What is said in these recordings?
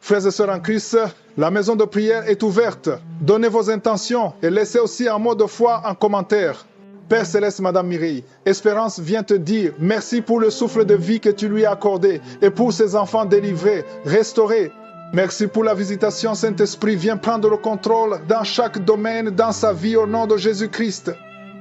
Frères et sœurs en Christ, la maison de prière est ouverte. Donnez vos intentions et laissez aussi un mot de foi en commentaire. Père Céleste, Madame Mireille, Espérance vient te dire merci pour le souffle de vie que tu lui as accordé et pour ses enfants délivrés, restaurés. Merci pour la visitation, Saint-Esprit, viens prendre le contrôle dans chaque domaine, dans sa vie, au nom de Jésus-Christ.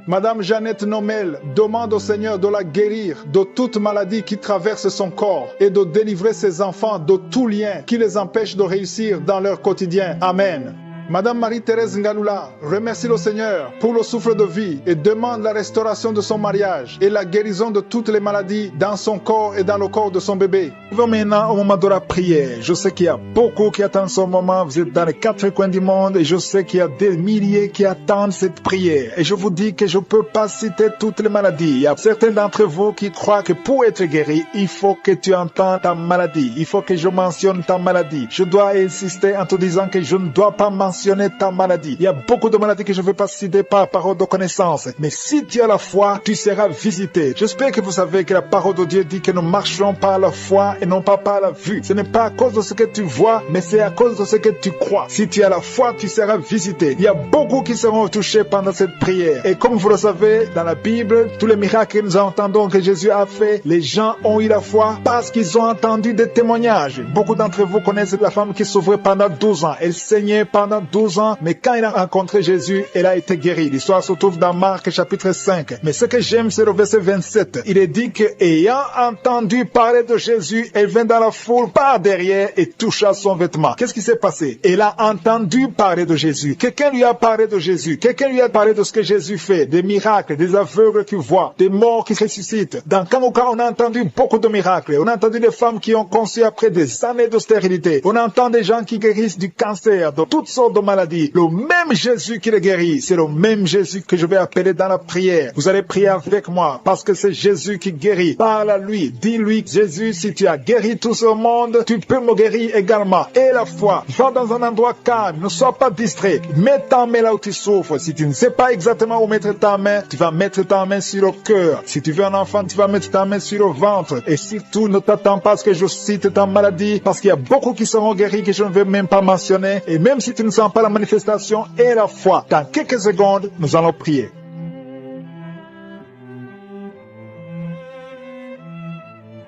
Madame Jeannette Nomel demande au Seigneur de la guérir de toute maladie qui traverse son corps et de délivrer ses enfants de tout lien qui les empêche de réussir dans leur quotidien. Amen. Madame Marie-Thérèse Ngalula remercie le Seigneur pour le souffle de vie et demande la restauration de son mariage et la guérison de toutes les maladies dans son corps et dans le corps de son bébé. Nous maintenant au moment de la prière. Je sais qu'il y a beaucoup qui attendent ce moment. Vous êtes dans les quatre coins du monde et je sais qu'il y a des milliers qui attendent cette prière. Et je vous dis que je ne peux pas citer toutes les maladies. Il y a certains d'entre vous qui croient que pour être guéri, il faut que tu entends ta maladie. Il faut que je mentionne ta maladie. Je dois insister en te disant que je ne dois pas mentionner ta maladie. Il y a beaucoup de maladies que je ne vais pas citer par parole de connaissance. Mais si tu as la foi, tu seras visité. J'espère que vous savez que la parole de Dieu dit que nous marcherons par la foi et non pas par la vue. Ce n'est pas à cause de ce que tu vois, mais c'est à cause de ce que tu crois. Si tu as la foi, tu seras visité. Il y a beaucoup qui seront touchés pendant cette prière. Et comme vous le savez, dans la Bible, tous les miracles que nous entendons que Jésus a fait, les gens ont eu la foi parce qu'ils ont entendu des témoignages. Beaucoup d'entre vous connaissent la femme qui souffrait pendant 12 ans. Elle saignait pendant 12 ans, mais quand elle a rencontré Jésus, elle a été guérie. L'histoire se trouve dans Marc chapitre 5. Mais ce que j'aime, c'est le verset 27. Il est dit que, ayant entendu parler de Jésus, elle vint dans la foule par derrière et toucha son vêtement. Qu'est-ce qui s'est passé? Elle a entendu parler de Jésus. Quelqu'un lui a parlé de Jésus. Quelqu'un lui a parlé de ce que Jésus fait, des miracles, des aveugles qui voient, des morts qui ressuscitent. Dans Kanouka, on a entendu beaucoup de miracles. On a entendu des femmes qui ont conçu après des années de stérilité. On entend des gens qui guérissent du cancer, de toutes sortes de maladies. Le même Jésus qui les guérit, c'est le même Jésus que je vais appeler dans la prière. Vous allez prier avec moi parce que c'est Jésus qui guérit. Parle à lui, dis-lui, Jésus, si tu as guéri tout ce monde, tu peux me guérir également. Et la foi, va dans un endroit calme, ne sois pas distrait. Mets ta main là où tu souffres. Si tu ne sais pas exactement où mettre ta main, tu vas mettre ta main sur le cœur. Si tu veux un enfant, tu vas mettre ta main sur le ventre. Et surtout, ne t'attends pas à ce que je cite ta maladie, parce qu'il y a beaucoup qui seront guéris que je ne vais même pas mentionner. Et même si tu ne sens pas la manifestation et la foi, dans quelques secondes, nous allons prier.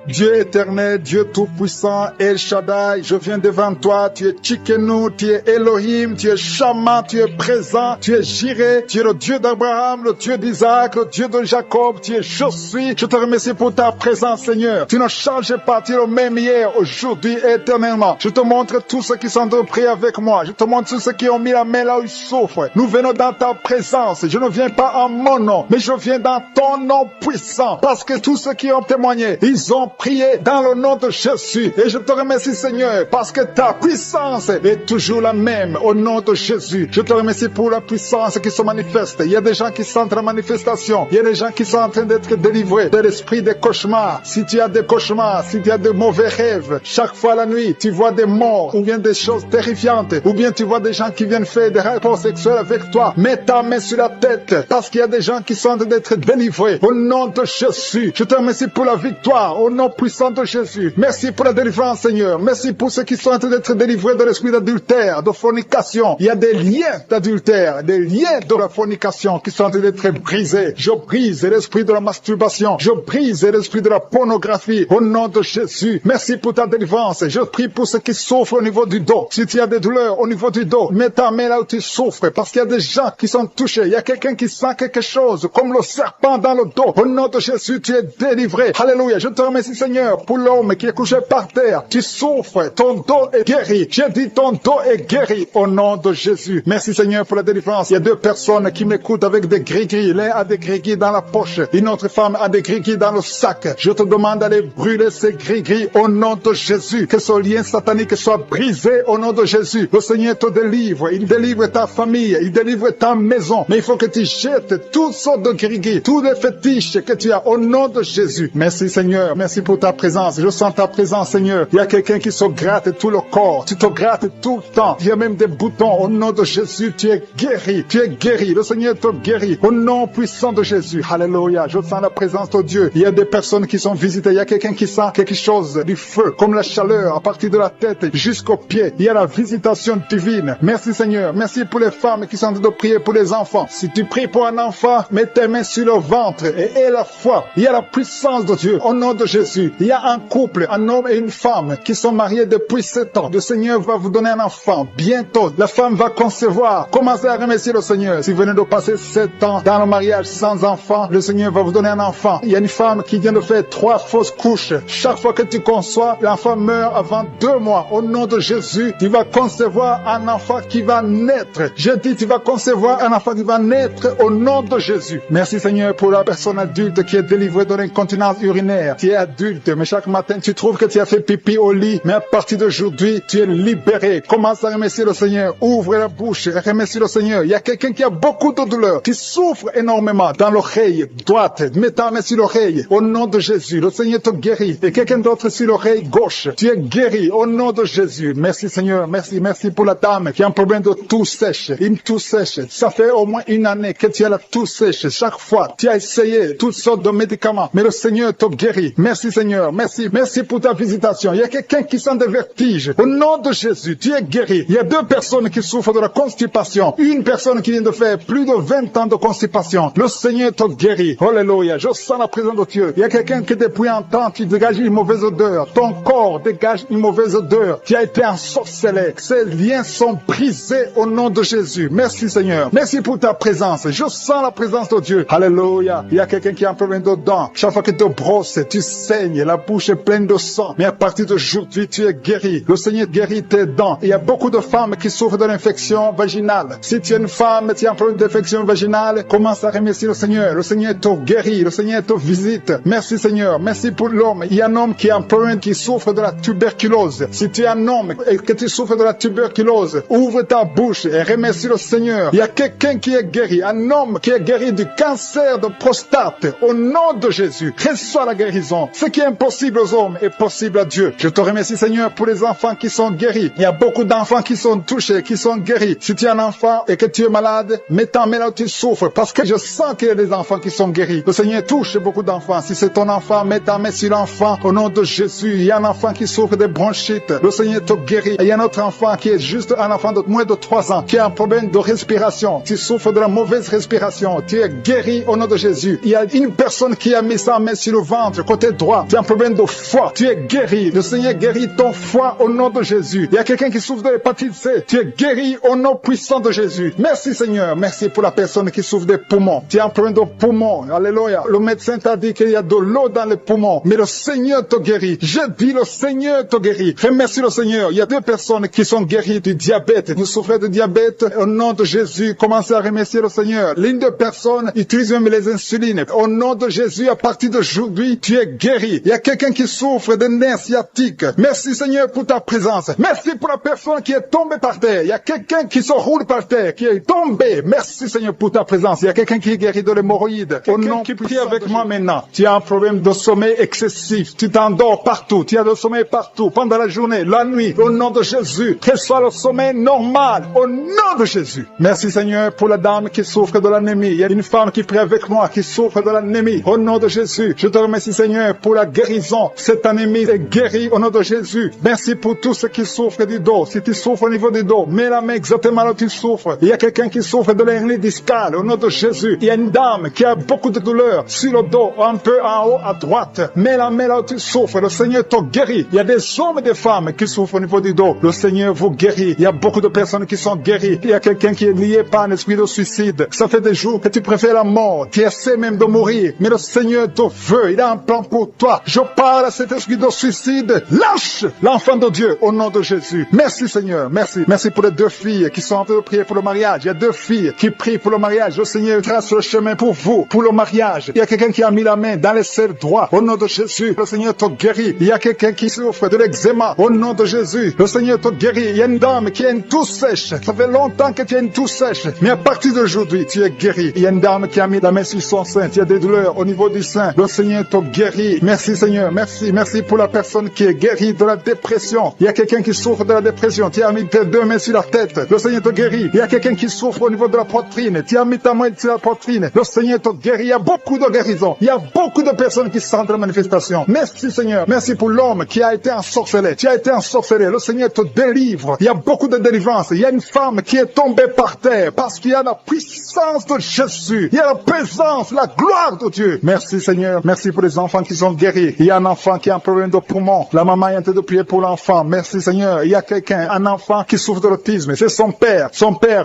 Dieu éternel, Dieu tout-puissant, El Shaddai, je viens devant toi, tu es Tchikenu, tu es Elohim, tu es Shama, tu es présent, tu es Jireh, tu es le Dieu d'Abraham, le Dieu d'Isaac, le Dieu de Jacob, tu es Je suis. Je te remercie pour ta présence, Seigneur. Tu ne changes pas, tu es le même hier, aujourd'hui et éternellement. Je te montre tous ceux qui sont de prier avec moi. Je te montre tous ceux qui ont mis la main là où ils souffrent. Nous venons dans ta présence. Je ne viens pas en mon nom, mais je viens dans ton nom puissant, parce que tous ceux qui ont témoigné, ils ont prier dans le nom de Jésus. Et je te remercie, Seigneur, parce que ta puissance est toujours la même au nom de Jésus. Je te remercie pour la puissance qui se manifeste. Il y a des gens qui sentent la manifestation. Il y a des gens qui sont en train d'être délivrés de l'esprit des cauchemars. Si tu as des cauchemars, si tu as de mauvais rêves, chaque fois la nuit, tu vois des morts ou bien des choses terrifiantes, ou bien tu vois des gens qui viennent faire des rapports sexuels avec toi, mets ta main sur la tête, parce qu'il y a des gens qui sont en train d'être délivrés au nom de Jésus. Je te remercie pour la victoire au nom puissant de Jésus. Merci pour la délivrance, Seigneur. Merci pour ceux qui sont en train d'être délivrés de l'esprit d'adultère, de fornication. Il y a des liens d'adultère, des liens de la fornication qui sont en train d'être brisés. Je brise l'esprit de la masturbation. Je brise l'esprit de la pornographie au nom de Jésus. Merci pour ta délivrance. Je prie pour ceux qui souffrent au niveau du dos. Si tu as des douleurs au niveau du dos, mets ta main là où tu souffres, parce qu'il y a des gens qui sont touchés. Il y a quelqu'un qui sent quelque chose, comme le serpent dans le dos. Au nom de Jésus, tu es délivré. Alléluia. Je te remercie, Seigneur, pour l'homme qui est couché par terre. Tu souffres, ton dos est guéri. J'ai dit ton dos est guéri au nom de Jésus. Merci, Seigneur, pour la délivrance. Il y a deux personnes qui m'écoutent avec des gris-gris. L'un a des gris-gris dans la poche. Une autre femme a des gris-gris dans le sac. Je te demande d'aller brûler ces gris-gris au nom de Jésus. Que ce lien satanique soit brisé au nom de Jésus. Le Seigneur te délivre. Il délivre ta famille. Il délivre ta maison. Mais il faut que tu jettes toutes sortes de gris-gris, tous les fétiches que tu as au nom de Jésus. Merci, Seigneur. Merci pour pour ta présence. Je sens ta présence, Seigneur. Il y a quelqu'un qui se gratte tout le corps. Tu te grattes tout le temps. Il y a même des boutons. Au nom de Jésus, tu es guéri. Tu es guéri. Le Seigneur te guérit. Au nom puissant de Jésus. Alléluia. Je sens la présence de Dieu. Il y a des personnes qui sont visitées. Il y a quelqu'un qui sent quelque chose du feu, comme la chaleur, à partir de la tête jusqu'aux pieds. Il y a la visitation divine. Merci, Seigneur. Merci pour les femmes qui sont en train de prier pour les enfants. Si tu pries pour un enfant, mets tes mains sur le ventre et aie la foi. Il y a la puissance de Dieu. Au nom de Jésus. Il y a un couple, un homme et une femme qui sont mariés depuis 7 ans. Le Seigneur va vous donner un enfant. Bientôt, la femme va concevoir. Commencez à remercier le Seigneur. Si vous venez de passer 7 ans dans le mariage sans enfant, le Seigneur va vous donner un enfant. Il y a une femme qui vient de faire 3 fausses couches. Chaque fois que tu conçois, l'enfant meurt avant 2 mois. Au nom de Jésus, tu vas concevoir un enfant qui va naître. Je dis, tu vas concevoir un enfant qui va naître au nom de Jésus. Merci, Seigneur, pour la personne adulte qui est délivrée de l'incontinence urinaire. Tu es adulte, mais chaque matin, tu trouves que tu as fait pipi au lit. Mais à partir d'aujourd'hui, tu es libéré. Commence à remercier le Seigneur. Ouvre la bouche et remercie le Seigneur. Il y a quelqu'un qui a beaucoup de douleur, qui souffre énormément dans l'oreille droite. Mets ta main sur l'oreille. Au nom de Jésus, le Seigneur te guérit. Et quelqu'un d'autre sur l'oreille gauche. Tu es guéri au nom de Jésus. Merci, Seigneur. Merci, merci pour la dame qui a un problème de toux sèche. Une toux sèche. Ça fait au moins 1 année que tu as la toux sèche. Chaque fois, tu as essayé toutes sortes de médicaments. Mais le Seigneur te guérit. Merci, Seigneur. Merci. Merci pour ta visitation. Il y a quelqu'un qui sent des vertiges. Au nom de Jésus, tu es guéri. Il y a 2 personnes qui souffrent de la constipation. Une personne qui vient de faire plus de 20 ans de constipation. Le Seigneur te guérit. Alléluia. Je sens la présence de Dieu. Il y a quelqu'un qui depuis un temps, tu dégages une mauvaise odeur. Ton corps dégage une mauvaise odeur. Tu as été ensorcelé. Ces liens sont brisés au nom de Jésus. Merci, Seigneur. Merci pour ta présence. Je sens la présence de Dieu. Alléluia. Il y a quelqu'un qui a un problème de dents. Chaque fois que tu te brosses, tu saignes. La bouche est pleine de sang. Mais à partir d'aujourd'hui, tu es guéri. Le Seigneur guérit tes dents. Il y a beaucoup de femmes qui souffrent de l'infection vaginale. Si tu es une femme, tu as un problème d'infection vaginale, commence à remercier le Seigneur. Le Seigneur te guérit. Le Seigneur te visite. Merci, Seigneur. Merci pour l'homme. Il y a un homme qui a un problème, qui souffre de la tuberculose. Si tu es un homme et que tu souffres de la tuberculose, ouvre ta bouche et remercie le Seigneur. Il y a quelqu'un qui est guéri. Un homme qui est guéri du cancer de prostate. Au nom de Jésus, reçois la guérison. Ce qui est impossible aux hommes est possible à Dieu. Je te remercie, Seigneur, pour les enfants qui sont guéris. Il y a beaucoup d'enfants qui sont touchés, qui sont guéris. Si tu es un enfant et que tu es malade, mets ta main là où tu souffres, parce que je sens qu'il y a des enfants qui sont guéris. Le Seigneur touche beaucoup d'enfants. Si c'est ton enfant, mets ta main sur l'enfant. Au nom de Jésus, il y a un enfant qui souffre de bronchite. Le Seigneur te guérit. Et il y a un autre enfant qui est juste un enfant de moins de 3 ans, qui a un problème de respiration. Tu souffres de la mauvaise respiration. Tu es guéri au nom de Jésus. Il y a une personne qui a mis sa main sur le ventre, côté droit. Tu as un problème de foie. Tu es guéri. Le Seigneur guérit ton foie au nom de Jésus. Il y a quelqu'un qui souffre de l'hépatite C. Tu es guéri au nom puissant de Jésus. Merci, Seigneur. Merci pour la personne qui souffre des poumons. Tu as un problème de poumons. Alléluia. Le médecin t'a dit qu'il y a de l'eau dans les poumons. Mais le Seigneur te guérit. Je dis, le Seigneur te guérit. Remercie le Seigneur. Il y a 2 personnes qui sont guéries du diabète. Vous souffrez de diabète. Au nom de Jésus, commencez à remercier le Seigneur. L'une des personnes utilise même les insulines. Au nom de Jésus, à partir d'aujourd'hui, tu es guéri. Il y a quelqu'un qui souffre de nerfs sciatiques. Merci, Seigneur, pour ta présence. Merci pour la personne qui est tombée par terre. Il y a quelqu'un qui se roule par terre, qui est tombé. Merci, Seigneur, pour ta présence. Il y a quelqu'un qui est guéri de l'hémorroïde. Au nom qui prie avec moi maintenant. Tu as un problème de sommeil excessif. Tu t'endors partout. Tu as le sommeil partout. Pendant la journée, la nuit. Au nom de Jésus. Que soit le sommeil normal. Au nom de Jésus. Merci, Seigneur, pour la dame qui souffre de l'anémie. Il y a une femme qui prie avec moi, qui souffre de l'anémie. Au nom de Jésus. Je te remercie, Seigneur, pour la guérison. Cette anémie est guérie au nom de Jésus. Merci pour tous ceux qui souffrent du dos. Si tu souffres au niveau du dos, mets la main exactement là où tu souffres. Il y a quelqu'un qui souffre de l'hernie discale. Au nom de Jésus. Il y a une dame qui a beaucoup de douleur sur le dos, un peu en haut à droite. Mets la main là où tu souffres. Le Seigneur te guérit. Il y a des hommes et des femmes qui souffrent au niveau du dos. Le Seigneur vous guérit. Il y a beaucoup de personnes qui sont guéries. Il y a quelqu'un qui est lié par un esprit de suicide. Ça fait des jours que tu préfères la mort. Tu essaies même de mourir. Mais le Seigneur te veut. Il a un plan pour toi. Je parle à cet esprit de suicide. Lâche l'enfant de Dieu au nom de Jésus. Merci, Seigneur. Merci. Merci pour les 2 filles qui sont en train de prier pour le mariage. Il y a 2 filles qui prient pour le mariage. Le Seigneur trace le chemin pour vous, pour le mariage. Il y a quelqu'un qui a mis la main dans les selles droits. Au nom de Jésus, le Seigneur te guérit. Il y a quelqu'un qui souffre de l'eczéma. Au nom de Jésus, le Seigneur te guérit. Il y a une dame qui a une toux sèche. Ça fait longtemps que tu as une toux sèche. Mais à partir d'aujourd'hui, tu es guéri. Il y a une dame qui a mis la main sur son sein. Tu as des douleurs au niveau du sein. Le Seigneur te guérit. Merci. Merci Seigneur, merci pour la personne qui est guérie de la dépression. Il y a quelqu'un qui souffre de la dépression, tu as mis tes deux mains sur la tête, le Seigneur te guérit. Il y a quelqu'un qui souffre au niveau de la poitrine, tu as mis ta main sur la poitrine, le Seigneur te guérit. Il y a beaucoup de guérisons, il y a beaucoup de personnes qui sentent la manifestation. Merci Seigneur, merci pour l'homme qui a été ensorcelé, tu as été ensorcelé, le Seigneur te délivre. Il y a beaucoup de délivrance. Il y a une femme qui est tombée par terre parce qu'il y a la puissance de Jésus, il y a la présence, la gloire de Dieu. Merci Seigneur, merci pour les enfants qui sont guéris. Il y a un enfant qui a un problème de poumon, la maman est en train de prier pour l'enfant. Merci Seigneur, il y a quelqu'un, un enfant qui souffre de l'autisme, c'est son père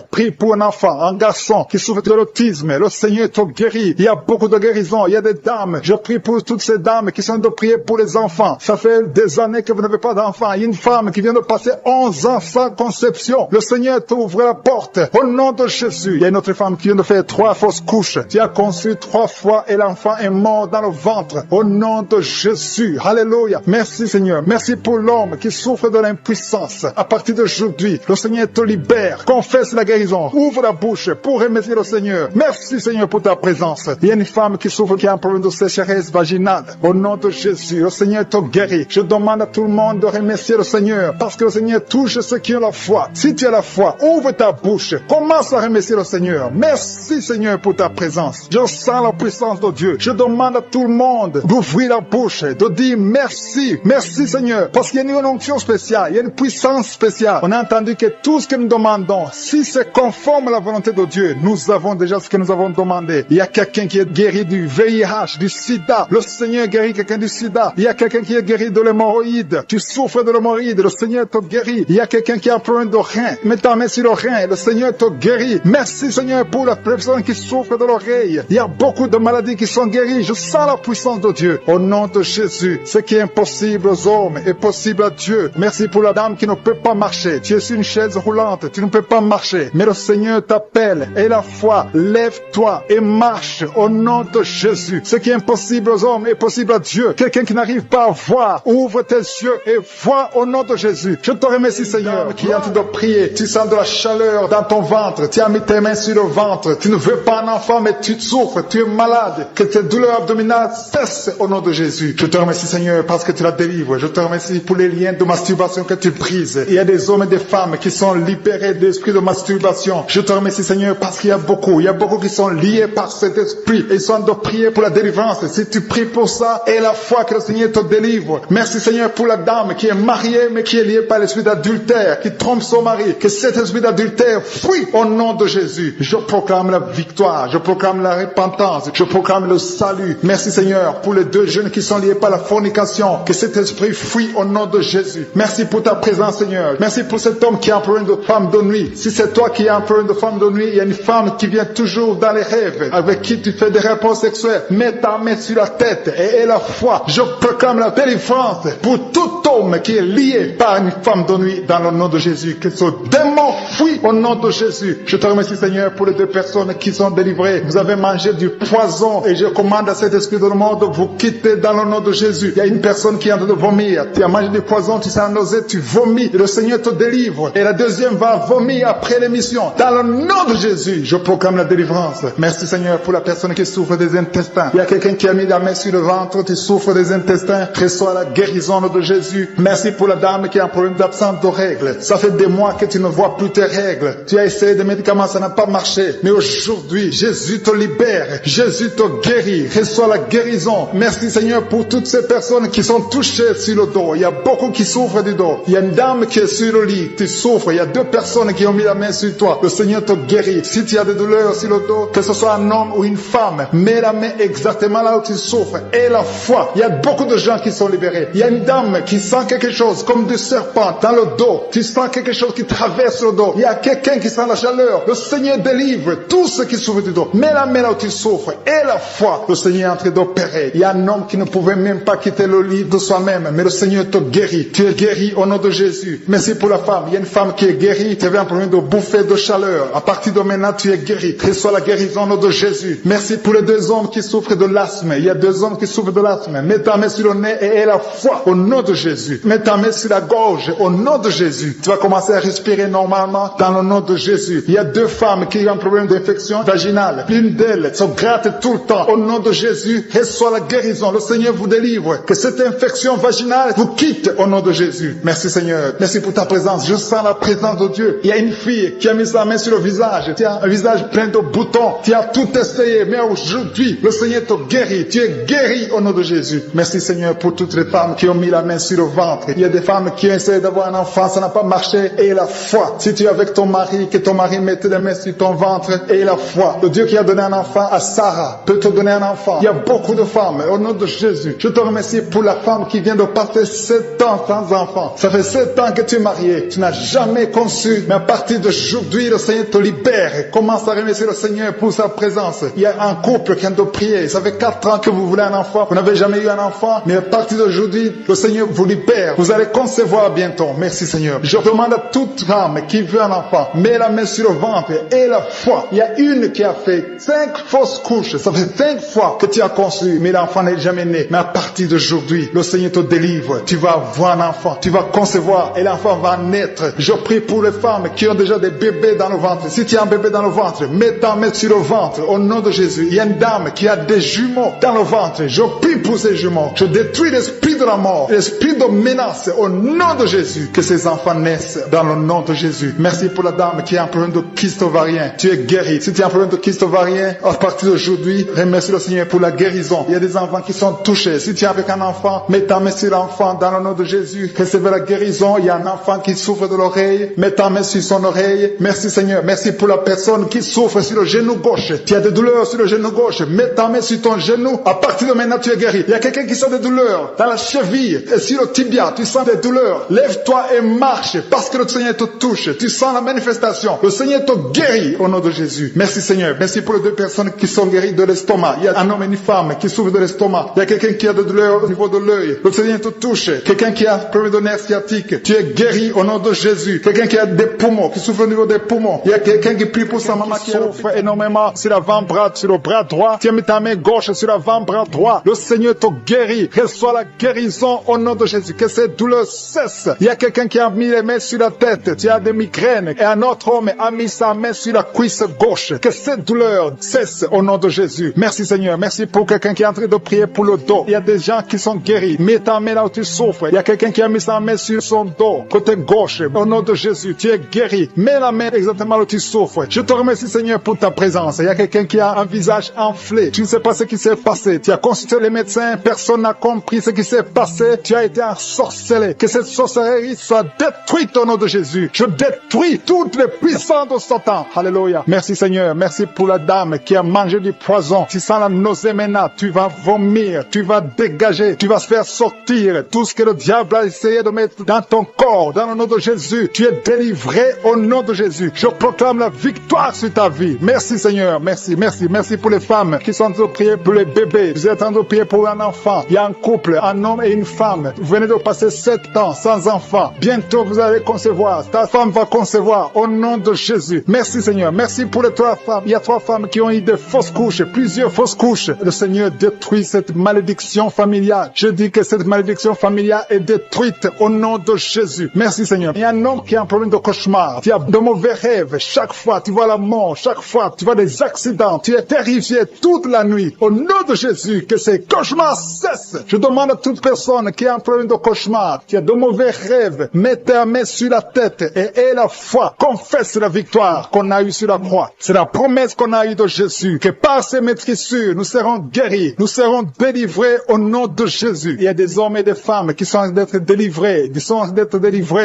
prie pour un enfant, un garçon qui souffre de l'autisme, le Seigneur te guérit. Il y a beaucoup de guérisons, il y a des dames, je prie pour toutes ces dames qui sont de prier pour les enfants. Ça fait des années que vous n'avez pas d'enfants. Il y a une femme qui vient de passer 11 ans sans conception, le Seigneur t'ouvre la porte au nom de Jésus. Il y a une autre femme qui vient de faire 3 fausses couches, tu as conçu 3 fois et l'enfant est mort dans le ventre, au nom de Jésus. Alléluia. Merci Seigneur, merci pour l'homme qui souffre de l'impuissance. À partir d'aujourd'hui, le Seigneur te libère. Confesse la guérison, ouvre la bouche pour remercier le Seigneur. Merci Seigneur pour ta présence. Il y a une femme qui souffre, qui a un problème de sécheresse vaginale, au nom de Jésus, le Seigneur te guérit. Je demande à tout le monde de remercier le Seigneur, parce que le Seigneur touche ceux qui ont la foi. Si tu as la foi, ouvre ta bouche, commence à remercier le Seigneur. Merci Seigneur pour ta présence. Je sens la puissance de Dieu. Je demande à tout le monde d'ouvrir la bouche, de dire merci. Merci Seigneur, parce qu'il y a une onction spéciale, il y a une puissance spéciale. On a entendu que tout ce que nous demandons, si c'est conforme à la volonté de Dieu, nous avons déjà ce que nous avons demandé. Il y a quelqu'un qui est guéri du VIH, du sida. Le Seigneur guérit quelqu'un du sida. Il y a quelqu'un qui est guéri de l'hémorroïde. Tu souffres de l'hémorroïde, le Seigneur te guérit. Il y a quelqu'un qui a un problème de rein. Mets ta main sur le rein, le Seigneur te guérit. Merci Seigneur pour la personne qui souffre de l'oreille. Il y a beaucoup de maladies qui sont guéries. Je sens la puissance de Dieu. Au nom de Jésus, ce qui est impossible aux hommes est possible à Dieu. Merci pour la dame qui ne peut pas marcher. Tu es sur une chaise roulante, tu ne peux pas marcher. Mais le Seigneur t'appelle. Et la foi, lève-toi et marche au nom de Jésus. Ce qui est impossible aux hommes est possible à Dieu. Quelqu'un qui n'arrive pas à voir, ouvre tes yeux et vois au nom de Jésus. Je te remercie Seigneur qui est en train de prier. Tu sens de la chaleur dans ton ventre. Tu as mis tes mains sur le ventre. Tu ne veux pas un enfant mais tu souffres. Tu es malade. Que tes douleurs abdominales cessent au nom de Jésus. Je te remercie Seigneur parce que tu la délivres. Je te remercie pour les liens de masturbation que tu brises. Il y a des hommes et des femmes qui sont libérés de l'esprit de masturbation. Je te remercie Seigneur parce qu'il y a beaucoup qui sont liés par cet esprit et ils sont de prier pour la délivrance. Si tu pries pour ça, et la foi que le Seigneur te délivre. Merci Seigneur pour la dame qui est mariée mais qui est liée par l'esprit d'adultère, qui trompe son mari. Que cet esprit d'adultère fuit au nom de Jésus. Je proclame la victoire, je proclame la repentance, je proclame le salut. Merci Seigneur pour les 2 jeunes qui sont liés par la fornication. Que cet esprit fuit au nom de Jésus. Merci pour ta présence Seigneur. Merci pour cet homme qui a un problème de femme de nuit. Si c'est toi qui as un problème de femme de nuit, il y a une femme qui vient toujours dans les rêves, avec qui tu fais des rapports sexuels. Mets ta main sur la tête et aie la foi. Je proclame la délivrance pour tout homme qui est lié par une femme de nuit dans le nom de Jésus. Que ce démon fuit au nom de Jésus. Je te remercie Seigneur pour les 2 personnes qui sont délivrées. Vous avez mangé du poison et je commande à cet esprit de le monde de vous quitter dans le nom de Jésus. Il y a une personne qui est en train de vomir. Tu as mangé du poison, tu sens nausée, tu vomis et le Seigneur te délivre. Et la deuxième va vomir après l'émission. Dans le nom de Jésus, je proclame la délivrance. Merci Seigneur pour la personne qui souffre des intestins. Il y a quelqu'un qui a mis la main sur le ventre, tu souffres des intestins. Reçois la guérison de Jésus. Merci pour la dame qui a un problème d'absence de règles. Ça fait des mois que tu ne vois plus tes règles. Tu as essayé des médicaments, ça n'a pas marché. Mais aujourd'hui, Jésus te libère. Jésus te guérit. Reçois la guérison. Merci Seigneur pour toutes ces personnes qui sont touchées sur le dos. Il y a beaucoup qui souffrent du dos. Il y a une dame qui est sur le lit. Tu souffres. Il y a 2 personnes qui ont mis la main sur toi. Le Seigneur te guérit. Si tu as des douleurs sur le dos, que ce soit un homme ou une femme, mets la main exactement là où tu souffres. Et la foi. Il y a beaucoup de gens qui sont libérés. Il y a une dame qui sent quelque chose comme du serpent dans le dos. Tu sens quelque chose qui traverse le dos. Il y a quelqu'un qui sent la chaleur. Le Seigneur délivre tous ceux qui souffrent du dos. Mets la main là où tu souffres. Et la foi. Le Seigneur est en train d'opérer. Il y a un homme qui ne pouvait même pas quitter le lit de soi-même. Mais le Seigneur te guérit. Tu es guéri au nom de Jésus. Merci pour la femme. Il y a une femme qui est guérie. Tu avais un problème de bouffée de chaleur. À partir de maintenant, tu es guéri. Reçois la guérison au nom de Jésus. Merci pour les 2 hommes qui souffrent de l'asthme. Il y a 2 hommes qui souffrent de l'asthme. Mets ta main sur le nez et aie la foi au nom de Jésus. Mets ta main sur la gorge au nom de Jésus. Tu vas commencer à respirer normalement dans dans le nom de Jésus. Il y a 2 femmes qui ont un problème d'infection vaginale. L'une d'elles se gratte tout le temps. Au nom de Jésus, reçoit la guérison. Le Seigneur vous délivre. Que cette infection vaginale vous quitte au nom de Jésus. Merci Seigneur. Merci pour ta présence. Je sens la présence de Dieu. Il y a une fille qui a mis sa main sur le visage. Tu as un visage plein de boutons. Tu as tout essayé. Mais aujourd'hui, le Seigneur te guérit. Tu es guéri au nom de Jésus. Merci Seigneur pour toutes les femmes qui ont mis la main sur le ventre. Il y a des femmes qui ont essayé d'avoir un enfant. Ça n'a pas marché. Et la foi. Si tu es avec ton mari, que ton mari mette les mains sur ton ventre. Et la foi. Le Dieu qui a donné un enfant à Sarah peut te donner un enfant. Il y a beaucoup de femmes. Au nom de Jésus, je te remercie pour la femme qui vient de passer 7 ans sans enfant. Ça fait 7 ans que tu es marié. Tu n'as jamais conçu. Mais à partir d'aujourd'hui, le Seigneur te libère. Commence à remercier le Seigneur pour sa présence. Il y a un couple qui vient de prier. Ça fait 4 ans que vous voulez un enfant. Vous n'avez jamais eu un enfant. Mais à partir d'aujourd'hui, le Seigneur vous libère. Vous allez concevoir bientôt. Merci Seigneur. Je demande à toute femme qui veut un enfant, mets la main sur le ventre et la foi. Il y a une qui a fait 5 fausses couches. Ça fait 5 fois que tu as conçu, mais l'enfant n'est jamais né. Mais à partir d'aujourd'hui, le Seigneur te délivre. Tu vas avoir un enfant. Tu vas concevoir et l'enfant va naître. Je prie pour les femmes qui ont déjà des bébés dans le ventre. Si tu as un bébé dans le ventre, mets ta main sur le ventre au nom de Jésus. Il y a une dame qui a des jumeaux dans le ventre. Je prie pour ces jumeaux. Je détruis l'esprit de la mort, l'esprit de menace au nom de Jésus. Que ces enfants naissent dans le nom de Jésus. Merci pour la dame qui a un problème de kyste ovarien. Tu es guéri. Si tu as un problème de kyste ovarien, à partir d'aujourd'hui, remercie le Seigneur pour la guérison. Il y a des enfants qui sont touchés. Si tu es avec un enfant, mets ta main sur l'enfant dans le nom de Jésus. Recevez la guérison. Il y a un enfant qui souffre de l'oreille. Mets ta main sur son oreille. Merci Seigneur. Merci pour la personne qui souffre sur le genou gauche. Tu as des douleurs sur le genou gauche. Mets ta main sur ton genou. À partir de maintenant, tu es guéri. Il y a quelqu'un qui sent des douleurs dans la cheville et sur le tibia. Tu sens des douleurs. Lève-toi et marche parce que le Seigneur te touche. Tu sens la manifestation. Le Seigneur te guérit au nom de Jésus. Merci Seigneur. Merci pour les 2 personnes qui sont guéries de l'estomac. Il y a un homme et une femme qui souffrent de l'estomac. Il y a quelqu'un qui a des douleurs au niveau de l'œil. Le Seigneur te touche. Quelqu'un qui a un problème de nerf sciatique. Tu es guéri au nom de Jésus. Quelqu'un qui a des poumons, qui souffre au niveau des poumons. Il y a quelqu'un qui prie pour sa maman qui souffre énormément sur l'avant-bras, sur le bras droit. Tu as mis ta main gauche sur l'avant-bras droit. Le Seigneur te guérit. Reçois la guérison au nom de Jésus. Que cette douleur cesse. Il y a quelqu'un qui a mis les mains sur la tête. Tu as des migraines. Et un autre homme a mis sa main sur la cuisse gauche. Que cette douleur cesse au nom de Jésus. Merci Seigneur. Merci pour quelqu'un qui est en train de prier pour le dos. Il y a des gens qui sont guéris. Mets ta main là où tu souffres. Il y a quelqu'un qui a mis sa main sur son dos, côté gauche. Au nom de Jésus, tu es guéri. Mets la main exactement là où tu souffres. Je te remercie Seigneur pour ta présence. Il y a quelqu'un qui a un visage enflé. Tu ne sais pas ce qui s'est passé. Tu as consulté les médecins. Personne n'a compris ce qui s'est passé. Tu as été ensorcelé. Que cette sorcellerie soit détruite au nom de Jésus. Je détruis toutes les puissances de Satan. Alléluia. Merci Seigneur. Merci pour la dame qui a mangé du poison. Tu sens la nausée maintenant. Tu vas vomir. Tu vas dégager. Tu vas se faire sortir tout ce que le diable a essayé de mettre dans ton corps. Dans le nom de Jésus. Tu es délivré au nom de Jésus. Je proclame la victoire sur ta vie. Merci Seigneur. Merci, merci, merci pour les femmes qui sont en train de prier pour les bébés. Vous êtes en train de prier pour un enfant. Il y a un couple, un homme et une femme. Vous venez de passer 7 ans sans enfant. Bientôt vous allez concevoir. Ta femme va concevoir au nom de Jésus. Merci Seigneur. Merci pour les 3 femmes. Il y a 3 femmes qui ont eu des fausses couches, plusieurs fausses couches. Le Seigneur détruit cette malédiction familiale. Je dis que cette malédiction familiale est détruite au nom de Jésus. Merci Seigneur. Il y a un homme qui a un problème de cauchemar. Tu as de mauvais rêves. Chaque fois tu vois la mort. Chaque fois tu vois des accidents. Tu es terrifié toute la nuit. Au nom de Jésus, que ces cauchemars cessent. Je demande à toute personne qui a un problème de cauchemar, qui a de mauvais rêves, mets ta main sur la tête et aie la foi. Confesse la victoire qu'on a eue sur la croix. C'est la promesse qu'on a eue de Jésus, que par ces maîtrissures, nous serons guéris, nous serons délivrés au nom de Jésus. Il y a des hommes et des femmes qui sont en train d'être délivrés,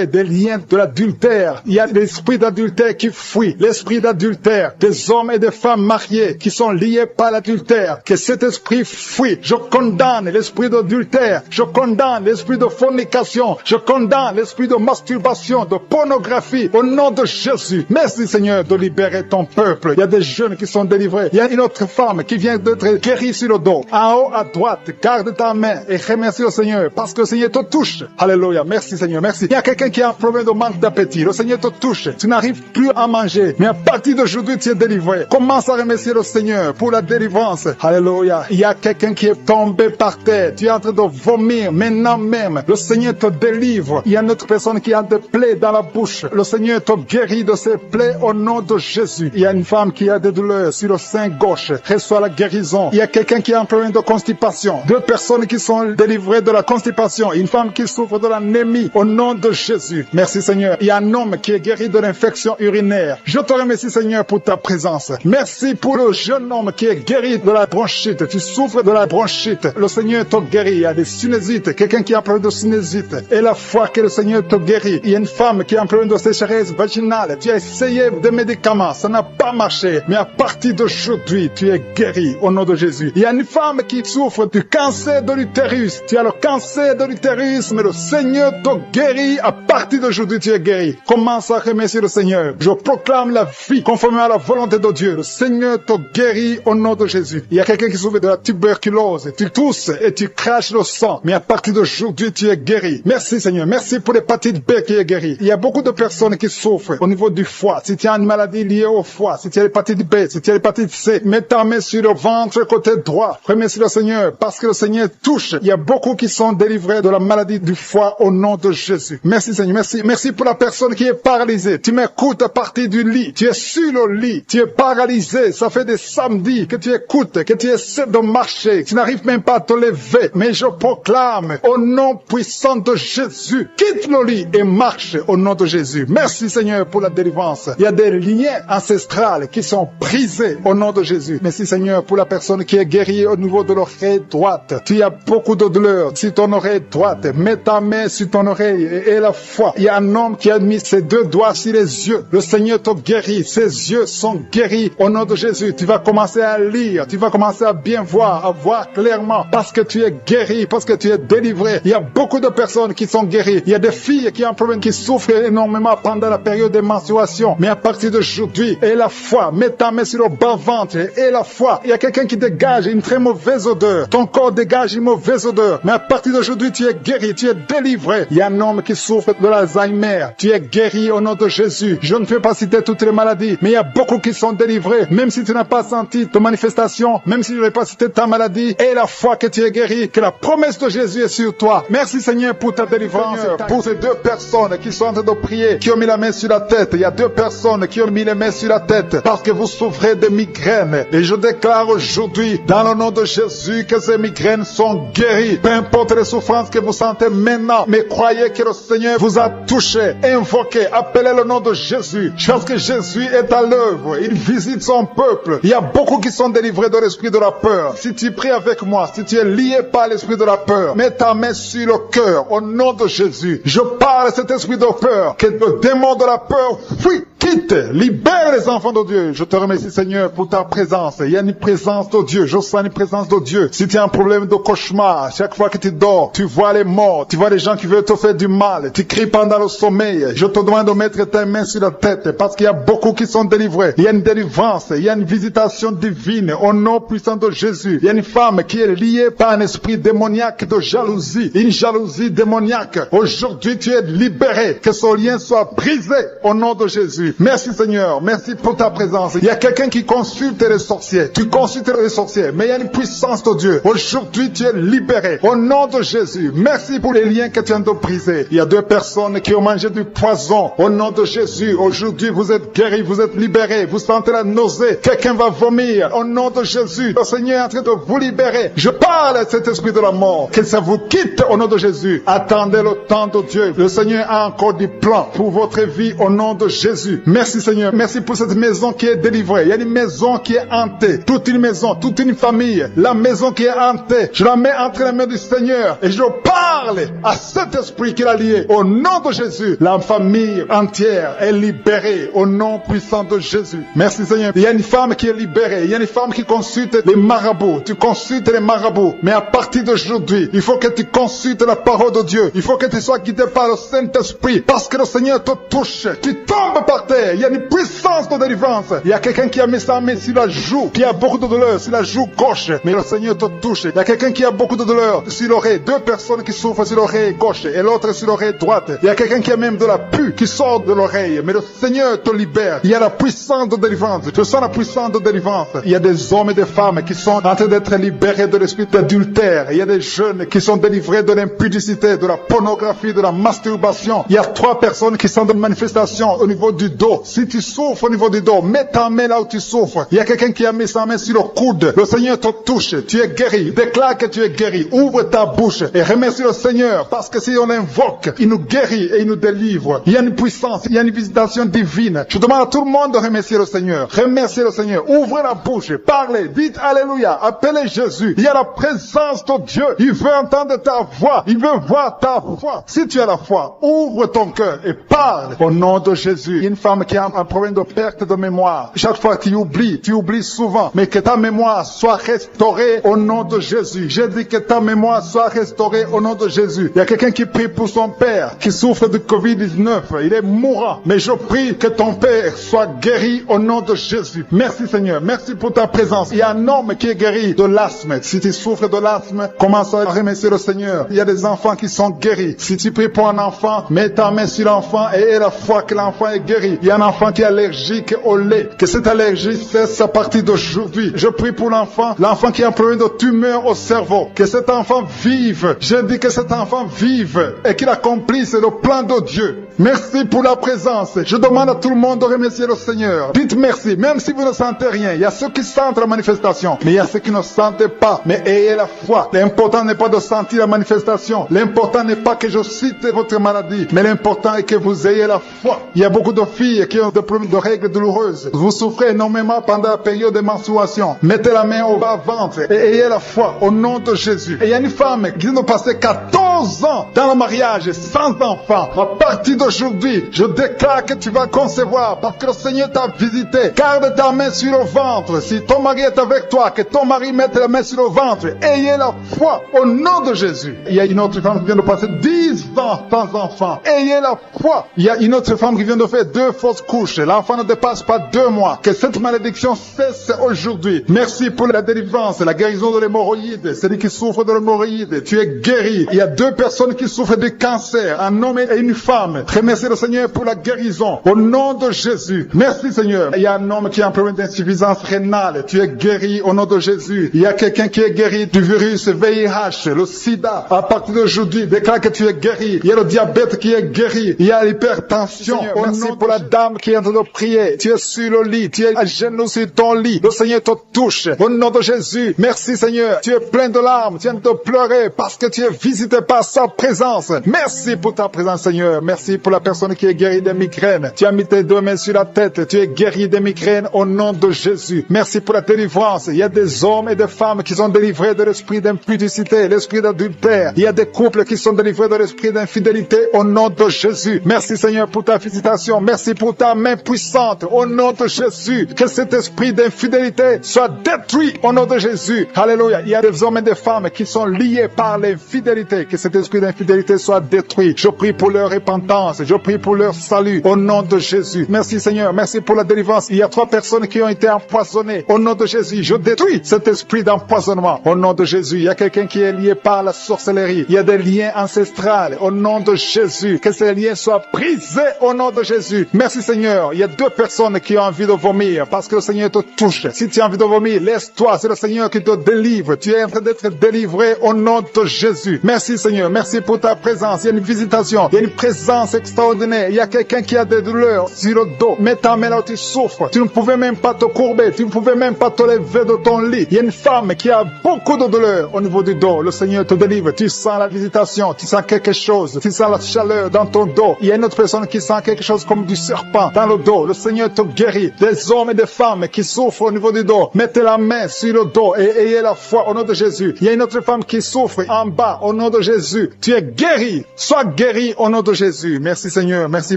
des liens de l'adultère. Il y a l'esprit d'adultère qui fuit, l'esprit d'adultère, des hommes et des femmes mariés qui sont liés par l'adultère. Que cet esprit fuit. Je condamne l'esprit d'adultère, je condamne l'esprit de fornication, je condamne l'esprit de masturbation, de pornographie, au nom de Jésus. Merci Seigneur de libérer ton peuple. Il y a des jeunes qui sont délivrés. Il y a une autre femme qui vient d'être guérie sur le dos. En haut à droite, garde ta main et remercie le Seigneur parce que le Seigneur te touche. Alléluia. Merci Seigneur. Merci. Il y a quelqu'un qui a un problème de manque d'appétit. Le Seigneur te touche. Tu n'arrives plus à manger. Mais à partir d'aujourd'hui, tu es délivré. Commence à remercier le Seigneur pour la délivrance. Alléluia. Il y a quelqu'un qui est tombé par terre. Tu es en train de vomir maintenant même. Le Seigneur te délivre. Il y a une autre personne qui a des plaies dans la bouche. Le Seigneur te guérit de ses plaies au nom de Jésus. Il y a une femme qui a des douleurs sur le sein gauche. Reçois la guérison. Il y a quelqu'un qui est en problème de constipation. 2 personnes qui sont délivrées de la constipation. Une femme qui souffre de l'anémie au nom de Jésus. Merci Seigneur. Il y a un homme qui est guéri de l'infection urinaire. Je te remercie Seigneur pour ta présence. Merci pour le jeune homme qui est guéri de la bronchite. Tu souffres de la bronchite. Le Seigneur te guérit. Il y a des sinusites. Quelqu'un qui a un problème de sinusite. Et la foi que le Seigneur te guérit. Il y a une femme qui a un problème de sécheresse vaginale. Tu as essayé des médicaments. Ça n'a pas marché. Mais à partir d'aujourd'hui, tu es guéri au nom de Jésus. Il y a une femme qui souffre du cancer de l'utérus. Tu as le cancer de l'utérus, mais le Seigneur te guérit. À partir d'aujourd'hui, tu es guéri. Commence à remercier le Seigneur. Je proclame la vie conformément à la volonté de Dieu. Le Seigneur te guérit au nom de Jésus. Il y a quelqu'un qui souffre de la tuberculose. Tu tousses et tu craches le sang. Mais à partir d'aujourd'hui, tu es guéri. Merci Seigneur. Merci pour l'hépatite B qui est guérie. Il y a beaucoup de personnes qui souffrent au niveau du foie. Si tu as une maladie liée au foie, si tu as l'hépatite B, si tu as l'hépatite C, mets ta main sur le ventre côté droit. Remercie le Seigneur parce que le Seigneur touche. Il y a beaucoup qui sont délivrés de la maladie du foie au nom de Jésus. Merci Seigneur. Merci. Merci pour la personne qui est paralysée. Tu m'écoutes à partir du lit. Tu es sur le lit. Tu es paralysé. Ça fait des samedis que tu écoutes, que tu essaies de marcher. Tu n'arrives même pas à te lever. Mais je proclame au nom puissant de Jésus, quitte le lit et marche au nom de Jésus. Merci Seigneur pour la délivrance. Il y a des liens ancestrales qui sont brisés au nom de Jésus. Merci Seigneur pour la personne qui est guérie au niveau de l'oreille droite. Tu as beaucoup de douleur sur ton oreille droite. Mets ta main sur ton oreille et la foi. Il y a un homme qui a mis ses 2 doigts sur les yeux. Le Seigneur te guérit. Ses yeux sont guéris au nom de Jésus. Tu vas commencer à lire. Tu vas commencer à bien voir, à voir clairement parce que tu es guéri, parce que tu es délivré. Il y a beaucoup de personnes qui sont guéries. Il y a des filles qui ont un problème, qui souffrent énormément pendant la période de menstruation. Mais à partir d'aujourd'hui, et la foi, mets ta main sur le bas-ventre et la foi. Il y a quelqu'un qui dégage une très mauvaise odeur. Ton corps dégage une mauvaise odeur. Mais à partir d'aujourd'hui, tu es guéri, tu es délivré. Il y a un homme qui souffre de l'Alzheimer. Tu es guéri au nom de Jésus. Je ne peux pas citer toutes les maladies, mais il y a beaucoup qui sont délivrés. Même si tu n'as pas senti de manifestation, même si je n'ai pas cité ta maladie, et la foi que tu es guéri, que la promesse de Jésus est sur toi. Merci Seigneur pour ta délivrance. Pour ces 2 personnes qui sont en train de prier, qui ont mis la main sur la tête. Il y a 2 personnes qui ont mis les mains sur la tête parce que vous souffrez de migraines. Et je déclare aujourd'hui, dans le nom de Jésus, que ces migraines sont guéries. Peu importe les souffrances que vous sentez maintenant, mais croyez que le Seigneur vous a touché. Invoquez, appelez le nom de Jésus. Parce que Jésus est à l'œuvre. Il visite son peuple. Il y a beaucoup qui sont délivrés de l'esprit de la peur. Si tu pries avec moi, si tu es lié par l'esprit de la peur, mets ta main sur le cœur au nom de Jésus. Je parle à cet esprit de peur, que le démon de la peur fuit, quitte, libère les enfants de Dieu. Je te remercie Seigneur pour ta présence. Il y a une présence de Dieu. Je sens une présence de Dieu. Si tu as un problème de cauchemar, chaque fois que tu dors, tu vois les morts, tu vois les gens qui veulent te faire du mal, tu cries pendant le sommeil. Je te demande de mettre tes mains sur la tête parce qu'il y a beaucoup qui sont délivrés. Il y a une délivrance, il y a une visitation divine au nom puissant de Jésus. Il y a une femme qui est liée par un esprit démoniaque de jalousie, une jalousie démoniaque. Aujourd'hui, tu es libéré. Que ce lien soit brisé au nom de Jésus. Merci Seigneur, merci pour ta présence. Il y a quelqu'un qui consulte les sorciers. Tu consultes les sorciers, mais il y a une puissance de Dieu. Aujourd'hui, tu es libéré au nom de Jésus. Merci pour les liens que tu viens de briser. Il y a 2 personnes qui ont mangé du poison au nom de Jésus. Aujourd'hui, vous êtes guéris, vous êtes libérés. Vous sentez la nausée. Quelqu'un va vomir au nom de Jésus. Le Seigneur est en train de vous libérer. Je parle à cet esprit de la mort. Que ça vous quitte au nom de Jésus. Attendez le temps de Dieu. Le Seigneur a encore du plan pour votre vie au nom de Jésus. Merci Seigneur. Merci pour cette maison qui est délivrée. Il y a une maison qui est hantée. Toute une maison, toute une famille. La maison qui est hantée. Je la mets entre les mains du Seigneur. Et je parle à cet esprit qui l'a lié. Au nom de Jésus. La famille entière est libérée. Au nom puissant de Jésus. Merci Seigneur. Il y a une femme qui est libérée. Il y a une femme qui consulte les marabouts. Tu consultes les marabouts. Mais à partir d'aujourd'hui, il faut que tu consultes la parole de Dieu. Il faut que tu sois guidé par le Saint-Esprit. Parce que le Seigneur te touche. Tu tombes par terre. libère. Il y a une puissance de délivrance. Il y a quelqu'un qui a mis sa main sur la joue, qui a beaucoup de douleur sur la joue gauche, mais le Seigneur te touche. Il y a quelqu'un qui a beaucoup de douleur sur l'oreille. Deux personnes qui souffrent sur l'oreille gauche et l'autre sur l'oreille droite. Il y a quelqu'un qui a même de la pus qui sort de l'oreille, mais le Seigneur te libère. Il y a la puissance de délivrance. Tu sens la puissance de délivrance. Il y a des hommes et des femmes qui sont en train d'être libérés de l'esprit d'adultère. Il y a des jeunes qui sont délivrés de l'impudicité, de la pornographie, de la masturbation. Il y a 3 personnes qui sont dans une manifestation au niveau du dos. Si tu souffres au niveau du dos, mets ta main là où tu souffres. Il y a quelqu'un qui a mis sa main sur le coude. Le Seigneur te touche. Tu es guéri. Déclare que tu es guéri. Ouvre ta bouche et remercie le Seigneur, parce que si on l'invoque, il nous guérit et il nous délivre. Il y a une puissance, il y a une visitation divine. Je demande à tout le monde de remercier le Seigneur. Remerciez le Seigneur. Ouvrez la bouche. Parlez. Dites Alléluia. Appelez Jésus. Il y a la présence de Dieu. Il veut entendre ta voix. Il veut voir ta foi. Si tu as la foi, ouvre ton cœur et parle au nom de Jésus. Il y a une femme qui a un problème de perte de mémoire. Chaque fois tu oublies souvent, mais que ta mémoire soit restaurée au nom de Jésus. J'ai dit que ta mémoire soit restaurée au nom de Jésus. Il y a quelqu'un qui prie pour son père qui souffre de Covid-19. Il est mourant, mais je prie que ton père soit guéri au nom de Jésus. Merci Seigneur, merci pour ta présence. Il y a un homme qui est guéri de l'asthme. Si tu souffres de l'asthme, commence à remercier le Seigneur. Il y a des enfants qui sont guéris. Si tu pries pour un enfant, mets ta main sur l'enfant et aie la foi que l'enfant est guéri. Il y a un enfant qui est allergique au lait. Que cette allergie cesse à partir d'aujourd'hui. Je prie pour l'enfant qui a un problème de tumeur au cerveau. Que cet enfant vive. Je dis que cet enfant vive et qu'il accomplisse le plan de Dieu. Merci pour la présence. Je demande à tout le monde de remercier le Seigneur. Dites merci, même si vous ne sentez rien. Il y a ceux qui sentent la manifestation, mais il y a ceux qui ne sentent pas. Mais ayez la foi. L'important n'est pas de sentir la manifestation. L'important n'est pas que je cite votre maladie, mais l'important est que vous ayez la foi. Il y a beaucoup de filles qui ont des problèmes de règles douloureuses. Vous souffrez énormément pendant la période de menstruation. Mettez la main au bas-ventre et ayez la foi au nom de Jésus. Et il y a une femme qui vient de passer 14 ans dans le mariage sans enfant. À partir d'aujourd'hui, je déclare que tu vas concevoir parce que le Seigneur t'a visité. Garde ta main sur le ventre. Si ton mari est avec toi, que ton mari mette la main sur le ventre. Ayez la foi au nom de Jésus. Il y a une autre femme qui vient de passer 10 ans sans enfant. Ayez la foi. Il y a une autre femme qui vient de faire 2 fausses couches. L'enfant ne dépasse pas 2 mois. Que cette malédiction cesse aujourd'hui. Merci pour la délivrance, la guérison de l'hémorroïde. Celui qui souffre de l'hémorroïde, tu es guéri. Il y a 2 personnes qui souffrent de cancer, un homme et une femme. Remerciez le Seigneur pour la guérison. Au nom de Jésus. Merci Seigneur. Il y a un homme qui a un problème d'insuffisance rénale. Tu es guéri au nom de Jésus. Il y a quelqu'un qui est guéri du virus VIH, le sida. À partir d'aujourd'hui, déclare que tu es guéri. Il y a le diabète qui est guéri. Il y a l'hypertension. Merci pour la dame qui est en train de prier. Tu es sur le lit. Tu es à genoux sur ton lit. Le Seigneur te touche. Au nom de Jésus. Merci Seigneur. Tu es plein de larmes. Tu viens de pleurer parce que tu es visité par sa présence. Merci pour ta présence Seigneur. Merci pour la personne qui est guérie des migraines. Tu as mis tes 2 mains sur la tête. Tu es guéri des migraines au nom de Jésus. Merci pour la délivrance. Il y a des hommes et des femmes qui sont délivrés de l'esprit d'impudicité, l'esprit d'adultère. Il y a des couples qui sont délivrés de l'esprit d'infidélité au nom de Jésus. Merci Seigneur pour ta visitation. Merci pour ta main puissante au nom de Jésus. Que cet esprit d'infidélité soit détruit au nom de Jésus. Alléluia. Il y a des hommes et des femmes qui sont liés par l'infidélité. Que cet esprit d'infidélité soit détruit. Je prie pour leur repentance. Je prie pour leur salut au nom de Jésus. Merci Seigneur. Merci pour la délivrance. Il y a 3 personnes qui ont été empoisonnées au nom de Jésus. Je détruis cet esprit d'empoisonnement au nom de Jésus. Il y a quelqu'un qui est lié par la sorcellerie. Il y a des liens ancestrales au nom de Jésus. Que ces liens soient brisés au nom de Jésus. Merci Seigneur. Il y a 2 personnes qui ont envie de vomir parce que le Seigneur te touche. Si tu as envie de vomir, laisse-toi. C'est le Seigneur qui te délivre. Tu es en train d'être délivré au nom de Jésus. Merci Seigneur. Merci pour ta présence. Il y a une visitation. Il y a une présence extraordinaire. Il y a quelqu'un qui a des douleurs sur le dos. Mets ta main là où tu souffres. Tu ne pouvais même pas te courber. Tu ne pouvais même pas te lever de ton lit. Il y a une femme qui a beaucoup de douleurs au niveau du dos. Le Seigneur te délivre. Tu sens la visitation. Tu sens quelque chose. Tu sens la chaleur dans ton dos. Il y a une autre personne qui sent quelque chose comme du serpent dans le dos. Le Seigneur te guérit. Des hommes et des femmes qui souffrent au niveau du dos. Mettez la main sur le dos et ayez la foi au nom de Jésus. Il y a une autre femme qui souffre en bas au nom de Jésus. Tu es guéri. Sois guéri au nom de Jésus. Merci Seigneur. Merci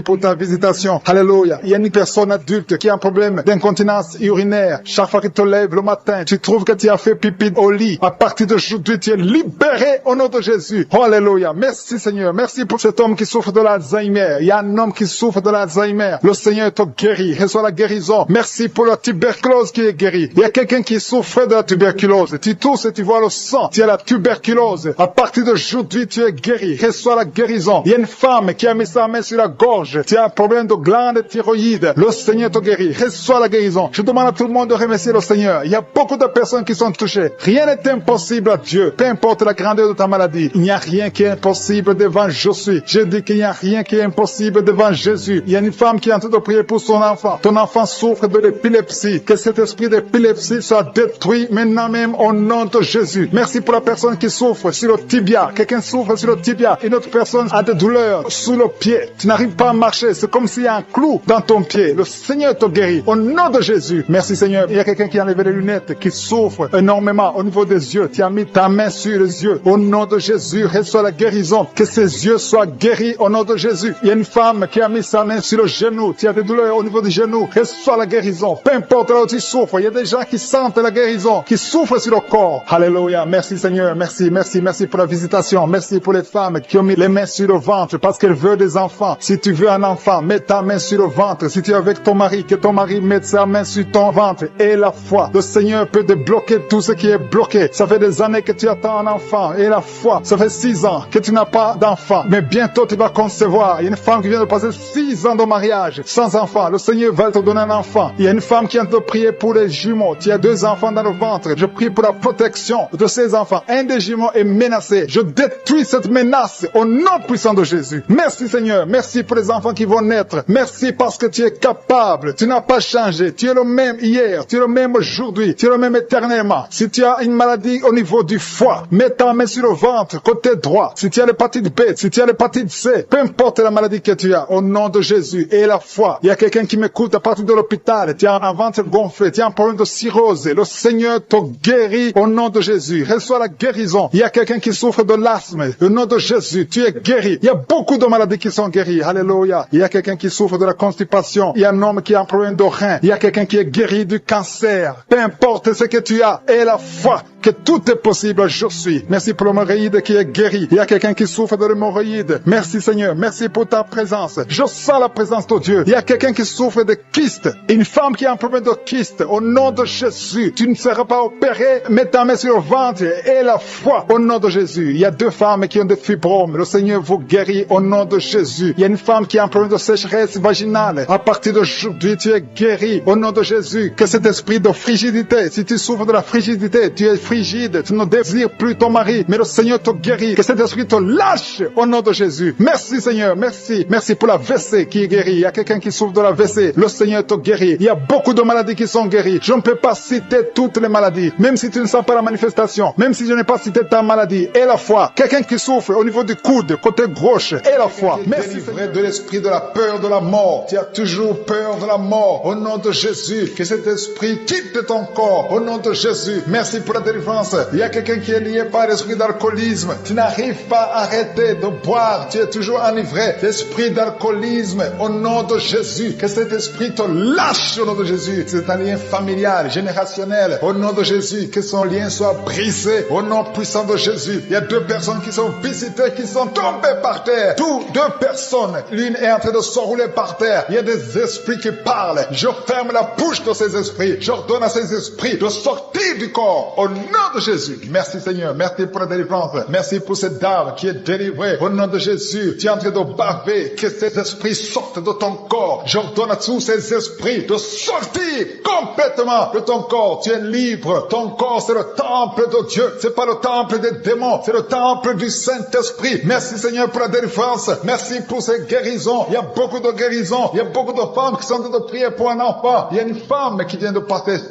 pour ta visitation. Alléluia. Il y a une personne adulte qui a un problème d'incontinence urinaire. Chaque fois que tu te lèves le matin, tu trouves que tu as fait pipi au lit. À partir d'aujourd'hui, tu es libéré au nom de Jésus. Oh, alléluia. Merci Seigneur. Merci pour cet homme qui souffre de l'Alzheimer. Il y a un homme qui souffre de l'Alzheimer. Le Seigneur te guérit. Reçois la guérison. Merci pour la tuberculose qui est guérie. Il y a quelqu'un qui souffre de la tuberculose. Tu tousses et tu vois le sang. Tu as la tuberculose. À partir d'aujourd'hui, tu es guéri. Reçois la guérison. Il y a une femme qui a mis sa main sur la gorge. Tu as un problème de glande thyroïde. Le Seigneur te guérit. Reçois la guérison. Je demande à tout le monde de remercier le Seigneur. Il y a beaucoup de personnes qui sont touchées. Rien n'est impossible à Dieu. Peu importe la grandeur de ta maladie. Il n'y a rien qui est impossible devant je suis. Je dis qu'il n'y a rien qui est impossible devant Jésus. Il y a une femme qui est en train de prier pour son enfant. Ton enfant souffre de l'épilepsie. Que cet esprit d'épilepsie soit détruit maintenant même au nom de Jésus. Merci pour la personne qui souffre sur le tibia. Quelqu'un souffre sur le tibia. Une autre personne a des douleurs sous le pied. Tu n'arrives pas à marcher. C'est comme s'il y a un clou dans ton pied. Le Seigneur te guérit. Au nom de Jésus. Merci Seigneur. Il y a quelqu'un qui a enlevé les lunettes, qui souffre énormément au niveau des yeux. Tu as mis ta main sur les yeux. Au nom de Jésus, reçois la guérison. Que ses yeux soient guéris au nom de Jésus. Il y a une femme qui a mis sa main sur le genou. Tu as des douleurs au niveau du genou. Reçois la guérison. Peu importe là où tu souffres. Il y a des gens qui sentent la guérison, qui souffrent sur le corps. Alléluia. Merci Seigneur. Merci, merci, merci pour la visitation. Merci pour les femmes qui ont mis les mains sur le ventre parce qu'elles veulent des enfants. Si tu veux un enfant, mets ta main sur le ventre. Si tu es avec ton mari, que ton mari mette sa main sur ton ventre. Et la foi. Le Seigneur peut débloquer tout ce qui est bloqué. Ça fait des années que tu attends un enfant. Et la foi. Ça fait 6 ans que tu n'as pas d'enfant. Mais bientôt tu vas concevoir. Il y a une femme qui vient de passer 6 ans de mariage sans enfant. Le Seigneur va te donner un enfant. Il y a une femme qui vient de prier pour les jumeaux. Tu as 2 enfants dans le ventre. Je prie pour la protection de ces enfants. Un des jumeaux est menacé. Je détruis cette menace au nom puissant de Jésus. Merci Seigneur. Merci pour les enfants qui vont naître. Merci parce que tu es capable. Tu n'as pas changé. Tu es le même hier. Tu es le même aujourd'hui. Tu es le même éternellement. Si tu as une maladie au niveau du foie, mets ta main sur le ventre, côté droit. Si tu as l'hépatite B, si tu as l'hépatite C, peu importe la maladie que tu as, au nom de Jésus et la foi. Il y a quelqu'un qui m'écoute à partir de l'hôpital. Tu as un ventre gonflé. Tu as un problème de cirrhose. Le Seigneur te guérit au nom de Jésus. Reçois la guérison. Il y a quelqu'un qui souffre de l'asthme. Au nom de Jésus, tu es guéri. Il y a beaucoup de maladies qui sont guéries. Alléluia. Il y a quelqu'un qui souffre de la constipation. Il y a un homme qui a un problème de rein. Il y a quelqu'un qui est guéri du cancer. Peu importe ce que tu as, et la foi que tout est possible, je suis. Merci pour l'hémorroïde qui est guéri. Il y a quelqu'un qui souffre de l'hémorroïde. Merci Seigneur. Merci pour ta présence. Je sens la présence de Dieu. Il y a quelqu'un qui souffre de kyste. Une femme qui a un problème de kyste. Au nom de Jésus, tu ne seras pas opéré. Mets ta main sur le ventre et la foi. Au nom de Jésus. Il y a 2 femmes qui ont des fibromes. Le Seigneur vous guérit au nom de Jésus. Il y a une femme qui a un problème de sécheresse vaginale. À partir d'aujourd'hui, tu es guéri au nom de Jésus. Que cet esprit de frigidité, si tu souffres de la frigidité, tu es frigide, tu ne désires plus ton mari, mais le Seigneur te guérit. Que cet esprit te lâche au nom de Jésus. Merci Seigneur, merci. Merci pour la WC qui est guérie. Il y a quelqu'un qui souffre de la WC. Le Seigneur te guérit. Il y a beaucoup de maladies qui sont guéries. Je ne peux pas citer toutes les maladies. Même si tu ne sens pas la manifestation, même si je n'ai pas cité ta maladie, et la foi. Quelqu'un qui souffre au niveau du coude, côté gauche, et la foi. Merci délivré de l'esprit de la peur de la mort. Tu as toujours peur de la mort. Au nom de Jésus, que cet esprit quitte ton corps. Au nom de Jésus, merci pour la délivrance. Il y a quelqu'un qui est lié par l'esprit d'alcoolisme. Tu n'arrives pas à arrêter de boire. Tu es toujours enivré. L'esprit d'alcoolisme, au nom de Jésus, que cet esprit te lâche au nom de Jésus. C'est un lien familial, générationnel. Au nom de Jésus, que son lien soit brisé. Au nom puissant de Jésus. Il y a 2 personnes qui sont visitées, qui sont tombées par terre. 2 personnes. L'une est en train de s'enrouler par terre. Il y a des esprits qui parlent. Je ferme la bouche de ces esprits. J'ordonne à ces esprits de sortir du corps. Au nom de Jésus. Merci Seigneur. Merci pour la délivrance. Merci pour cette dame qui est délivrée. Au nom de Jésus. Tu es en train de baver. Que ces esprits sortent de ton corps. J'ordonne à tous ces esprits de sortir complètement de ton corps. Tu es libre. Ton corps, c'est le temple de Dieu. C'est pas le temple des démons. C'est le temple du Saint-Esprit. Merci Seigneur pour la délivrance. Merci pour ces guérisons. Il y a beaucoup de guérisons. Il y a beaucoup de femmes qui sont en train de prier pour un enfant. Il y a une femme qui vient de passer 16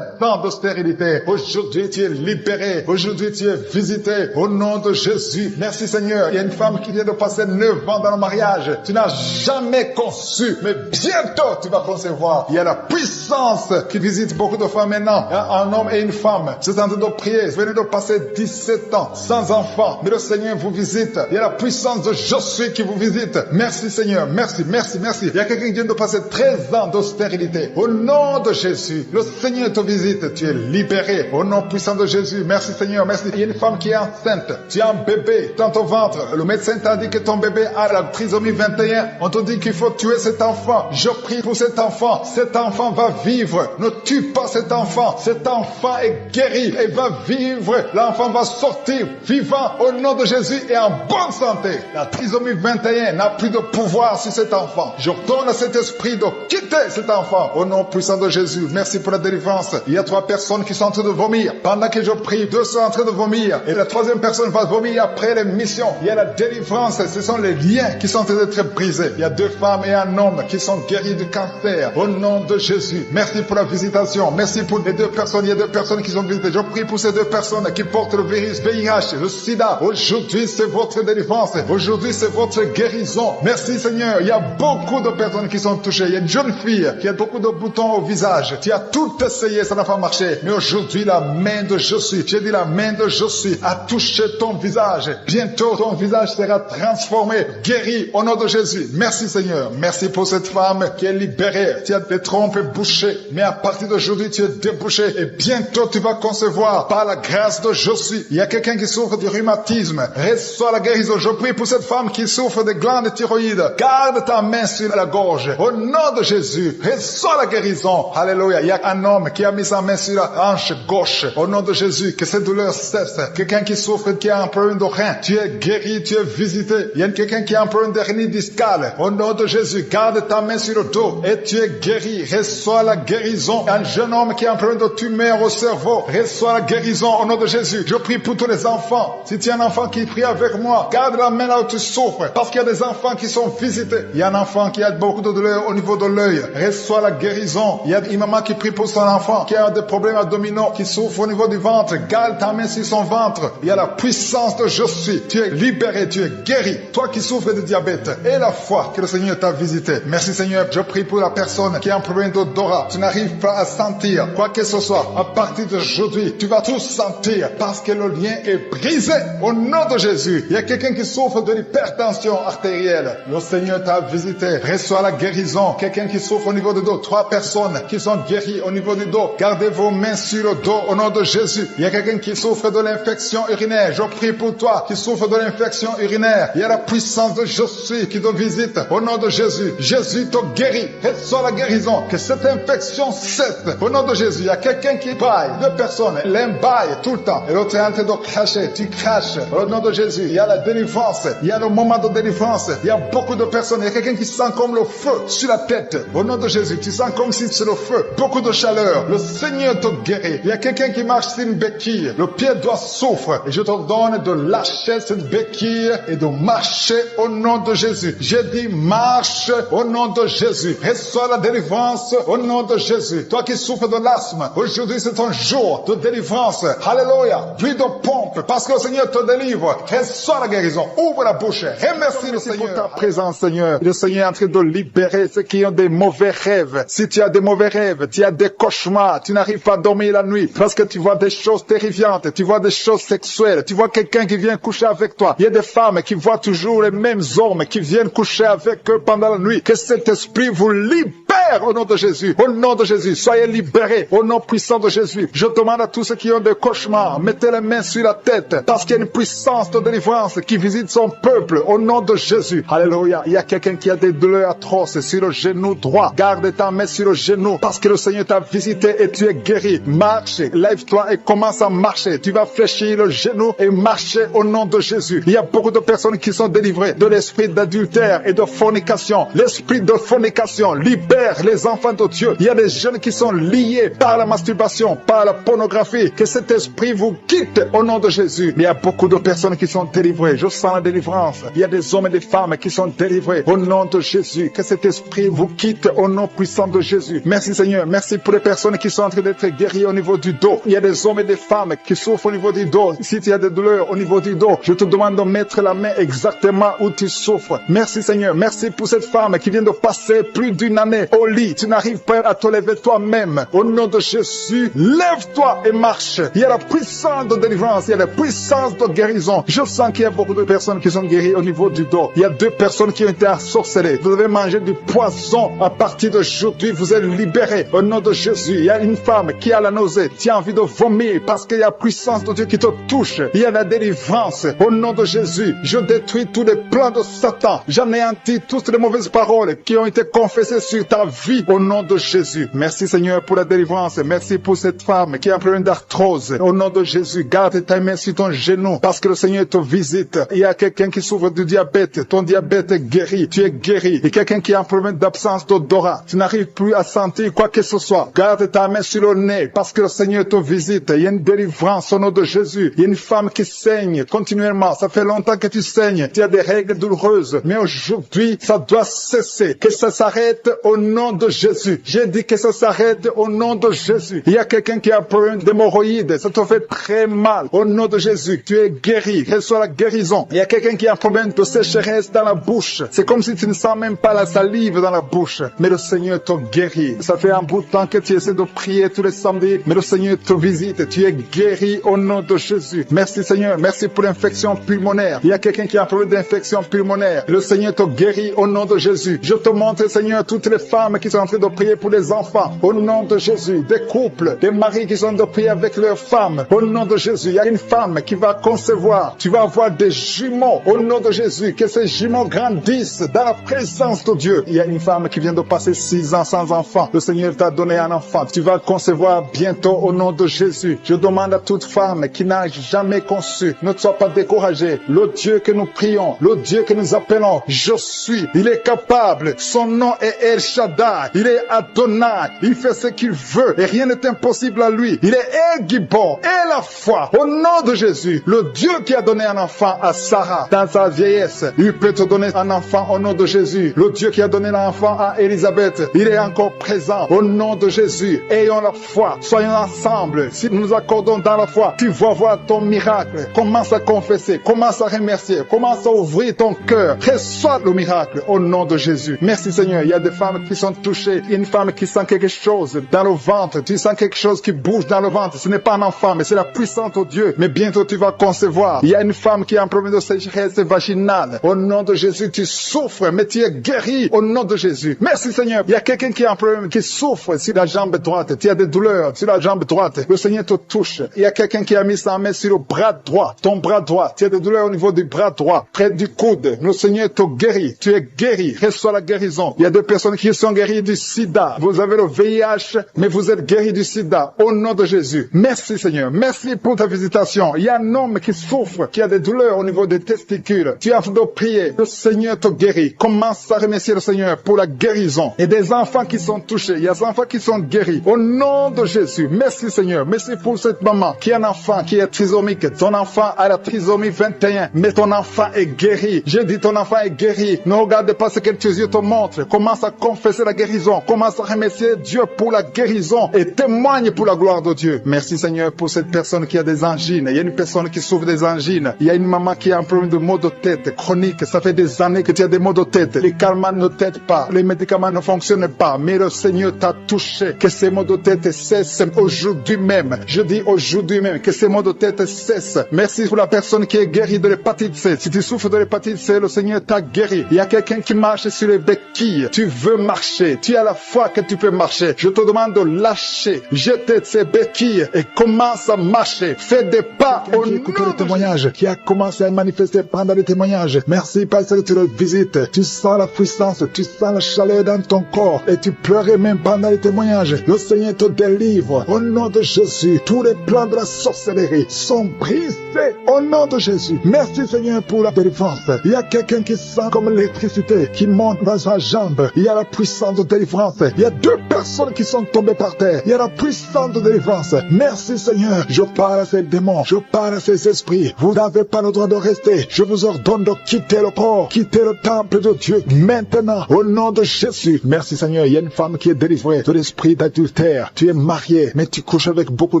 ans de stérilité. Aujourd'hui, tu es libéré. Aujourd'hui, tu es visité au nom de Jésus. Merci Seigneur. Il y a une femme qui vient de passer 9 ans dans le mariage. Tu n'as jamais conçu, mais bientôt tu vas concevoir. Il y a la puissance qui visite beaucoup de femmes maintenant. Un homme et une femme. C'est en train de prier. Vous venez de passer 17 ans sans enfant. Mais le Seigneur vous visite. Il y a la puissance de Je suis qui vous visite. Merci Seigneur. Merci, merci, merci. Il y a quelqu'un qui vient de passer 13 ans de stérilité. Au nom de Jésus, le Seigneur te visite. Tu es libéré. Au nom puissant de Jésus. Merci Seigneur. Merci. Il y a une femme qui est enceinte. Tu as un bébé dans ton ventre. Le médecin t'a dit que ton bébé a la trisomie 21. On te dit qu'il faut tuer cet enfant. Je prie pour cet enfant. Cet enfant va vivre. Ne tue pas cet enfant. Cet enfant est guéri et va vivre. L'enfant va sortir vivant au nom de Jésus et en bonne santé. La trisomie 21 n'a plus de pouvoir sur cet enfant. Je donne à cet esprit de quitter cet enfant au nom puissant de Jésus. Merci pour la délivrance. Il y a 3 personnes qui sont en train de vomir. Pendant que je prie, 2 sont en train de vomir. Et la 3e personne va vomir après l'émission. Il y a la délivrance. Ce sont les liens qui sont en train d'être brisés. Il y a 2 femmes et un homme qui sont guéris du cancer au nom de Jésus. Merci pour la visitation. Merci pour les 2 personnes. Il y a 2 personnes qui sont visitées. Je prie pour ces 2 personnes qui portent le virus VIH, le sida. Aujourd'hui, c'est votre délivrance. Aujourd'hui, c'est votre guérison. Merci Seigneur. Il y a beaucoup de personnes qui sont touchées. Il y a une jeune fille qui a beaucoup de boutons au visage. Tu as tout essayé, ça n'a pas marché. Mais aujourd'hui, la main de Je suis, j'ai dit la main de Je suis, a touché ton visage. Bientôt, ton visage sera transformé, guéri au nom de Jésus. Merci Seigneur. Merci pour cette femme qui est libérée. Tu as des trompes bouchées. Mais à partir d'aujourd'hui, tu es débouché. Et bientôt, tu vas concevoir par la grâce de Je suis. Il y a quelqu'un qui souffre du rhumatisme. Reçois la guérison. Je prie pour cette femme qui souffre des glandes thyroïdes. Garde ta main sur la gorge. Au nom de Jésus, reçois la guérison. Alléluia. Il y a un homme qui a mis sa main sur la hanche gauche. Au nom de Jésus, que cette douleur cesse. Quelqu'un qui souffre, qui a un problème de rein. Tu es guéri, tu es visité. Il y a quelqu'un qui a un problème de hernie discale. Au nom de Jésus, garde ta main sur le dos et tu es guéri. Reçois la guérison. Un jeune homme qui a un problème de tumeur au cerveau. Reçois la guérison au nom de Jésus. Je prie pour tous les enfants. Si tu as un enfant qui prie avec moi, garde la main là où tu souffres. Parce qu'il y a des enfants qui sont visités. Il y a un enfant qui a beaucoup de douleur au niveau de l'œil. Reçois la guérison. Il y a une maman qui prie pour son enfant qui a des problèmes abdominaux, qui souffre au niveau du ventre. Garde ta main sur son ventre. Il y a la puissance de Je suis. Tu es libéré, tu es guéri. Toi qui souffres de diabète et la foi que le Seigneur t'a visité. Merci Seigneur. Je prie pour la personne qui a un problème d'odorat. Tu n'arrives pas à sentir quoi que ce soit. À partir d'aujourd'hui, tu vas tout sentir parce que le lien est brisé au nom de Jésus. Il y a quelqu'un qui souffre de l'hypertension artérielle. Le Seigneur t'a visité. Reçois la guérison. Quelqu'un qui souffre au niveau du dos. 3 personnes qui sont guéries au niveau du dos. Gardez vos mains sur le dos au nom de Jésus. Il y a quelqu'un qui souffre de l'infection urinaire. Je prie pour toi qui souffre de l'infection urinaire. Il y a la puissance de Je suis qui te visite au nom de Jésus. Jésus te guérit. Reçois la guérison. Que cette infection cesse au nom de Jésus. Il y a quelqu'un qui baille. 2 personnes. L'un baille tout le temps. Et l'autre est en train de cracher. Tu craches au nom de Jésus. Il y a la délivrance. Il y a le moment de délivrance. Il y a beaucoup de personnes. Il y a quelqu'un qui sent comme le feu sur la tête. Au nom de Jésus. Tu sens comme si c'est le feu. Beaucoup de chaleur. Le Seigneur te guérit. Il y a quelqu'un qui marche sur une béquille. Le pied doit souffrir. Et je te donne de lâcher cette béquille et de marcher au nom de Jésus. J'ai dit marche au nom de Jésus. Reçois la délivrance au nom de Jésus. Toi qui souffres de l'asthme, aujourd'hui c'est un jour de délivrance. Alléluia. Plus de pompe parce que le Seigneur te délivre. Reçois la guérison. Ouvre la bouche. Remercie le Seigneur pour ta présence, Seigneur. Le Seigneur est en train de libérer ceux qui ont des mauvais rêves. Si tu as des mauvais rêves, tu as des cauchemars, tu n'arrives pas à dormir la nuit parce que tu vois des choses terrifiantes, tu vois des choses sexuelles, tu vois quelqu'un qui vient coucher avec toi. Il y a des femmes qui voient toujours les mêmes hommes qui viennent coucher avec eux pendant la nuit. Que cet esprit vous libère au nom de Jésus. Au nom de Jésus, soyez libérés au nom puissant de Jésus. Je demande à tous ceux qui ont des cauchemars, mettez les mains sur la tête parce qu'il y a une puissance de délivrance qui visite son peuple au nom de Jésus. Alléluia. Il y a quelqu'un qui a des douleurs atroces sur le genou droit. Garde ta main sur le genou parce que le Seigneur t'a visité et tu es guéri. Marche, lève-toi et commence à marcher. Tu vas fléchir le genou et marcher au nom de Jésus. Il y a beaucoup de personnes qui sont délivrées de l'esprit d'adultère et de fornication. L'esprit de fornication libère libère les enfants de Dieu. Il y a des jeunes qui sont liés par la masturbation, par la pornographie. Que cet esprit vous quitte au nom de Jésus. Il y a beaucoup de personnes qui sont délivrées. Je sens la délivrance. Il y a des hommes et des femmes qui sont délivrés au nom de Jésus. Que cet esprit vous quitte au nom puissant de Jésus. Merci Seigneur. Merci pour les personnes qui sont en train d'être guéries au niveau du dos. Il y a des hommes et des femmes qui souffrent au niveau du dos. Si tu as des douleurs au niveau du dos, je te demande de mettre la main exactement où tu souffres. Merci Seigneur. Merci pour cette femme qui vient de passer plus d'une année au lit. Tu n'arrives pas à te lever toi-même. Au nom de Jésus, lève-toi et marche. Il y a la puissance de délivrance. Il y a la puissance de guérison. Je sens qu'il y a beaucoup de personnes qui sont guéries au niveau du dos. Il y a 2 personnes qui ont été ensorcelées. Vous avez mangé du poison. À partir d'aujourd'hui, vous êtes libérés. Au nom de Jésus, il y a une femme qui a la nausée. Tu as envie de vomir parce qu'il y a la puissance de Dieu qui te touche. Il y a la délivrance. Au nom de Jésus, je détruis tous les plans de Satan. J'anéantis toutes les mauvaises paroles qui ont été confessées sur ta vie. Au nom de Jésus. Merci Seigneur pour la délivrance. Merci pour cette femme qui a un problème d'arthrose. Au nom de Jésus, garde ta main sur ton genou parce que le Seigneur te visite. Il y a quelqu'un qui souffre du diabète. Ton diabète est guéri. Tu es guéri. Et quelqu'un qui a un problème d'absence d'odorat. Tu n'arrives plus à sentir quoi que ce soit. Garde ta main sur le nez parce que le Seigneur te visite. Il y a une délivrance au nom de Jésus. Il y a une femme qui saigne continuellement. Ça fait longtemps que tu saignes. Tu as des règles douloureuses. Mais aujourd'hui, ça doit cesser. Que ça s'arrête au nom de Jésus. J'ai dit que ça s'arrête au nom de Jésus. Il y a quelqu'un qui a un problème d'hémorroïdes. Ça te fait très mal. Au nom de Jésus, tu es guéri. Reçois la guérison. Il y a quelqu'un qui a un problème de sécheresse dans la bouche. C'est comme si tu ne sens même pas la salive dans la bouche. Mais le Seigneur te guérit. Ça fait un bout de temps que tu essaies de prier tous les samedis. Mais le Seigneur te visite. Tu es guéri au nom de Jésus. Merci Seigneur. Merci pour l'infection pulmonaire. Il y a quelqu'un qui a un problème d'infection pulmonaire. Le Seigneur te guérit au nom de Jésus. Je te montre Seigneur toutes les femmes qui sont en train de prier pour les enfants. Au nom de Jésus. Des couples, des maris qui sont en train de prier avec leurs femmes. Au nom de Jésus. Il y a une femme qui va concevoir. Tu vas avoir des jumeaux. Au nom de Jésus. Que ces jumeaux grandissent dans la présence de Dieu. Il y a une femme qui vient de passer 6 ans sans enfant. Le Seigneur t'a donné un enfant. Tu vas concevoir bientôt au nom de Jésus. Je demande à toute femme qui n'a jamais conçu, ne sois pas découragée. Le Dieu que nous prions, le Dieu que nous appelons, je suis. Il est capable. Son nom est El Shaddai. Il est Adonai. Il fait ce qu'il veut et rien n'est impossible à lui. Il est El Gibor et la foi. Au nom de Jésus, le Dieu qui a donné un enfant à Sarah dans sa vieillesse, il peut te donner un enfant au nom de Jésus. Le Dieu qui a donné l'enfant à Élisabeth, il est encore présent au nom de Jésus. Ayons la foi. Soyons ensemble. Si nous nous accordons dans la foi, tu vas voir ton miracle. Commence à confesser. Commence à remercier. Commence à ouvrir ton cœur. Reçois le miracle au nom de Jésus. Merci Seigneur. Il y a des femmes qui sont touchées. Il y a une femme qui sent quelque chose dans le ventre. Tu sens quelque chose qui bouge dans le ventre. Ce n'est pas un enfant, mais c'est la puissance de Dieu. Mais bientôt tu vas concevoir. Il y a une femme qui a un problème de sécheresse vaginale. Au nom de Jésus, tu souffres, mais tu es guéri au nom de Jésus. Merci Seigneur. Il y a quelqu'un qui a un problème, qui souffre sur la jambe droite. Tu as des douleurs sur la jambe droite. Le Seigneur te touche. Il y a quelqu'un qui a mis sa main sur le bras droit. Ton bras droit. Tu as des douleurs au niveau du bras droit, près du coude. Le Seigneur te guérit. Tu es guéri. Reçois la guérison. Il y a des personnes qui sont guéries du sida. Vous avez le VIH, mais vous êtes guéris du sida. Au nom de Jésus. Merci Seigneur. Merci pour ta visitation. Il y a un homme qui souffre, qui a des douleurs au niveau des testicules. Tu es en train de prier. Le Seigneur te guérit. Commence à remercier le Seigneur pour la guérison. Et des enfants qui sont touchés. Il y a des enfants qui sont guéris. Au nom de Jésus. Merci Seigneur. Merci pour cette maman qui a un enfant qui est trisomique. Ton enfant a la trisomie 21. Mais ton enfant est guéri. J'ai dit ton enfant est guéri. Ne regarde pas ce que tes yeux te montrent. Commence à confesser la guérison. Commence à remercier Dieu pour la guérison. Et témoigne pour la gloire de Dieu. Merci Seigneur pour cette personne qui a des angines. Il y a une personne qui souffre des angines. Il y a une maman qui a un problème de maux de tête chronique. Ça fait des années que tu as des maux de tête. Les calmants ne t'aident pas. Les médicaments ne fonctionnent pas. Mais le Seigneur t'a touché. Que ces maux de tête cessent aujourd'hui même. Je dis aujourd'hui même que ces maux de tête cessent. Merci pour la personne qui est guérie de l'hépatite C. Si tu souffres de l'hépatite C, le Seigneur t'a guéri. Il y a quelqu'un qui marche sur les béquilles. Tu veux marcher. Tu as la foi que tu peux marcher. Je te demande de lâcher. Jeter ces béquilles et commence à marcher. Fais des pas au nom de témoignage qui a commencé à manifester pendant le témoignage. Merci parce que tu le visites. Tu sens la puissance, tu sens la chaleur dans ton corps et tu pleurais même pendant le témoignage. Le Seigneur te délivre. Au nom de Jésus, tous les plans de la sorcellerie sont brisés au nom de Jésus. Merci Seigneur pour la délivrance. Il y a quelqu'un qui sent comme l'électricité qui monte dans sa jambe. Il y a la puissance puissance de délivrance. Il y a 2 personnes qui sont tombées par terre. Il y a la puissance de délivrance. Merci Seigneur. Je parle à ces démons. Je parle à ces esprits. Vous n'avez pas le droit de rester. Je vous ordonne de quitter le corps, quitter le temple de Dieu maintenant au nom de Jésus. Merci Seigneur. Il y a une femme qui est délivrée de l'esprit d'adultère. Tu es marié, mais tu couches avec beaucoup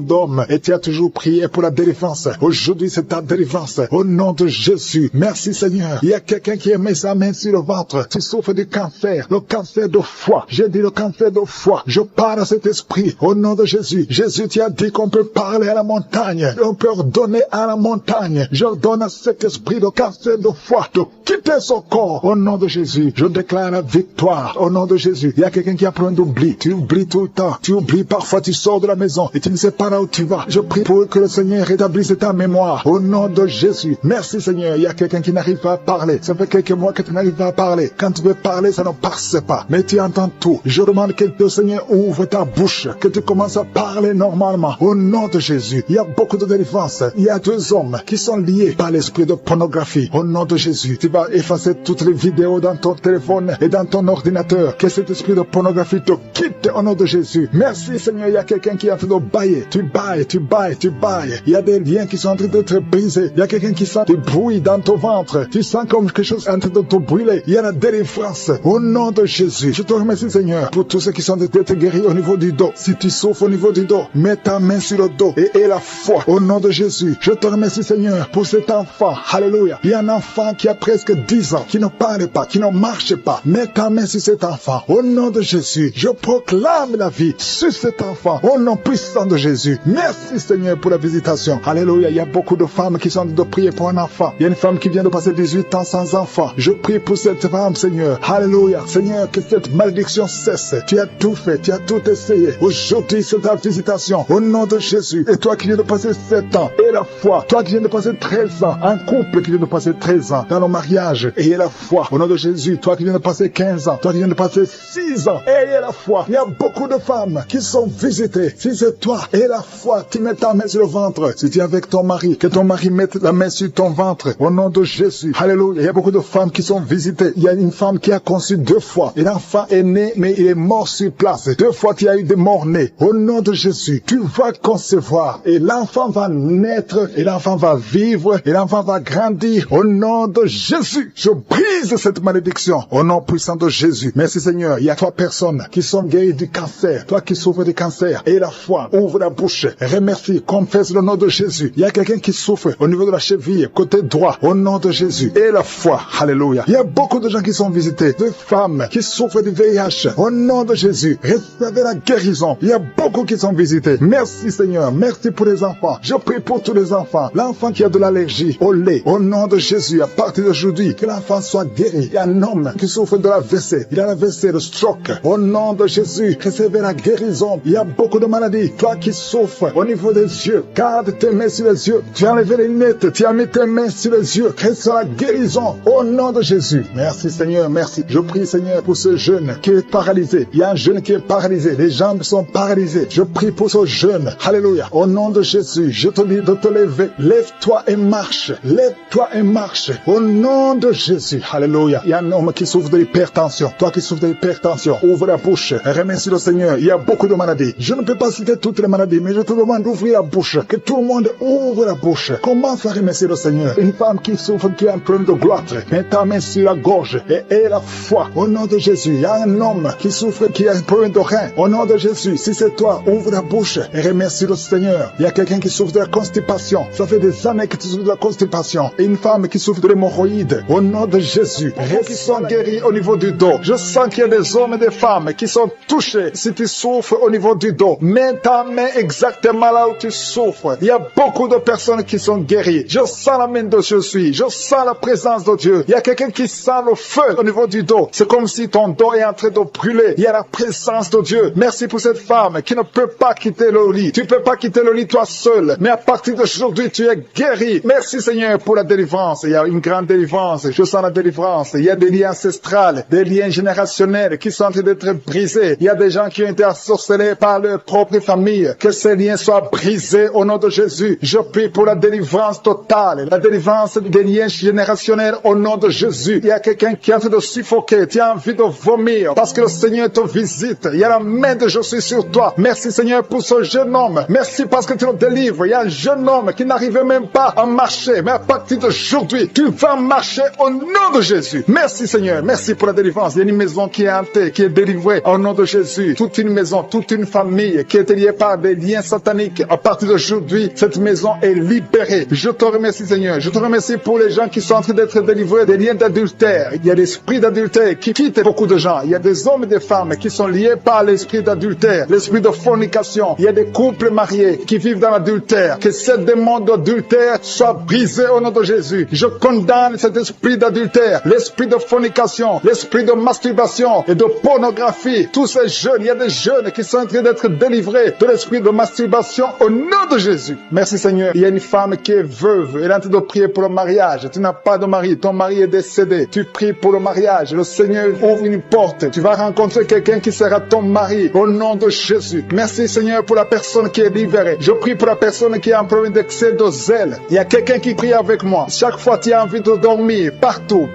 d'hommes et tu as toujours prié pour la délivrance. Aujourd'hui, c'est ta délivrance au nom de Jésus. Merci Seigneur. Il y a quelqu'un qui a mis sa main sur le ventre. Tu souffres du cancer, le cancer de foie. J'ai dit le cancer de foie. Je parle à cet esprit au nom de Jésus. Jésus, tu as dit qu'on peut parler à la montagne. On peut ordonner à la montagne. J'ordonne à cet esprit de cancer de foie de quitter son corps au nom de Jésus. Je déclare la victoire au nom de Jésus. Il y a quelqu'un qui a plein d'oubli. Tu oublies tout le temps. Tu oublies parfois, tu sors de la maison et tu ne sais pas là où tu vas. Je prie pour que le Seigneur rétablisse ta mémoire au nom de Jésus. Merci Seigneur. Il y a quelqu'un qui n'arrive pas à parler. Ça fait quelques mois que tu n'arrives pas à parler. Quand tu veux parler, ça ne passe pas. Mais tu entends tout. Je demande que le Seigneur ouvre ta bouche, que tu commences à parler normalement au nom de Jésus. Il y a beaucoup de délivrance. Il y a 2 hommes qui sont liés par l'esprit de pornographie. Au nom de Jésus, tu vas effacer toutes les vidéos dans ton téléphone et dans ton ordinateur. Que cet esprit de pornographie te quitte au nom de Jésus. Merci Seigneur. Il y a quelqu'un qui est en train de bailler. Tu bailles, tu bailles, tu bailles. Il y a des liens qui sont en train d'être brisés. Il y a quelqu'un qui sent du bruit dans ton ventre. Tu sens comme quelque chose est en train de te brûler. Il y a la délivrance au nom de Jésus. Je te remercie Seigneur pour tous ceux qui sont d'être guéris au niveau du dos. Si tu souffres au niveau du dos, mets ta main sur le dos et aie la foi au nom de Jésus. Je te remercie Seigneur pour cet enfant. Alléluia. Il y a un enfant qui a presque 10 ans, qui ne parle pas, qui ne marche pas. Mets ta main sur cet enfant au nom de Jésus. Je proclame la vie sur cet enfant au nom puissant de Jésus. Merci Seigneur pour la visitation. Alléluia. Il y a beaucoup de femmes qui sont de prier pour un enfant. Il y a une femme qui vient de passer 18 ans sans enfant. Je prie pour cette femme Seigneur. Alléluia. Seigneur, que cette malédiction cesse. Tu as tout fait, tu as tout essayé. Aujourd'hui c'est ta visitation au nom de Jésus. Et toi qui viens de passer 7 ans, et la foi. Toi qui viens de passer 13 ans, un couple qui vient de passer 13 ans dans le mariage, ayez la foi au nom de Jésus. Toi qui viens de passer 15 ans, toi qui viens de passer 6 ans, ayez la foi. Il y a beaucoup de femmes qui sont visitées. Si c'est toi, ayez la foi, tu mets ta main sur le ventre. Si tu es avec ton mari, que ton mari mette la main sur ton ventre au nom de Jésus. Alléluia. Il y a beaucoup de femmes qui sont visitées. Il y a une femme qui a conçu 2 fois. Et l'enfant est né, mais il est mort sur place. 2 fois, tu as eu des morts-nés. Au nom de Jésus, tu vas concevoir. Et l'enfant va naître. Et l'enfant va vivre. Et l'enfant va grandir. Au nom de Jésus, je brise cette malédiction. Au nom puissant de Jésus. Merci Seigneur. Il y a 3 personnes qui sont guéries du cancer. Toi qui souffres du cancer. Et la foi. Ouvre la bouche. Remercie. Confesse le nom de Jésus. Il y a quelqu'un qui souffre au niveau de la cheville, côté droit. Au nom de Jésus. Et la foi. Alléluia. Il y a beaucoup de gens qui sont visités. De femmes qui souffrent du VIH. Au nom de Jésus. Recevez la guérison. Il y a beaucoup qui sont visités. Merci Seigneur. Merci pour les enfants. Je prie pour tous les enfants. L'enfant qui a de l'allergie au lait. Au nom de Jésus. À partir d'aujourd'hui, que l'enfant soit guéri. Il y a un homme qui souffre de la WC. Il a la WC, le stroke. Au nom de Jésus. Recevez la guérison. Il y a beaucoup de maladies. Toi qui souffres au niveau des yeux. Garde tes mains sur les yeux. Tu as enlevé les lunettes. Tu as mis tes mains sur les yeux. Reçois la guérison. Au nom de Jésus. Merci Seigneur. Merci. Je prie Seigneur pour ce jeune qui est paralysé. Il y a un jeune qui est paralysé. Les jambes sont paralysées. Je prie pour ce jeune. Alléluia. Au nom de Jésus. Je te dis de te lever. Lève-toi et marche. Lève-toi et marche. Au nom de Jésus. Alléluia. Il y a un homme qui souffre de l'hypertension. Toi qui souffres de l'hypertension, ouvre la bouche. Remercie le Seigneur. Il y a beaucoup de maladies. Je ne peux pas citer toutes les maladies, mais je te demande d'ouvrir la bouche. Que tout le monde ouvre la bouche. Commence à remercier le Seigneur. Une femme qui souffre, qui a un problème de gloître. Mets ta main sur la gorge et aie la foi. Au nom de Jésus. Il y a un homme qui souffre, qui a un problème de rein. Au nom de Jésus. Si c'est toi, ouvre la bouche et remercie le Seigneur. Il y a quelqu'un qui souffre de la constipation. Ça fait des années que tu souffres de la constipation. Et une femme qui souffre de l'hémorroïde. Au nom de Jésus. Qui sont guéris au niveau du dos. Je sens qu'il y a des hommes et des femmes qui sont touchés. Si tu souffres au niveau du dos, mets ta main exactement là où tu souffres. Il y a beaucoup de personnes qui sont guéries. Je sens la main de Jésus. Je sens la présence de Dieu. Il y a quelqu'un qui sent le feu au niveau du dos. C'est comme si ton dos est en train de brûler. Il y a la présence de Dieu. Merci pour cette femme qui ne peut pas quitter le lit. Tu ne peux pas quitter le lit toi seul. Mais à partir d'aujourd'hui, tu es guéri. Merci Seigneur pour la délivrance. Il y a une grande délivrance. Je sens la délivrance. Il y a des liens ancestrales, des liens générationnels qui sont en train d'être brisés. Il y a des gens qui ont été ensorcelés par leur propre famille. Que ces liens soient brisés au nom de Jésus. Je prie pour la délivrance totale, la délivrance des liens générationnels au nom de Jésus. Il y a quelqu'un qui est en train de suffoquer. Tu as envie de vomir parce que le Seigneur te visite. Il y a la main de Jésus sur toi. Merci Seigneur pour ce jeune homme. Merci parce que tu le délivres. Il y a un jeune homme qui n'arrivait même pas à marcher. Mais à partir d'aujourd'hui, tu vas marcher au nom de Jésus. Merci Seigneur. Merci pour la délivrance. Il y a une maison qui est hantée, qui est délivrée au nom de Jésus. Toute une maison, toute une famille qui est liée par des liens sataniques. À partir d'aujourd'hui, cette maison est libérée. Je te remercie Seigneur. Je te remercie pour les gens qui sont en train d'être délivrés des liens d'adultère. Il y a l'esprit d'adultère qui quitte beaucoup de gens. Il y a des hommes et des femmes qui sont liés par l'esprit d'adultère, l'esprit de fornication. Il y a des couples mariés qui vivent dans l'adultère. Que ce démon d'adultère soit brisé au nom de Jésus. Je condamne cet esprit d'adultère, l'esprit de fornication, l'esprit de masturbation et de pornographie. Tous ces jeunes, il y a des jeunes qui sont en train d'être délivrés de l'esprit de masturbation au nom de Jésus. Merci Seigneur. Il y a une femme qui est veuve. Elle est en train de prier pour le mariage. Tu n'as pas de mari. Ton mari est décédé. Tu pries pour le mariage. Le Seigneur ouvre une porte. Tu vas rencontrer quelqu'un qui sera ton mari au nom de Jésus. Merci Seigneur pour la personne qui est libérée. Je prie pour la personne qui a un problème d'excès de zèle. Il y a quelqu'un qui prie avec moi. Chaque fois tu as envie de dormir, partout,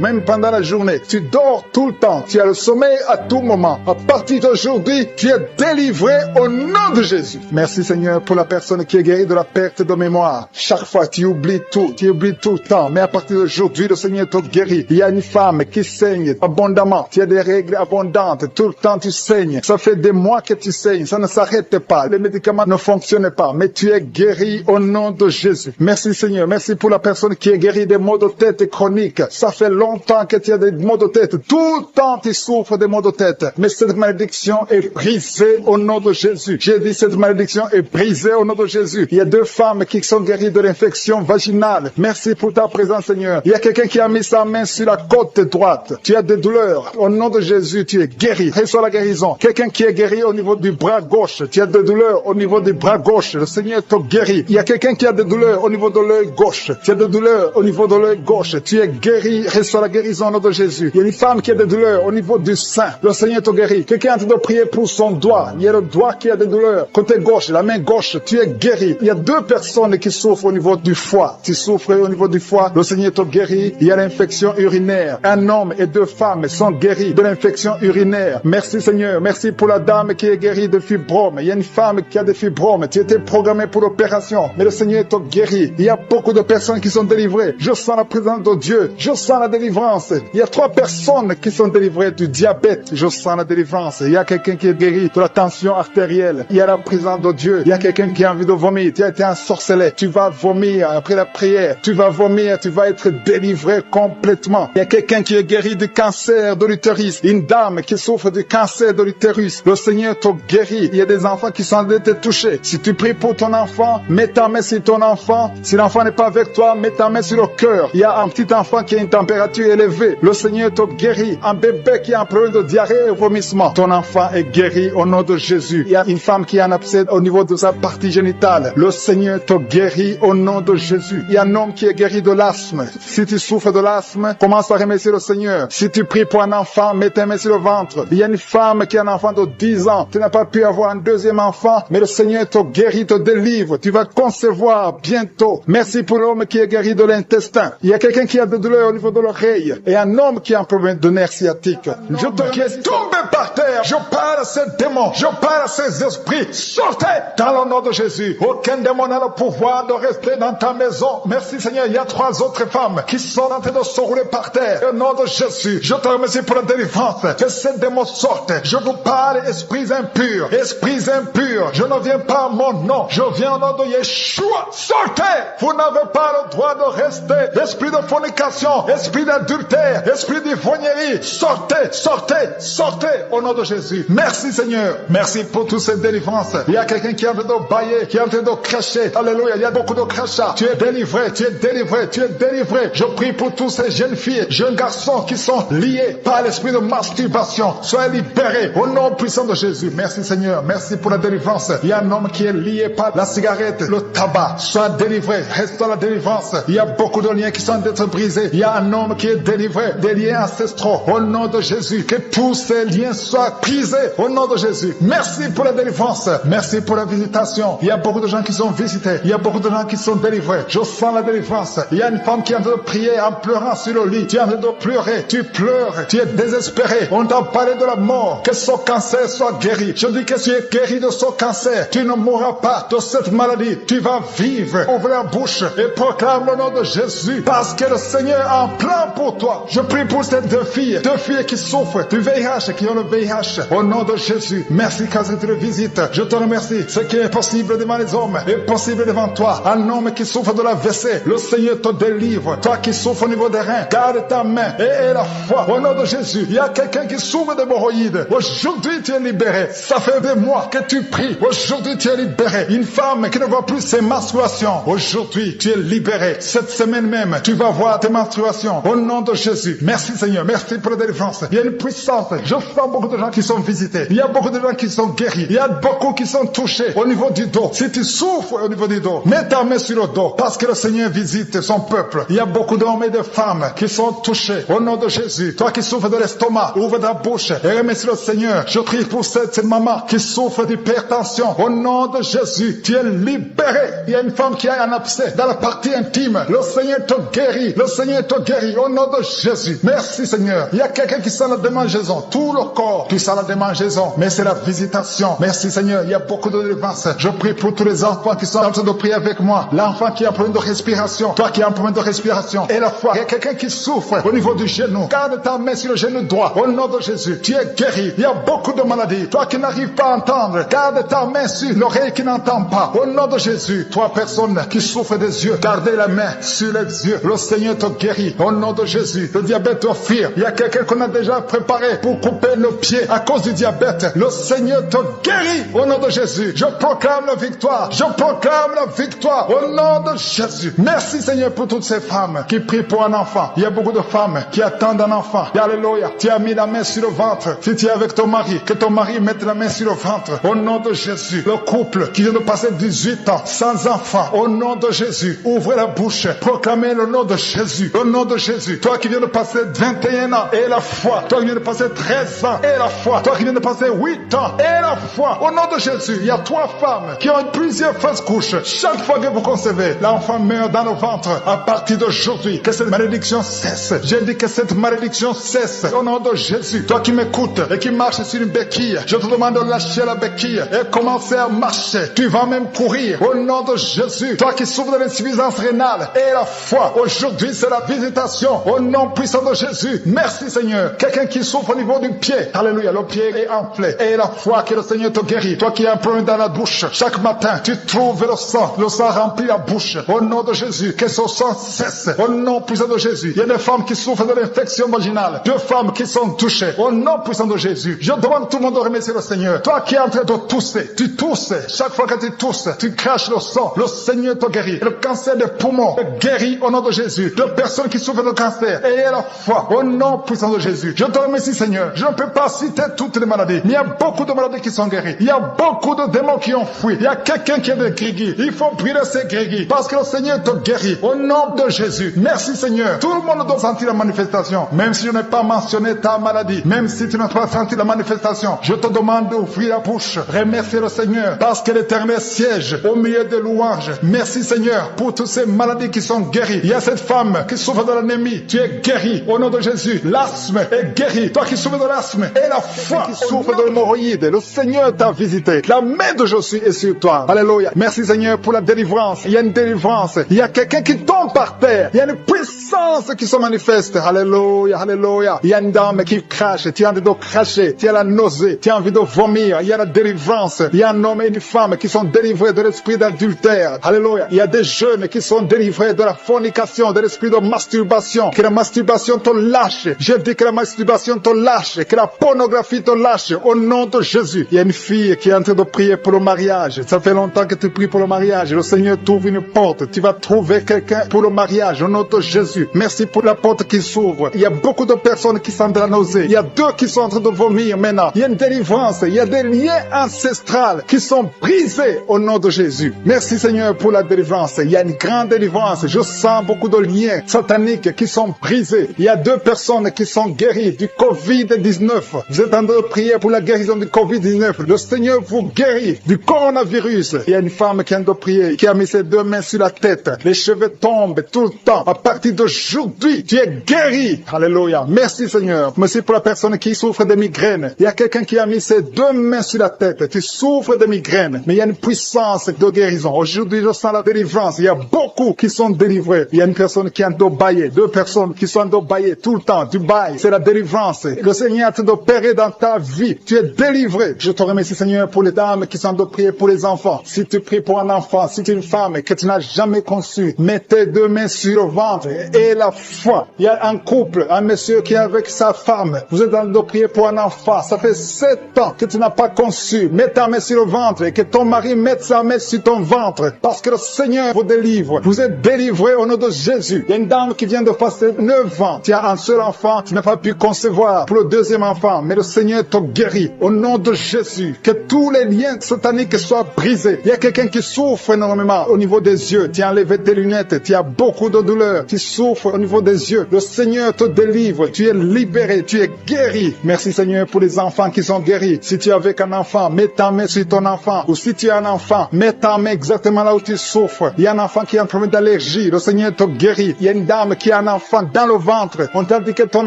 même pendant la journée. Tu dors tout le temps. Tu as le sommeil à tout moment. À partir d'aujourd'hui, tu es délivré au nom de Jésus. Merci Seigneur pour la personne qui est guérie de la perte de mémoire. Chaque fois tu oublies tout le temps. Mais à partir d'aujourd'hui, le Seigneur te guérit. Il y a une femme qui saigne abondamment. Tu as des règles abondantes. Tout le temps tu saignes. Ça fait des mois que tu saignes. Ça ne s'arrête pas. Les médicaments ne fonctionnent pas. Mais tu es guéri au nom de Jésus. Merci Seigneur. Merci pour la personne qui est guérie des maux de tête chroniques. Ça fait longtemps que tu as des maux de tête. Tout le temps tu souffres des maux de tête. Mais cette malédiction est brisée au nom de Jésus. J'ai dit cette malédiction est brisée au nom de Jésus. Il y a 2 femmes qui sont guéries de l'infection vaginale. Merci pour ta présence Seigneur. Il y a quelqu'un qui a mis sa main sur la côte droite. Tu as des douleurs. Au nom de Jésus, tu es guéri. Reçois la guérison. Quelqu'un qui est guéri au niveau du bras gauche. Tu as des douleurs au niveau du bras gauche. Le Seigneur te guérit. Il y a quelqu'un qui a des douleurs au niveau de l'œil gauche. Tu as des douleurs au niveau de l'œil gauche. Tu es guéri. Reçois la guérison au nom de Jésus. Il y a une femme qui a des douleurs au niveau du sein. Le Seigneur te guérit. Quelqu'un est en train de prier pour son doigt. Il y a le doigt qui a des douleurs. Côté gauche, la main gauche, tu es guéri. Il y a 2 personnes qui souffrent au niveau du foie. Tu souffres au niveau du foie. Le Seigneur te guérit. Il y a l'infection urinaire. Un homme et 2 femmes sont guéris de l'infection urinaire. Merci Seigneur. Merci pour la dame qui est guérie de fibromes. Il y a une femme qui a des fibromes. Tu étais programmé pour l'opération. Mais le Seigneur te guérit. Il y a beaucoup de personnes qui sont délivrées. Je sens la présence de Dieu. Je sens la délivrance. Il y a 3 personnes qui sont délivrées du diabète. Je sens la délivrance. Il y a quelqu'un qui est guéri de la tension artérielle. Il y a la présence de Dieu. Il y a quelqu'un qui a envie de vomir. Tu as été ensorcelé. Tu vas vomir après la prière. Tu vas vomir. Tu vas être délivré complètement. Il y a quelqu'un qui est guéri du cancer de l'utérus. Une dame qui souffre du cancer de l'utérus. Le Seigneur te guérit. Il y a des enfants qui sont en train de te toucher. Si tu pries pour ton enfant, mets ta main sur ton enfant. Si l'enfant n'est pas avec toi, mets ta main sur le cœur. Il y a un petit enfant qui a une température élevée. Le Seigneur te guérit. Un bébé qui a un problème de diarrhée et vomissement. Ton enfant est guéri au nom de Jésus. Il y a une femme qui a un abcès au niveau de sa partie génitale. Le Seigneur te guérit au nom de Jésus. Il y a un homme qui est guéri de l'asthme. Si tu souffres de l'asthme, commence à remercier le Seigneur. Si tu pries pour un enfant, mets ta main sur le ventre. Il y a une femme qui a un enfant de 10 ans. Tu n'as pas pu avoir un deuxième enfant, mais le Seigneur te guérit, te délivre. Tu vas concevoir bientôt. Merci pour l'homme qui est guéri de l'intestin. Il y a quelqu'un qui a des douleurs au niveau de l'oreille. Et un homme qui a un problème de nerf sciatique. Je te laisse tomber par terre. Je parle à ces démons. Je parle à ces esprits. Sortez dans le nom de Jésus. Aucun démon n'a le pouvoir de rester dans ta maison. Merci Seigneur. Il y a 3 autres femmes qui sont en train de se rouler par terre. Au nom de Jésus, je te remercie pour la délivrance. Que ces démons sortent. Je vous parle, esprits impurs. Esprits impurs. Je ne viens pas à mon nom. Je viens au nom de Yeshua. Sortez. Vous n'avez pas le droit de rester. Esprit de fornication. Esprit d'adultère. Esprit d'ivrognerie. Sortez. Sortez. Sortez. Au nom de Jésus. Merci Seigneur. Merci pour toutes ces délivrances. Il y a quelqu'un qui est en train de bailler, qui est en train de cracher. Alléluia. Il y a beaucoup de crachats. Tu es délivré. Tu es délivré. Tu es délivré. Je prie pour tous ces jeunes filles, jeunes garçons qui sont liés par l'esprit de masturbation. Soyez libérés au nom puissant de Jésus. Merci Seigneur. Merci pour la délivrance. Il y a un homme qui est lié par la cigarette. le tabac. Sois délivré, reste dans la délivrance. Il y a beaucoup de liens qui sont d'être brisés. Il y a un homme qui est délivré, des liens ancestraux. Au nom de Jésus, que tous ces liens soient brisés. Au nom de Jésus. Merci pour la délivrance. Merci pour la visitation. Il y a beaucoup de gens qui sont visités. Il y a beaucoup de gens qui sont délivrés. Je sens la délivrance. Il y a une femme qui est en train de prier en pleurant sur le lit. Tu es en train de pleurer. Tu pleures. Tu es désespéré. On t'a parlé de la mort. Que son cancer soit guéri. Je dis que tu es guéri de son cancer. Tu ne mourras pas de cette maladie. Tu vas vivre. Ouvre la bouche et proclame le nom de Jésus. Parce que le Seigneur a un plan pour toi. Je prie pour ces deux filles qui souffrent du VIH, qui ont le VIH. Au nom de Jésus. Merci car tu le visites. Je te remercie. Ce qui est possible devant les hommes est possible devant toi. Un homme qui souffre de la WC, le Seigneur te délivre. Toi qui souffres au niveau des reins, garde ta main et la foi. Au nom de Jésus. Il y a quelqu'un qui souffre d'hémorroïdes. Aujourd'hui tu es libéré. Ça fait des mois que tu pries. Aujourd'hui tu es libéré. Une femme qui ne voit plus ses menstruations. Aujourd'hui tu es libéré. Cette semaine même, tu vas voir tes menstruations. Au nom de Jésus. Merci Seigneur. Merci pour la délivrance. Il y a une puissance. Je sens beaucoup de gens qui sont visités. Il y a beaucoup de gens qui sont guéris. Il y a beaucoup qui sont touchés au niveau du dos. Si tu souffres au niveau du dos, mets ta main sur le dos parce que le Seigneur visite son peuple. Il y a beaucoup d'hommes et de femmes qui sont touchés au nom de Jésus. Toi qui souffres de l'estomac, ouvre ta bouche et remercie le Seigneur. Je prie pour cette maman qui souffre d'hypertension. Au nom de Jésus, tu es libéré. Il y a une femme qui a un abcès dans la partie intime. Le Seigneur te guérit. Le Seigneur te guérit au nom de Jésus. Merci Seigneur. Il y a quelqu'un qui sent la démangeaison. Tout le corps, tu sens la démangeaison. Mais c'est la visitation. Merci Seigneur. Il y a beaucoup de délivrance. Je prie pour tous les enfants qui sont en train de prier avec moi. L'enfant qui a un problème de respiration. Toi qui as un problème de respiration. Et la foi. Il y a quelqu'un qui souffre au niveau du genou. Garde ta main sur le genou droit. Au nom de Jésus. Tu es guéri. Il y a beaucoup de maladies. Toi qui n'arrives pas à entendre. Garde ta main sur l'oreille qui n'entend pas. Au nom de Jésus. Toi personne qui souffre des yeux. Gardez la main sur les yeux. Le Seigneur te guérit. Au nom de Jésus. Le diabète te fuir. Il y a quelqu'un qu'on a déjà préparé pour couper le pied à cause du diabète. Le Seigneur te guérit. Au nom de Jésus. Je proclame la victoire. Je proclame la victoire. Au nom de Jésus. Merci Seigneur pour toutes ces femmes qui prient pour un enfant. Il y a beaucoup de femmes qui attendent un enfant. Alléluia. Tu as mis la main sur le ventre. Si tu es avec ton mari, que ton mari mette la main sur le ventre. Au nom de Jésus. Le couple qui vient de passer 18 ans sans enfant. Au nom de Jésus. Ouvrez la bouche. Proclamez le nom de Jésus. Le nom de Jésus. Toi qui viens de passer 21 ans et la foi. Toi qui viens de passer 13 ans et la foi. Toi qui viens de passer 8 ans et la foi. Au nom de Jésus. Il y a 3 femmes qui ont plusieurs fausses couches. Chaque fois que vous concevez, l'enfant meurt dans le ventre. À partir d'aujourd'hui, que cette malédiction cesse. Je dis que cette malédiction cesse. Au nom de Jésus. Toi qui m'écoutes et qui marches sur une béquille, je te demande de lâcher la béquille et commencer à marcher. Tu vas même courir. Au nom de Jésus. Toi qui souffres de l'insuffisance rénale et la foi. Aujourd'hui, c'est la visitation. Au nom puissant de Jésus. Merci Seigneur. Quelqu'un qui souffre au niveau du pied. Alléluia. Le pied est enflé. Et la foi que le Seigneur te guérit. Toi qui as un problème dans la bouche. Chaque matin, tu trouves le sang. Le sang remplit la bouche. Au nom de Jésus. Que ce sang cesse. Au nom puissant de Jésus. Il y a des femmes qui souffrent de l'infection vaginale. 2 femmes qui sont touchées. Au nom puissant de Jésus. Je demande tout le monde de remercier le Seigneur. Toi qui es en train de tousser. Tu tousses. Chaque fois que tu tousses, tu craches le sang. Le Seigneur te guérit. Le cancer des poumons est guéri au nom de Jésus. De personnes qui souffrent de cancer. Ayez la foi. Au nom puissant de Jésus. Je te remercie Seigneur. Je ne peux pas citer toutes les maladies. Mais il y a beaucoup de maladies qui sont guéries. Il y a beaucoup de démons qui ont fui. Il y a quelqu'un qui est de grégui. Il faut brûler ces grégui. Parce que le Seigneur te guérit. Au nom de Jésus. Merci Seigneur. Tout le monde doit sentir la manifestation. Même si je n'ai pas mentionné ta maladie. Même si tu n'as pas senti la manifestation. Je te demande d'ouvrir la bouche. Remercie le Seigneur. Parce que l'Éternel siège au milieu des louanges. Merci Seigneur pour toutes ces maladies qui sont guéries. Il y a cette femme qui souffre de l'anémie. Tu es guéri au nom de Jésus. L'asthme est guéri. Toi qui souffres de l'asthme et la foi qui souffre de l'hémorroïde. Le Seigneur t'a visité. La main de Jésus est sur toi. Alléluia. Merci Seigneur pour la délivrance. Il y a une délivrance. Il y a quelqu'un qui tombe par terre. Il y a une puissance qui se manifeste. Alléluia. Alléluia. Il y a une dame qui crache. Tu as envie de cracher. Tu as la nausée. Tu as envie de vomir. Il y a la délivrance. Il y a un homme et une femme qui sont délivrés de l'esprit d'adultère. Alléluia. Il y a des jeunes qui sont délivrés de la fornication, de l'esprit de masturbation. Que la masturbation te lâche. Je dis que la masturbation te lâche. Que la pornographie te lâche. Au nom de Jésus. Il y a une fille qui est en train de prier pour le mariage. Ça fait longtemps que tu pries pour le mariage. Le Seigneur t'ouvre une porte. Tu vas trouver quelqu'un pour le mariage. Au nom de Jésus. Jésus. Merci pour la porte qui s'ouvre. Il y a beaucoup de personnes qui sont en train de nausée. Il y a 2 qui sont en train de vomir maintenant. Il y a une délivrance. Il y a des liens ancestrales qui sont brisés au nom de Jésus. Merci Seigneur pour la délivrance. Il y a une grande délivrance. Je sens beaucoup de liens sataniques qui sont brisés. Il y a 2 personnes qui sont guéries du Covid-19. Vous êtes en train de prier pour la guérison du Covid-19. Le Seigneur vous guérit du coronavirus. Il y a une femme qui est en train de prier, qui a mis ses 2 mains sur la tête. Les cheveux tombent tout le temps. À partir d'aujourd'hui, tu es guéri. Alléluia. Merci Seigneur. Merci pour la personne qui souffre de migraines. Il y a quelqu'un qui a mis ses 2 mains sur la tête. Tu souffres de migraines, mais il y a une puissance de guérison. Aujourd'hui, je sens la délivrance. Il y a beaucoup qui sont délivrés. Il y a une personne qui est en train de bailler. 2 personnes qui sont en train de bailler tout le temps. Du bail, c'est la délivrance. Le Seigneur est en train d'opérer dans ta vie. Tu es délivré. Je te remercie Seigneur pour les dames qui sont en train de prier pour les enfants. Si tu pries pour un enfant, si tu es une femme que tu n'as jamais conçue, mets tes 2 mains sur le ventre et la foi. Il y a un couple, un monsieur qui est avec sa femme. Vous êtes en train de prier pour un enfant. Ça fait 7 ans que tu n'as pas conçu. Mets ta main sur le ventre et que ton mari mette sa main sur ton ventre. Parce que le Seigneur vous délivre. Vous êtes délivré au nom de Jésus. Il y a une dame qui vient de passer 9 ans. Tu as un seul enfant. Tu n'as pas pu concevoir pour le 2e enfant. Mais le Seigneur te guérit. Au nom de Jésus. Que tous les liens sataniques soient brisés. Il y a quelqu'un qui souffre énormément au niveau des yeux. Tu as enlevé tes lunettes. Tu as beaucoup de douleur. Tu souffres au niveau des yeux. Le Seigneur te délivre. Tu es libéré. Tu es guéri. Merci Seigneur pour les enfants qui sont guéris. Si tu es avec un enfant, mets ta main sur ton enfant. Ou si tu es un enfant, mets ta main exactement là où tu souffres. Il y a un enfant qui a un problème d'allergie. Le Seigneur te guérit. Il y a une dame qui a un enfant dans le ventre. On t'a dit que ton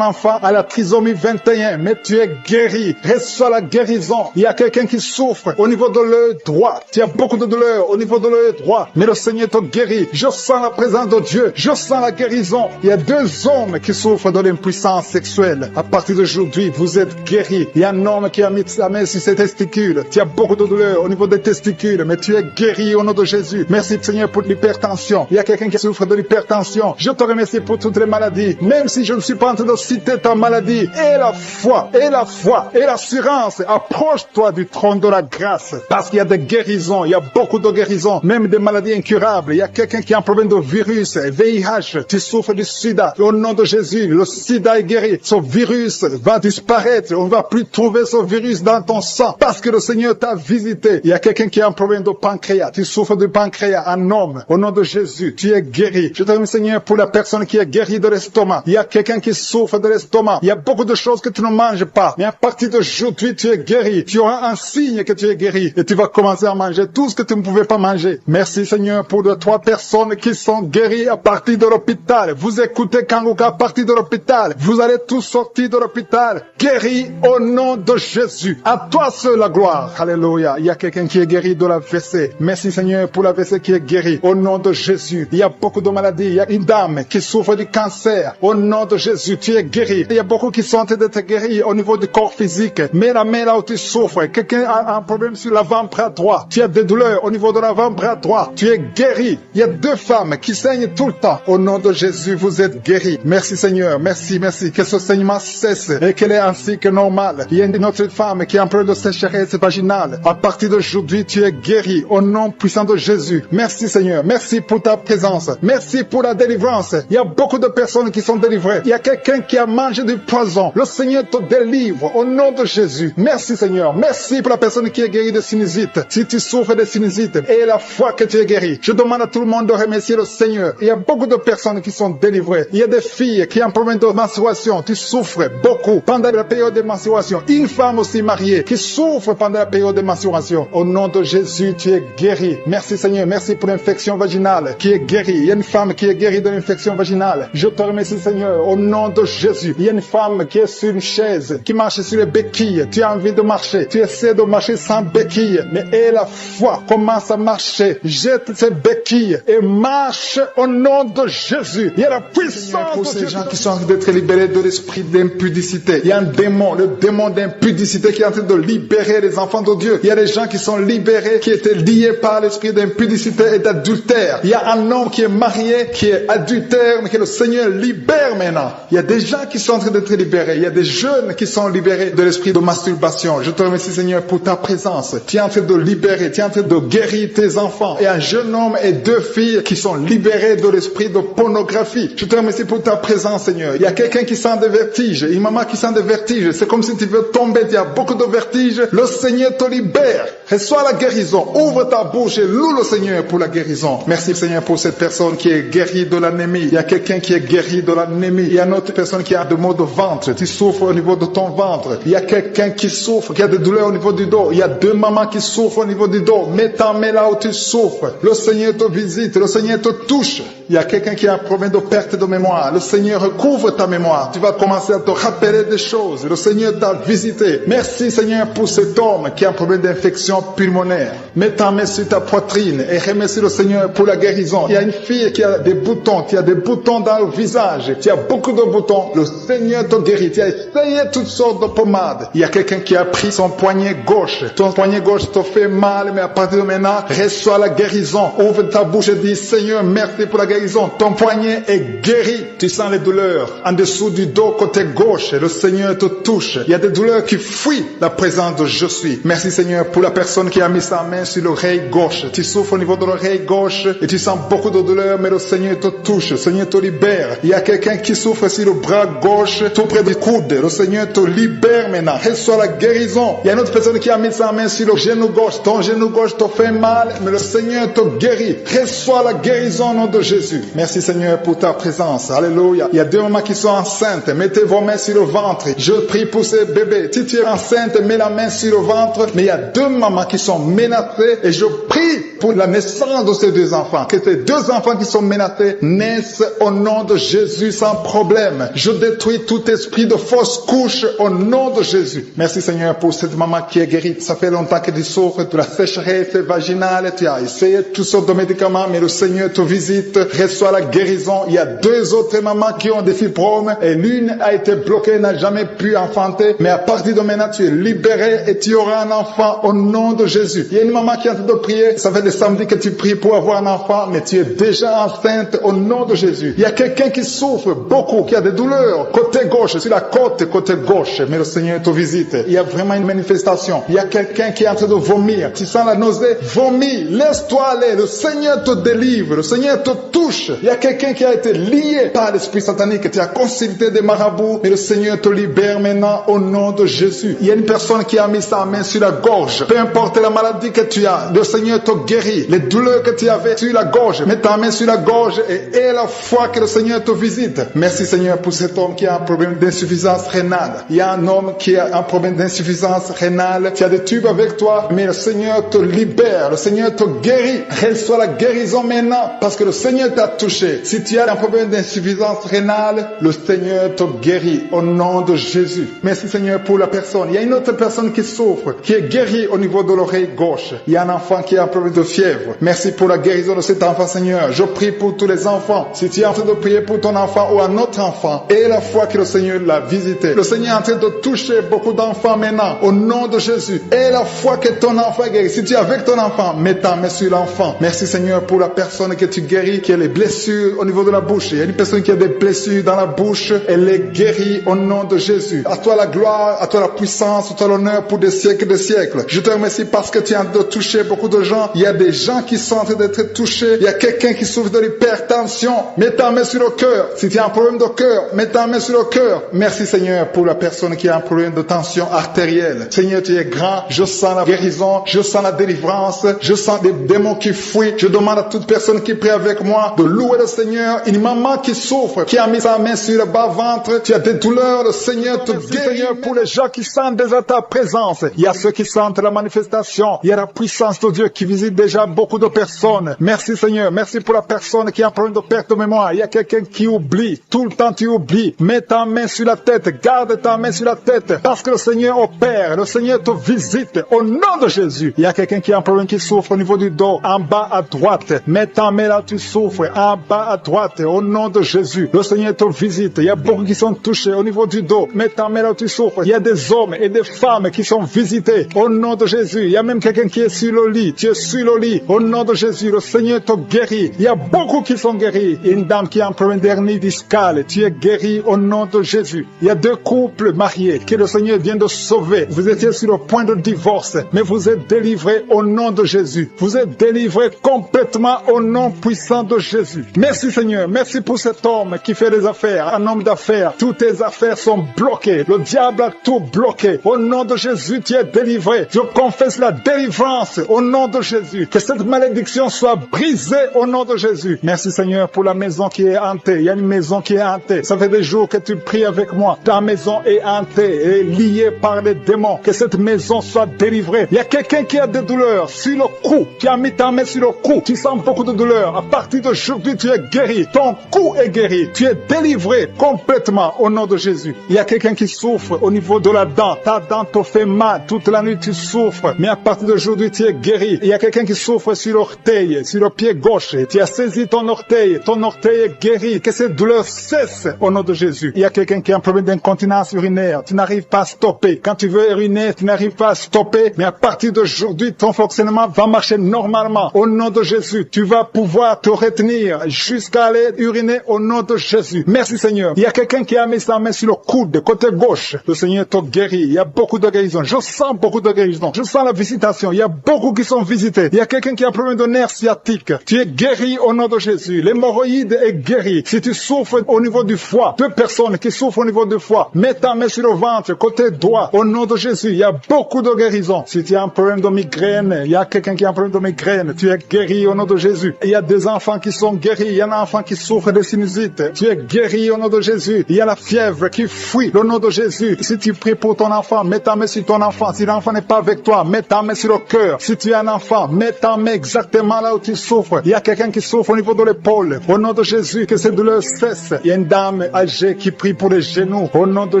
enfant a la trisomie 21. Mais tu es guéri. Reçois la guérison. Il y a quelqu'un qui souffre au niveau de l'œil droit. Tu as beaucoup de douleur au niveau de l'œil droit. Mais le Seigneur te guérit. Je sens la présence de Dieu. Je sens la guérison. Il y a 2 hommes qui souffrent de l'impuissance sexuelle. À partir d'aujourd'hui, vous êtes guéris. Il y a un homme qui a mis sa main sur ses testicules. Tu as beaucoup de douleur au niveau des testicules, mais tu es guéri au nom de Jésus. Merci Seigneur pour l'hypertension. Il y a quelqu'un qui souffre de l'hypertension. Je te remercie pour toutes les maladies. Même si je ne suis pas en train de citer ta maladie, et la foi, et l'assurance, approche-toi du trône de la grâce. Parce qu'il y a des guérisons, il y a beaucoup de guérisons, même des maladies incurables. Il y a quelqu'un qui a un problème de virus, VIH, tu souffres du sida. Au nom de Jésus, le sida est guéri. Ce virus va disparaître. On ne va plus trouver ce virus dans ton sang parce que le Seigneur t'a visité. Il y a quelqu'un qui a un problème de pancréas. Tu souffres du pancréas, un homme. Au nom de Jésus, tu es guéri. Je te remercie Seigneur pour la personne qui est guérie de l'estomac. Il y a quelqu'un qui souffre de l'estomac. Il y a beaucoup de choses que tu ne manges pas. Mais à partir d'aujourd'hui, tu es guéri. Tu auras un signe que tu es guéri. Et tu vas commencer à manger tout ce que tu ne pouvais pas manger. Merci Seigneur pour les 3 personnes qui sont guéries à partir de l'hôpital. Vous écoutez Kanguka à partir de l'hôpital. Vous allez tous sortir de l'hôpital. Guéris au nom de Jésus. À toi seul la gloire. Alléluia. Il y a quelqu'un qui est guéri de l'AVC. Merci Seigneur pour l'AVC qui est guéri. Au nom de Jésus. Il y a beaucoup de maladies. Il y a une dame qui souffre du cancer. Au nom de Jésus, tu es guéri. Il y a beaucoup qui sont en train d'être guéris au niveau du corps physique. Mets la main là où tu souffres. Quelqu'un a un problème sur l'avant-bras droit. Tu as des douleurs au niveau de l'avant-bras droit. Tu es guéri. Il y a 2 femmes qui saignent tout le temps. Au nom de Jésus, vous êtes guéris. Merci Seigneur. Merci. Que ce saignement cesse et qu'elle est ainsi que normal. Il y a une autre femme qui a un problème de sécheresse vaginale. À partir d'aujourd'hui, tu es guéri au nom puissant de Jésus. Merci Seigneur. Merci pour ta présence. Merci pour la délivrance. Il y a beaucoup de personnes qui sont délivrées. Il y a quelqu'un qui a mangé du poison. Le Seigneur te délivre au nom de Jésus. Merci Seigneur. Merci pour la personne qui est guérie de sinusite. Si tu souffres de sinusite et la foi que tu es guéri, je demande à tout le monde de remercier le Seigneur. Il y a beaucoup de personnes qui sont délivrées. Il y a des filles qui ont un problème de menstruation. Tu souffres beaucoup pendant la période de menstruation. Une femme aussi mariée qui souffre pendant la période de menstruation. Au nom de Jésus, tu es guéri. Merci Seigneur. Merci pour l'infection vaginale qui est guérie. Il y a une femme qui est guérie de l'infection vaginale. Je te remercie Seigneur. Au nom de Jésus. Il y a une femme qui est sur une chaise, qui marche sur les béquilles. Tu as envie de marcher. Tu essaies de marcher sans béquilles. Mais aie la foi. Commence à marcher. Jette ces béquilles et marche au nom de Jésus. Il y a la puissance pour ces gens qui sont en train d'être libérés de l'esprit d'impudicité. Il y a un démon, le démon d'impudicité qui est en train de libérer les enfants de Dieu. Il y a des gens qui sont libérés, qui étaient liés par l'esprit d'impudicité et d'adultère. Il y a un homme qui est marié, qui est adultère, mais que le Seigneur libère maintenant. Il y a des gens qui sont en train d'être libérés. Il y a des jeunes qui sont libérés de l'esprit de masturbation. Je te remercie Seigneur pour ta présence. Tu es en train de libérer, tu es en train de guérir tes enfants. Et un jeune homme et 2 filles qui sont libérés de l'esprit de pornographie échographie. Je te remercie pour ta présence, Seigneur. Il y a quelqu'un qui sent des vertiges, une maman qui sent des vertiges. C'est comme si tu veux tomber, il y a beaucoup de vertiges. Le Seigneur te libère. Reçois la guérison. Ouvre ta bouche et loue le Seigneur pour la guérison. Merci, Seigneur, pour cette personne qui est guérie de l'anémie. Il y a quelqu'un qui est guéri de l'anémie. Il y a une autre personne qui a des maux de ventre. Tu souffres au niveau de ton ventre. Il y a quelqu'un qui souffre, qui a des douleurs au niveau du dos. Il y a deux mamans qui souffrent au niveau du dos. Mets ta main là où tu souffres. Le Seigneur te visite. Le Seigneur te touche. Il y a quelqu'un qui a un problème de perte de mémoire. Le Seigneur recouvre ta mémoire. Tu vas commencer à te rappeler des choses. Le Seigneur t'a visité. Merci, Seigneur, pour cet homme qui a un problème d'infection pulmonaire. Mets ta main sur ta poitrine et remercie le Seigneur pour la guérison. Il y a une fille qui a des boutons. Tu as des boutons dans le visage. Tu as beaucoup de boutons. Le Seigneur te guérit. Tu as essayé toutes sortes de pommades. Il y a quelqu'un qui a pris son poignet gauche. Ton poignet gauche te fait mal, mais à partir de maintenant, reçois la guérison. Ouvre ta bouche et dis, Seigneur, merci pour la guérison. Ton poignet est guéri. Tu sens les douleurs en dessous du dos côté gauche. Le Seigneur te touche. Il y a des douleurs qui fuient la présence de je suis. Merci, Seigneur, pour la personne qui a mis sa main sur l'oreille gauche. Tu souffres au niveau de l'oreille gauche et tu sens beaucoup de douleurs, mais le Seigneur te touche. Le Seigneur te libère. Il y a quelqu'un qui souffre sur le bras gauche, tout près du coude. Le Seigneur te libère maintenant. Reçois la guérison. Il y a une autre personne qui a mis sa main sur le genou gauche. Ton genou gauche te fait mal, mais le Seigneur te guérit. Reçois la guérison au nom de Jésus. Merci, Seigneur, pour ta présence. Alléluia. Il y a deux mamans qui sont enceintes. Mettez vos mains sur le ventre. Je prie pour ces bébés. Si tu es enceinte, mets la main sur le ventre. Mais il y a deux mamans qui sont menacées et je prie pour la naissance de ces deux enfants. Que ces deux enfants qui sont menacés naissent au nom de Jésus sans problème. Je détruis tout esprit de fausse couche au nom de Jésus. Merci, Seigneur, pour cette maman qui est guérie. Ça fait longtemps que tu souffres de la sécheresse vaginale. Tu as essayé toutes sortes de médicaments, mais le Seigneur te visite. Reçois la guérison. Il y a deux autres mamans qui ont des fibromes et l'une a été bloquée, n'a jamais pu enfanter. Mais à partir de maintenant, tu es libéré et tu auras un enfant au nom de Jésus. Il y a une maman qui est en train de prier. Ça fait des samedis que tu pries pour avoir un enfant, mais tu es déjà enceinte au nom de Jésus. Il y a quelqu'un qui souffre beaucoup, qui a des douleurs côté gauche, sur la côte côté gauche, mais le Seigneur te visite. Il y a vraiment une manifestation. Il y a quelqu'un qui est en train de vomir. Tu sens la nausée, vomis, laisse-toi aller. Le Seigneur te délivre, le Seigneur te touche. Il y a quelqu'un qui a été lié par l'esprit satanique. Tu as consulté des marabouts, mais le Seigneur te libère maintenant au nom de Jésus. Il y a une personne qui a mis sa main sur la gorge. Peu importe la maladie que tu as, le Seigneur te guérit. Les douleurs que tu avais sur la gorge, mets ta main sur la gorge et aie la foi que le Seigneur te visite. Merci, Seigneur, pour cet homme qui a un problème d'insuffisance rénale. Il y a un homme qui a un problème d'insuffisance rénale. Tu as des tubes avec toi, mais le Seigneur te libère. Le Seigneur te guérit. Reçois la guérison maintenant parce que le Seigneur t'a touché. Si tu as un problème d'insuffisance rénale, le Seigneur te guérit au nom de Jésus. Merci, Seigneur, pour la personne. Il y a une autre personne qui souffre, qui est guérie au niveau de l'oreille gauche. Il y a un enfant qui a un problème de fièvre. Merci pour la guérison de cet enfant, Seigneur. Je prie pour tous les enfants. Si tu es en train de prier pour ton enfant ou un autre enfant, et la foi que le Seigneur l'a visité. Le Seigneur est en train de toucher beaucoup d'enfants maintenant, au nom de Jésus. Et la foi que ton enfant est guéri. Si tu es avec ton enfant, mets ta main sur l'enfant. Merci, Seigneur, pour la personne que tu guéris, qui a les blessures au niveau de la bouche. Il y a une personne qui a des blessures dans la bouche. Elle est guérie au nom de Jésus. À toi la gloire, à toi la puissance, à toi l'honneur pour des siècles et des siècles. Je te remercie parce que tu es en train de toucher beaucoup de gens. Il y a des gens qui sont en train d'être touchés. Il y a quelqu'un qui souffre de l'hypertension. Mets ta main sur le cœur. Si tu as un problème de cœur, mets ta main sur le cœur. Merci, Seigneur, pour la personne qui a un problème de tension artérielle. Seigneur, tu es grand. Je sens la guérison. Je sens la délivrance. Je sens des démons qui fuient. Je demande à toute personne qui prie avec moi de louer le Seigneur. Une maman qui souffre, qui a mis sa main sur le bas-ventre. Tu as des douleurs. Le Seigneur te guérit. Seigneur, pour les gens qui sentent déjà ta présence. Il y a ceux qui sentent la manifestation. Il y a la puissance de Dieu qui visite déjà beaucoup de personnes. Merci, Seigneur. Merci pour la personne qui a un problème de perte de mémoire. Il y a quelqu'un qui oublie. Tout le temps, tu oublies. Mets ta main sur la tête. Garde ta main sur la tête. Parce que le Seigneur opère. Le Seigneur te visite. Au nom de Jésus. Il y a quelqu'un qui a un problème qui souffre au niveau du dos. En bas à droite. Mets ta main là, tu souffres. En bas à droite. Au nom de Jésus. Le Seigneur te visite. Il y a beaucoup qui sont touchés au niveau du dos. Mets ta main là, tu souffres. Il y a des hommes et des femmes qui sont visités. Au nom de Jésus. Il y a même quelqu'un qui est sur le lit. Tu es sur le lit. Au nom de Jésus. Le Seigneur te guérit. Il y a beaucoup qui sont guéris. Il y a une dame qui a un problème d'hernie discale. Tu es guéri au nom de Jésus. Il y a deux couples mariés que le Seigneur vient de sauver. Vous étiez sur le point de divorce, mais vous êtes délivrés au nom de Jésus. Vous êtes délivrés complètement au nom puissant de Jésus. Merci, Seigneur. Seigneur. Merci pour cet homme qui fait des affaires, un homme d'affaires. Toutes tes affaires sont bloquées. Le diable a tout bloqué. Au nom de Jésus, tu es délivré. Je confesse la délivrance au nom de Jésus. Que cette malédiction soit brisée au nom de Jésus. Merci Seigneur pour la maison qui est hantée. Il y a une maison qui est hantée. Ça fait des jours que tu pries avec moi. Ta maison est hantée et liée par les démons. Que cette maison soit délivrée. Il y a quelqu'un qui a des douleurs sur le cou. Tu as mis ta main sur le cou. Tu sens beaucoup de douleurs. À partir d'aujourd'hui, tu es guéri. Ton cou est guéri. Tu es délivré complètement au nom de Jésus. Il y a quelqu'un qui souffre au niveau de la dent. Ta dent te fait mal. Toute la nuit, tu souffres. Mais à partir d'aujourd'hui, tu es guéri. Il y a quelqu'un qui souffre sur l'orteil, sur le pied gauche. Tu as saisi ton orteil. Ton orteil est guéri. Que cette douleur cesse au nom de Jésus. Il y a quelqu'un qui a un problème d'incontinence urinaire. Tu n'arrives pas à stopper. Quand tu veux uriner, tu n'arrives pas à stopper. Mais à partir d'aujourd'hui, ton fonctionnement va marcher normalement. Au nom de Jésus, tu vas pouvoir te retenir jusqu'à aller uriner au nom de Jésus. Merci Seigneur. Il y a quelqu'un qui a mis sa main sur le coude, côté gauche. Le Seigneur te guérit. Il y a beaucoup de guérisons. Je sens beaucoup de guérisons. Je sens la visitation. Il y a beaucoup qui sont visités. Il y a quelqu'un qui a un problème de nerf sciatique. Tu es guéri au nom de Jésus. L'hémorroïde est guéri. Si tu souffres au niveau du foie, 2 personnes qui souffrent au niveau du foie, mets ta main sur le ventre, côté droit. Au nom de Jésus, il y a beaucoup de guérisons. Si tu as un problème de migraine, il y a quelqu'un qui a un problème de migraine. Tu es guéri au nom de Jésus. Il y a des enfants qui sont guéris. Il y a un enfant qui souffre de sinusite. Tu es guéri au nom de Jésus. Il y a la fièvre qui fuit au nom de Jésus. Si tu pries pour ton enfant, mets ta main sur ton enfant. Si l'enfant n'est pas avec toi, mets ta main sur le cœur. Si tu es un enfant, mets ta main exactement là où tu souffres. Il y a quelqu'un qui souffre au niveau de l'épaule. Au nom de Jésus, que cette douleur cesse. Il y a une dame âgée qui prie pour les genoux. Au nom de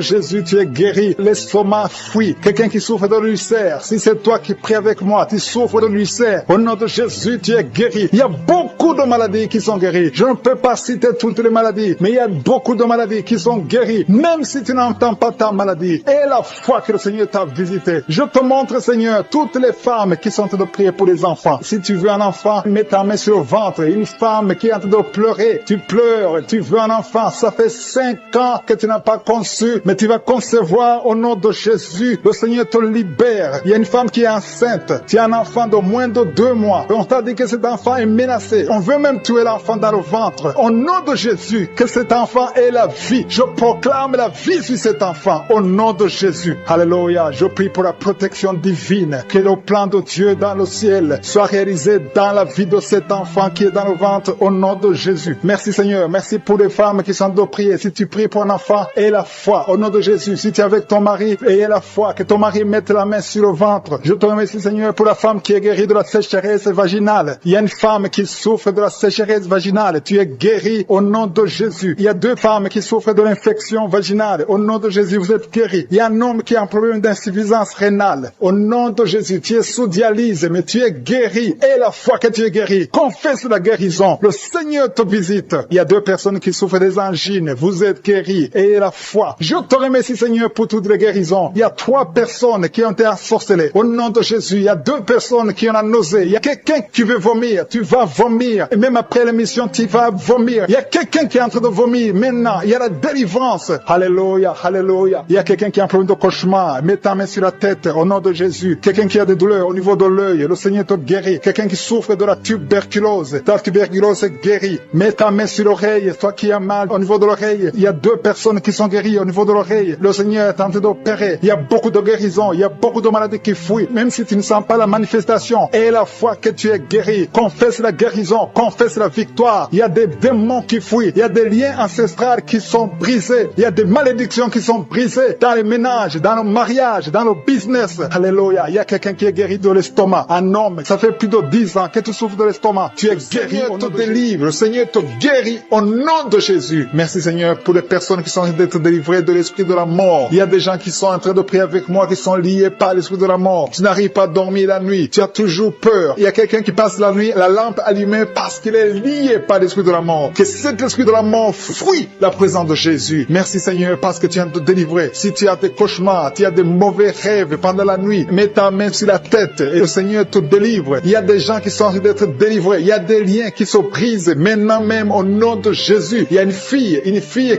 Jésus, tu es guéri. L'estomac fuit. Quelqu'un qui souffre de l'ulcère. Si c'est toi qui pries avec moi, tu souffres de l'ulcère. Au nom de Jésus, tu es guéri. Il y a beaucoup de maladies qui sont guéries. Je ne peux pas citer toutes les maladies, mais il y a beaucoup de maladies qui sont guéries. Même si tu n'entends pas ta maladie. Et la foi que le Seigneur t'a visité. Je te montre, Seigneur, toutes les femmes qui sont en train de prier pour les enfants. Si tu veux un enfant, mets ta main sur le ventre. Une femme qui est en train de pleurer. Tu pleures, tu veux un enfant. Ça fait 5 ans que tu n'as pas conçu, mais tu vas concevoir au nom de Jésus. Le Seigneur te libère. Il y a une femme qui est enceinte. Tu as un enfant de moins de 2 mois. On t'a dit que cet enfant est menacé. On veut même tuer l'enfant dans le ventre. Au nom de Jésus, que cet enfant ait la vie. Je proclame la vie sur cet enfant. Au nom de Jésus. Alléluia. Je prie pour la protection divine. Que le plan de Dieu dans le ciel soit réalisé dans la vie de cet enfant qui est dans le ventre. Au nom de Jésus. Merci Seigneur. Merci pour les femmes qui sont de prier. Si tu pries pour un enfant, aie la foi. Au nom de Jésus. Si tu es avec ton mari, aie la foi. Que ton mari mette la main sur le ventre. Je te remercie Seigneur pour la femme qui est guérie de la sécheresse vaginale. Il y a une femme qui souffre de la sécheresse vaginale. Tu es guéri au nom de Jésus. Il y a 2 femmes qui souffrent de l'infection vaginale. Au nom de Jésus, vous êtes guéris. Il y a un homme qui a un problème d'insuffisance rénale. Au nom de Jésus, tu es sous dialyse, mais tu es guéri. Et la foi que tu es guéri, confesse la guérison. Le Seigneur te visite. Il y a 2 personnes qui souffrent des angines. Vous êtes guéris. Et la foi. Je te remercie Seigneur pour toutes les guérisons. Il y a 3 personnes qui ont été ensorcelées. Au nom de Jésus, il y a 2 personnes qui ont la nausée. Il y a quelqu'un qui veut vomir. Tu vas vomir. Et même après l'émission, tu vas vomir. Il y a quelqu'un qui est en train de vomir. Maintenant, il y a la délivrance. Alléluia, alléluia. Il y a quelqu'un qui a un problème de cauchemar. Mets ta main sur la tête au nom de Jésus. Quelqu'un qui a des douleurs au niveau de l'œil. Le Seigneur te guérit. Quelqu'un qui souffre de la tuberculose. Ta tuberculose est guérie. Mets ta main sur l'oreille. Toi qui as mal au niveau de l'oreille. Il y a 2 personnes qui sont guéries au niveau de l'oreille. Le Seigneur est en train d'opérer. Il y a beaucoup de guérisons. Il y a beaucoup de maladies qui fuient. Même si tu ne sens pas la manifestation. Et la foi que tu es guéri. Confesse la guérison. Confesse la victoire. Il y a des démons qui fuient. Il y a des liens ancestraux qui sont brisés. Il y a des malédictions qui sont brisées dans les ménages, dans le mariage, dans le business. Alléluia. Il y a quelqu'un qui est guéri de l'estomac. Un homme, ça fait plus de 10 ans que tu souffres de l'estomac. Tu es guéri. Le Seigneur te délivre. Le Seigneur te guérit au nom de Jésus. Merci Seigneur pour les personnes qui sont en train d'être délivrées de l'esprit de la mort. Il y a des gens qui sont en train de prier avec moi qui sont liés par l'esprit de la mort. Tu n'arrives pas à dormir la nuit. Tu as toujours peur. Il y a quelqu'un qui passe la nuit, la lampe allumée parce qu'il est lié par l'esprit de la mort. Que cet esprit de la mort fuit la présence de Jésus. Merci Seigneur parce que tu viens de te délivrer. Si tu as des cauchemars, tu as des mauvais rêves pendant la nuit, mets ta main sur la tête et le Seigneur te délivre. Il y a des gens qui sont en train d'être délivrés. Il y a des liens qui se brisent maintenant même au nom de Jésus. Il y a une fille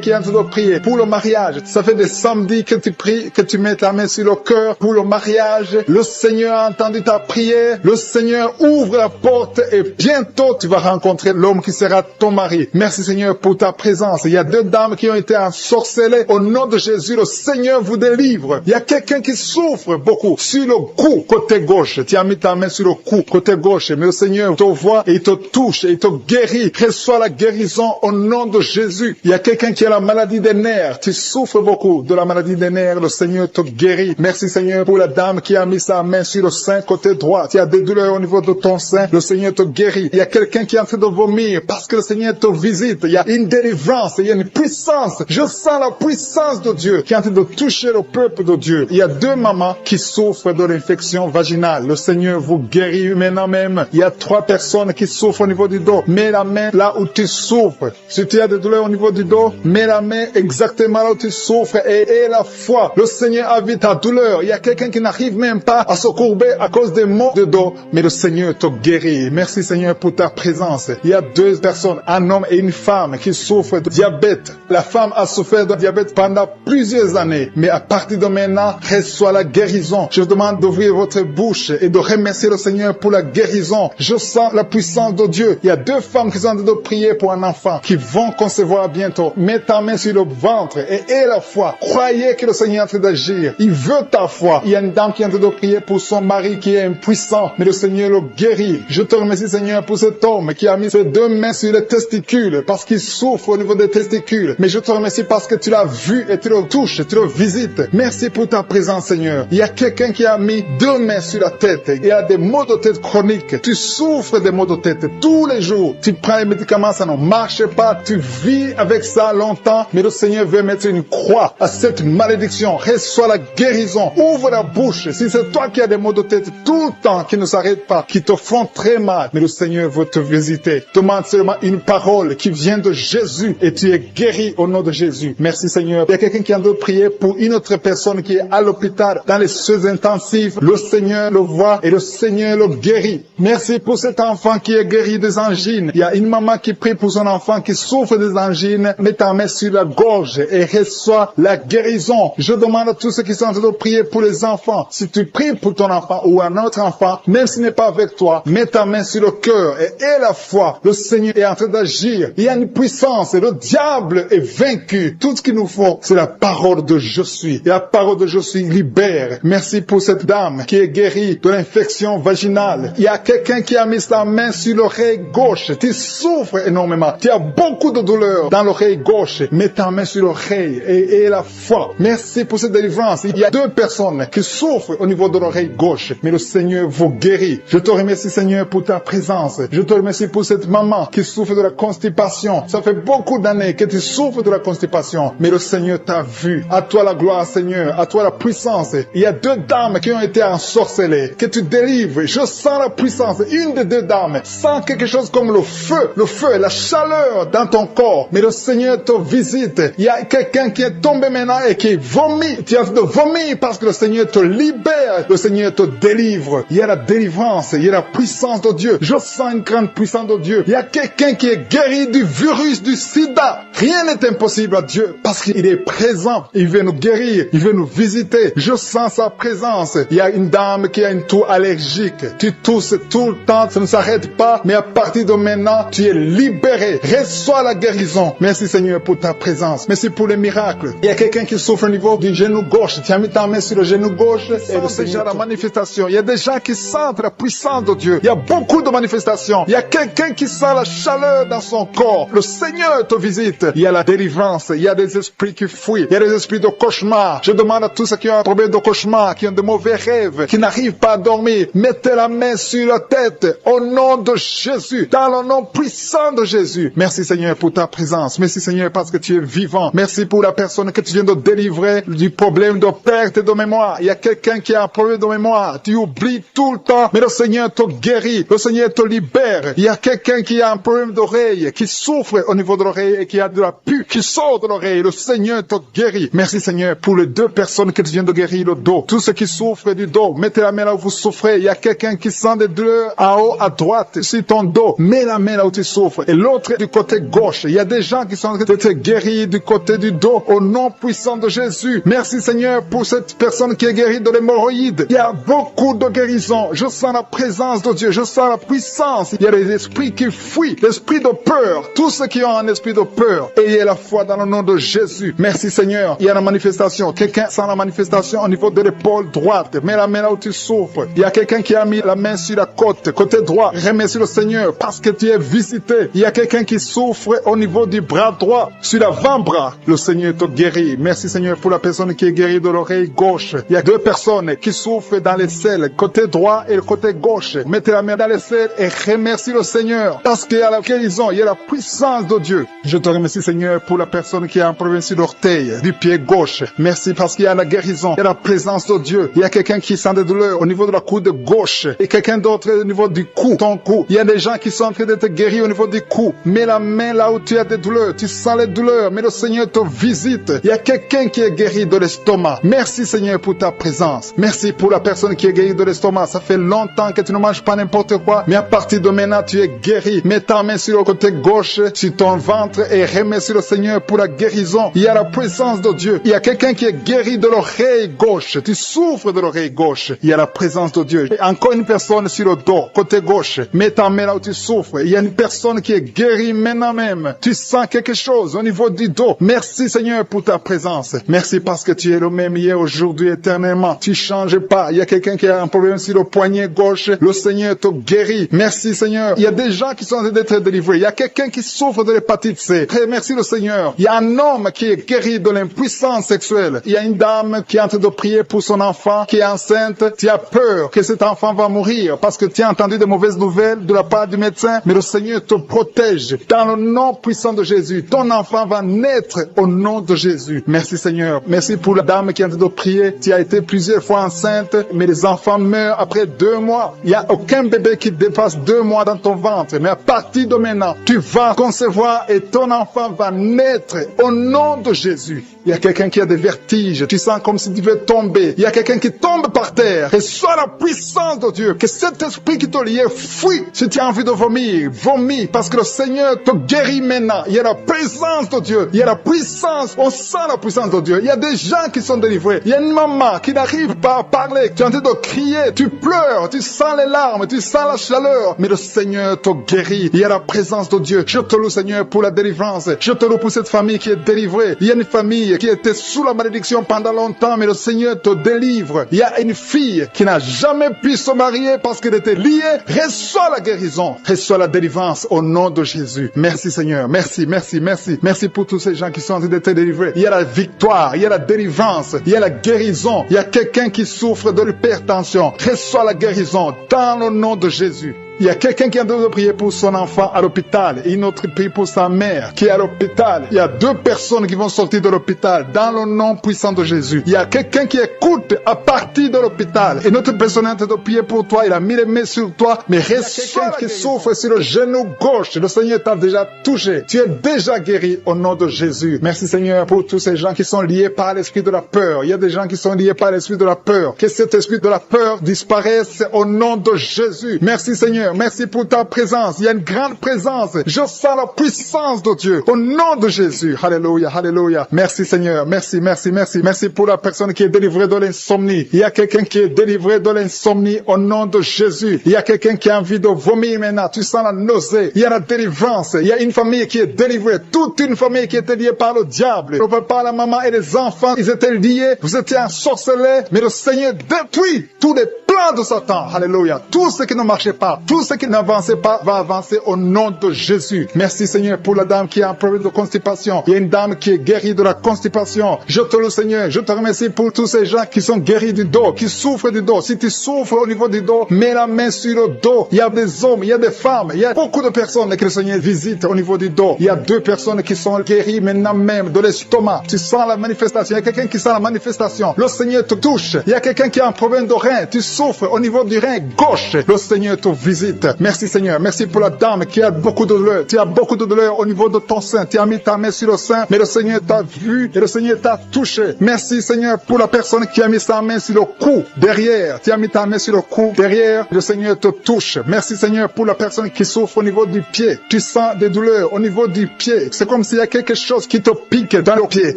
qui est en train de prier pour le mariage. Ça fait des samedis que tu pries, que tu mets ta main sur le cœur pour le mariage. Le Seigneur a entendu ta prière. Le Seigneur ouvre la porte et bientôt tu vas rencontrer l'homme qui sera ton mari. Merci Seigneur pour ta présence. Il y a 2 dames qui ont été ensorcelées. Au nom de Jésus, le Seigneur vous délivre. Il y a quelqu'un qui souffre beaucoup sur le cou, côté gauche. Tu as mis ta main sur le cou, côté gauche. Mais le Seigneur te voit et il te touche et il te guérit. Reçois la guérison au nom de Jésus. Il y a quelqu'un qui a la maladie des nerfs. Tu souffres beaucoup de la maladie des nerfs. Le Seigneur te guérit. Merci Seigneur pour la dame qui a mis sa main sur le sein côté droit. Tu as des douleurs au niveau de ton sein. Le Seigneur te guérit. Il y a quelqu'un qui est en train de vomir parce que le Seigneur te visite. Il y a une délivrance. Il y a une puissance. Je sens la puissance de Dieu qui est en train de toucher le peuple de Dieu. Il y a 2 mamans qui souffrent de l'infection vaginale. Le Seigneur vous guérit maintenant même. Il y a 3 personnes qui souffrent au niveau du dos. Mets la main là où tu souffres. Si tu as des douleurs au niveau du dos, mets la main exactement là où tu souffres et aie la foi. Le Seigneur a vu ta douleur. Il y a quelqu'un qui n'arrive même pas à se courber à cause des maux de dos, mais le Seigneur te guérit. Merci Seigneur pour ta présence. Il y a 2 personnes, un homme et une femme qui souffrent de diabète. La femme a souffert de diabète pendant plusieurs années, mais à partir de maintenant, reçoit la guérison. Je vous demande d'ouvrir votre bouche et de remercier le Seigneur pour la guérison. Je sens la puissance de Dieu. Il y a 2 femmes qui sont en train de prier pour un enfant qui vont concevoir bientôt. Mets ta main sur le ventre et aie la foi. Croyez que le Seigneur est en train d'agir. Il veut ta foi. Il y a une dame qui est en train de prier pour son mari qui est impuissant, mais le Seigneur le guérit. Je te remercie Seigneur pour cet homme qui a mis ses 2 mains sur les testicules parce qu'il souffre au niveau des testicules. Mais je te remercie parce que tu l'as vu et tu le touches, tu le visites. Merci pour ta présence Seigneur. Il y a quelqu'un qui a mis 2 mains sur la tête. Il y a des maux de tête chroniques. Tu souffres des maux de tête tous les jours. Tu prends les médicaments, ça ne marche pas. Tu vis avec ça longtemps, mais le Seigneur veut mettre une croix à cette malédiction. Reçois la guérison. Ouvre la bouche. Si c'est toi qui as des maux de tête tout le temps, qui ne s'arrêtent pas, qui te font très mal, mais le Seigneur veut te visiter. Demande seulement une parole qui vient de Jésus et tu es guéri au nom de Jésus. Merci Seigneur. Il y a quelqu'un qui a de prier pour une autre personne qui est à l'hôpital dans les soins intensifs. Le Seigneur le voit et le Seigneur le guérit. Merci pour cet enfant qui est guéri des angines. Il y a une maman qui prie pour son enfant qui souffre des angines. Mets ta main sur la gorge et reçois la guérison. Je demande à tous ceux qui sont en train de prier pour les enfants. Si tu pries pour ton enfant ou un autre enfant, même s'il n'est pas avec toi, mets ta main sur le cœur et aie la foi. Le Seigneur est en train d'agir. Il y a une puissance et le diable est vaincu. Tout ce qu'il nous faut, c'est la parole de je suis. Et la parole de je suis libère. Merci pour cette dame qui est guérie de l'infection vaginale. Il y a quelqu'un qui a mis sa main sur l'oreille gauche. Tu souffres énormément. Tu as beaucoup de douleur dans l'oreille gauche. Mets ta main sur l'oreille et aie la foi. Merci pour cette délivrance. Il y a 2 personnes qui souffrent au niveau de l'oreille gauche, mais le Seigneur vous guérit. Je te remercie Seigneur pour ta présence. Je te remercie pour cette maman qui souffre de la constipation. Ça fait beaucoup d'années que tu souffres de la constipation, mais le Seigneur t'a vu. À toi la gloire Seigneur, à toi la puissance. Il y a 2 dames qui ont été ensorcelées, que tu délivres. Je sens la puissance. Une des 2 dames sent quelque chose comme le feu, la chaleur dans ton corps, mais le Seigneur te visite. Il y a quelqu'un qui est tombé maintenant et qui vomit. Tu as de vomir parce que le Seigneur te libère, le Seigneur te délivre. Il y a la délivrance, il y a la puissance de Dieu. Je sens une grande puissance de Dieu. Il y a quelqu'un qui est guéri du virus du sida. Rien n'est impossible à Dieu parce qu'il est présent. Il veut nous guérir, il veut nous visiter. Je sens sa présence. Il y a une dame qui a une toux allergique. Tu tousses tout le temps, ça ne s'arrête pas, mais à partir de maintenant, tu es libéré. Reçois la guérison. Merci Seigneur pour ta présence. Merci pour les miracles. Il y a quelqu'un qui souffre au niveau du genou gauche. Tu as mis ta main sur le genou gauche et le Seigneur la manifestation. Il y a des gens qui sentent la puissance de Dieu. Il y a beaucoup de manifestations. Il y a quelqu'un qui sent la chaleur dans son corps. Le Seigneur te visite. Il y a la délivrance. Il y a des esprits qui fuient. Il y a des esprits de cauchemar. Je demande à tous ceux qui ont un problème de cauchemar, qui ont de mauvais rêves, qui n'arrivent pas à dormir, mettez la main sur la tête au nom de Jésus, dans le nom puissant de Jésus. Merci Seigneur pour ta présence. Merci Seigneur parce que tu es vivant. Merci pour la personne que tu viens de délivrer du problème de perte de mémoire. Il y a quelqu'un qui a un problème de mémoire. Tu oublies tout le temps, mais le Seigneur te guérit. Le Seigneur te libère. Il y a quelqu'un qui a un problème d'oreille, qui souffre au niveau de l'oreille et qui a de la pus qui sort de l'oreille. Le Seigneur te guérit. Merci Seigneur pour les 2 personnes que tu viens de guérir le dos. Tous ceux qui souffrent du dos, mettez la main là où vous souffrez. Il y a quelqu'un qui sent des douleurs en haut à droite sur ton dos. Mets la main là où tu souffres. Et l'autre du côté gauche. Il y a des gens qui sont en train de te guérir du côté du dos au nom puissant de Jésus. Merci Seigneur pour cette personne qui est guérie de l'hémorroïde. Il y a beaucoup de guérisons. Je sens la présence de Dieu. Je sens la puissance. Il y a des esprits qui fuient. L'esprit esprit de peur. Tous ceux qui ont un esprit de peur, ayez la foi dans le nom de Jésus. Merci Seigneur. Il y a la manifestation. Quelqu'un sent la manifestation au niveau de l'épaule droite. Mets la main là où tu souffres. Il y a quelqu'un qui a mis la main sur la côte, côté droit. Remercie le Seigneur parce que tu es visité. Il y a quelqu'un qui souffre au niveau du bras droit, sur l'avant-bras. Le Seigneur te guérit. Merci Seigneur pour la personne qui est guérie de l'oreille gauche. Il y a deux personnes qui souffrent dans les selles, côté droit et le côté gauche. Mettez la main dans les selles et remercie le Seigneur parce qu'il y a la guérison, il y a la puissance de Dieu. Je te remercie Seigneur pour la personne qui a un problème sur l'orteil du pied gauche. Merci parce qu'il y a la guérison, il y a la présence de Dieu. Il y a quelqu'un qui sent des douleurs au niveau de la coude gauche et quelqu'un d'autre au niveau du cou, ton cou. Il y a des gens qui sont en train d'être guéris au niveau du cou. Mets la main là où tu as des douleurs, tu sens les douleurs, mais le Seigneur te visite. Il y a quelqu'un qui est guéri de l'estomac. Merci Seigneur pour ta présence. Merci pour la personne qui est guérie de l'estomac. Ça fait longtemps que tu ne manges pas n'importe quoi, mais à partir de maintenant tu es guéri. Mets ta main sur le côté gauche, sur ton ventre et remercie le Seigneur pour la guérison. Il y a la présence de Dieu. Il y a quelqu'un qui est guéri de l'oreille gauche. Tu souffres de l'oreille gauche. Il y a la présence de Dieu. Et encore une personne sur le dos, côté gauche. Mets ta main là où tu souffres. Il y a une personne qui est guérie maintenant même. Tu sens quelque chose au niveau du dos. Merci Seigneur pour ta présence. Merci parce que tu es le même hier, aujourd'hui, éternellement. Tu changes pas. Il y a quelqu'un qui a un problème sur le poignet gauche. Le Seigneur te guérit. Merci Seigneur. Il y a des gens qui sont en train d'être délivrés. Il y a quelqu'un qui souffre de l'hépatite C. Merci le Seigneur. Il y a un homme qui est guéri de l'impuissance sexuelle. Il y a une dame qui est en train de prier pour son enfant qui est enceinte. Tu as peur que cet enfant va mourir parce que tu as entendu de mauvaises nouvelles de la part du médecin. Mais le Seigneur te protège. Dans le nom puissant de Jésus, ton enfant va naître au nom de Jésus. Merci Seigneur. Merci pour la dame qui est en train de prier. Tu as été plusieurs fois enceinte, mais les enfants meurent après 2 mois. Il n'y a aucun bébé qui dépasse 2 mois dans ton ventre. Mais à partir de maintenant, tu vas concevoir et ton enfant va naître au nom de Jésus. Il y a quelqu'un qui a des vertiges. Tu sens comme si tu veux tomber. Il y a quelqu'un qui tombe par terre. Reçois la puissance de Dieu. Que cet esprit qui te liait fuit. Si tu as envie de vomir, vomis. Parce que le Seigneur te guérit maintenant. Il y a la présence de Dieu. Il y a la puissance. On sent la puissance de Dieu. Il y a des gens qui sont délivrés. Il y a une maman qui n'arrive pas à parler. Tu es en train de crier. Tu pleures. Tu sens les larmes. Tu sens la chaleur. Mais le Seigneur te guérit. Il y a la présence de Dieu. Je te loue, Seigneur, pour la délivrance. Je te loue pour cette famille qui est délivrée. Il y a une famille qui était sous la malédiction pendant longtemps, mais le Seigneur te délivre. Il y a une fille qui n'a jamais pu se marier parce qu'elle était liée. Reçois la guérison. Reçois la délivrance au nom de Jésus. Merci Seigneur. Merci, merci, merci. Merci pour tous ces gens qui sont en train d'être délivrés. Il y a la victoire. Il y a la délivrance. Il y a la guérison. Il y a quelqu'un qui souffre de l'hypertension. Reçois la guérison dans le nom de Jésus. Il y a quelqu'un qui est en train de prier pour son enfant à l'hôpital et une autre prie pour sa mère qui est à l'hôpital. Il y a 2 personnes qui vont sortir de l'hôpital dans le nom puissant de Jésus. Il y a quelqu'un qui écoute à partir de l'hôpital et notre personne est en train de prier pour toi. Il a mis les mains sur toi, mais reçois qui souffre sur le genou gauche. Le Seigneur t'a déjà touché. Tu es déjà guéri au nom de Jésus. Merci Seigneur pour tous ces gens qui sont liés par l'esprit de la peur. Il y a des gens qui sont liés par l'esprit de la peur. Que cet esprit de la peur disparaisse au nom de Jésus. Merci Seigneur. Merci pour ta présence. Il y a une grande présence. Je sens la puissance de Dieu. Au nom de Jésus. Alléluia, alléluia. Merci Seigneur. Merci, merci, merci. Merci pour la personne qui est délivrée de l'insomnie. Il y a quelqu'un qui est délivré de l'insomnie au nom de Jésus. Il y a quelqu'un qui a envie de vomir maintenant. Tu sens la nausée. Il y a la délivrance. Il y a une famille qui est délivrée. Toute une famille qui était liée par le diable. Le papa, la maman et les enfants, ils étaient liés. Vous étiez ensorcelés. Mais le Seigneur détruit tous les plans de Satan. Alléluia. Tout ce qui ne marchait pas. Tout ce qui n'avançait pas va avancer au nom de Jésus. Merci Seigneur pour la dame qui a un problème de constipation. Il y a une dame qui est guérie de la constipation. Je te loue Seigneur. Je te remercie pour tous ces gens qui sont guéris du dos, qui souffrent du dos. Si tu souffres au niveau du dos, mets la main sur le dos. Il y a des hommes, il y a des femmes, il y a beaucoup de personnes que le Seigneur visite au niveau du dos. Il y a 2 personnes qui sont guéries maintenant même de l'estomac. Tu sens la manifestation. Il y a quelqu'un qui sent la manifestation. Le Seigneur te touche. Il y a quelqu'un qui a un problème de rein. Tu souffres au niveau du rein gauche. Le Seigneur te visite. Merci Seigneur. Merci pour la dame qui a beaucoup de douleur. Tu as beaucoup de douleur au niveau de ton sein. Tu as mis ta main sur le sein, mais le Seigneur t'a vu et le Seigneur t'a touché. Merci Seigneur pour la personne qui a mis sa main sur le cou derrière. Tu as mis ta main sur le cou derrière. Le Seigneur te touche. Merci Seigneur pour la personne qui souffre au niveau du pied. Tu sens des douleurs au niveau du pied. C'est comme s'il y a quelque chose qui te pique dans le pied.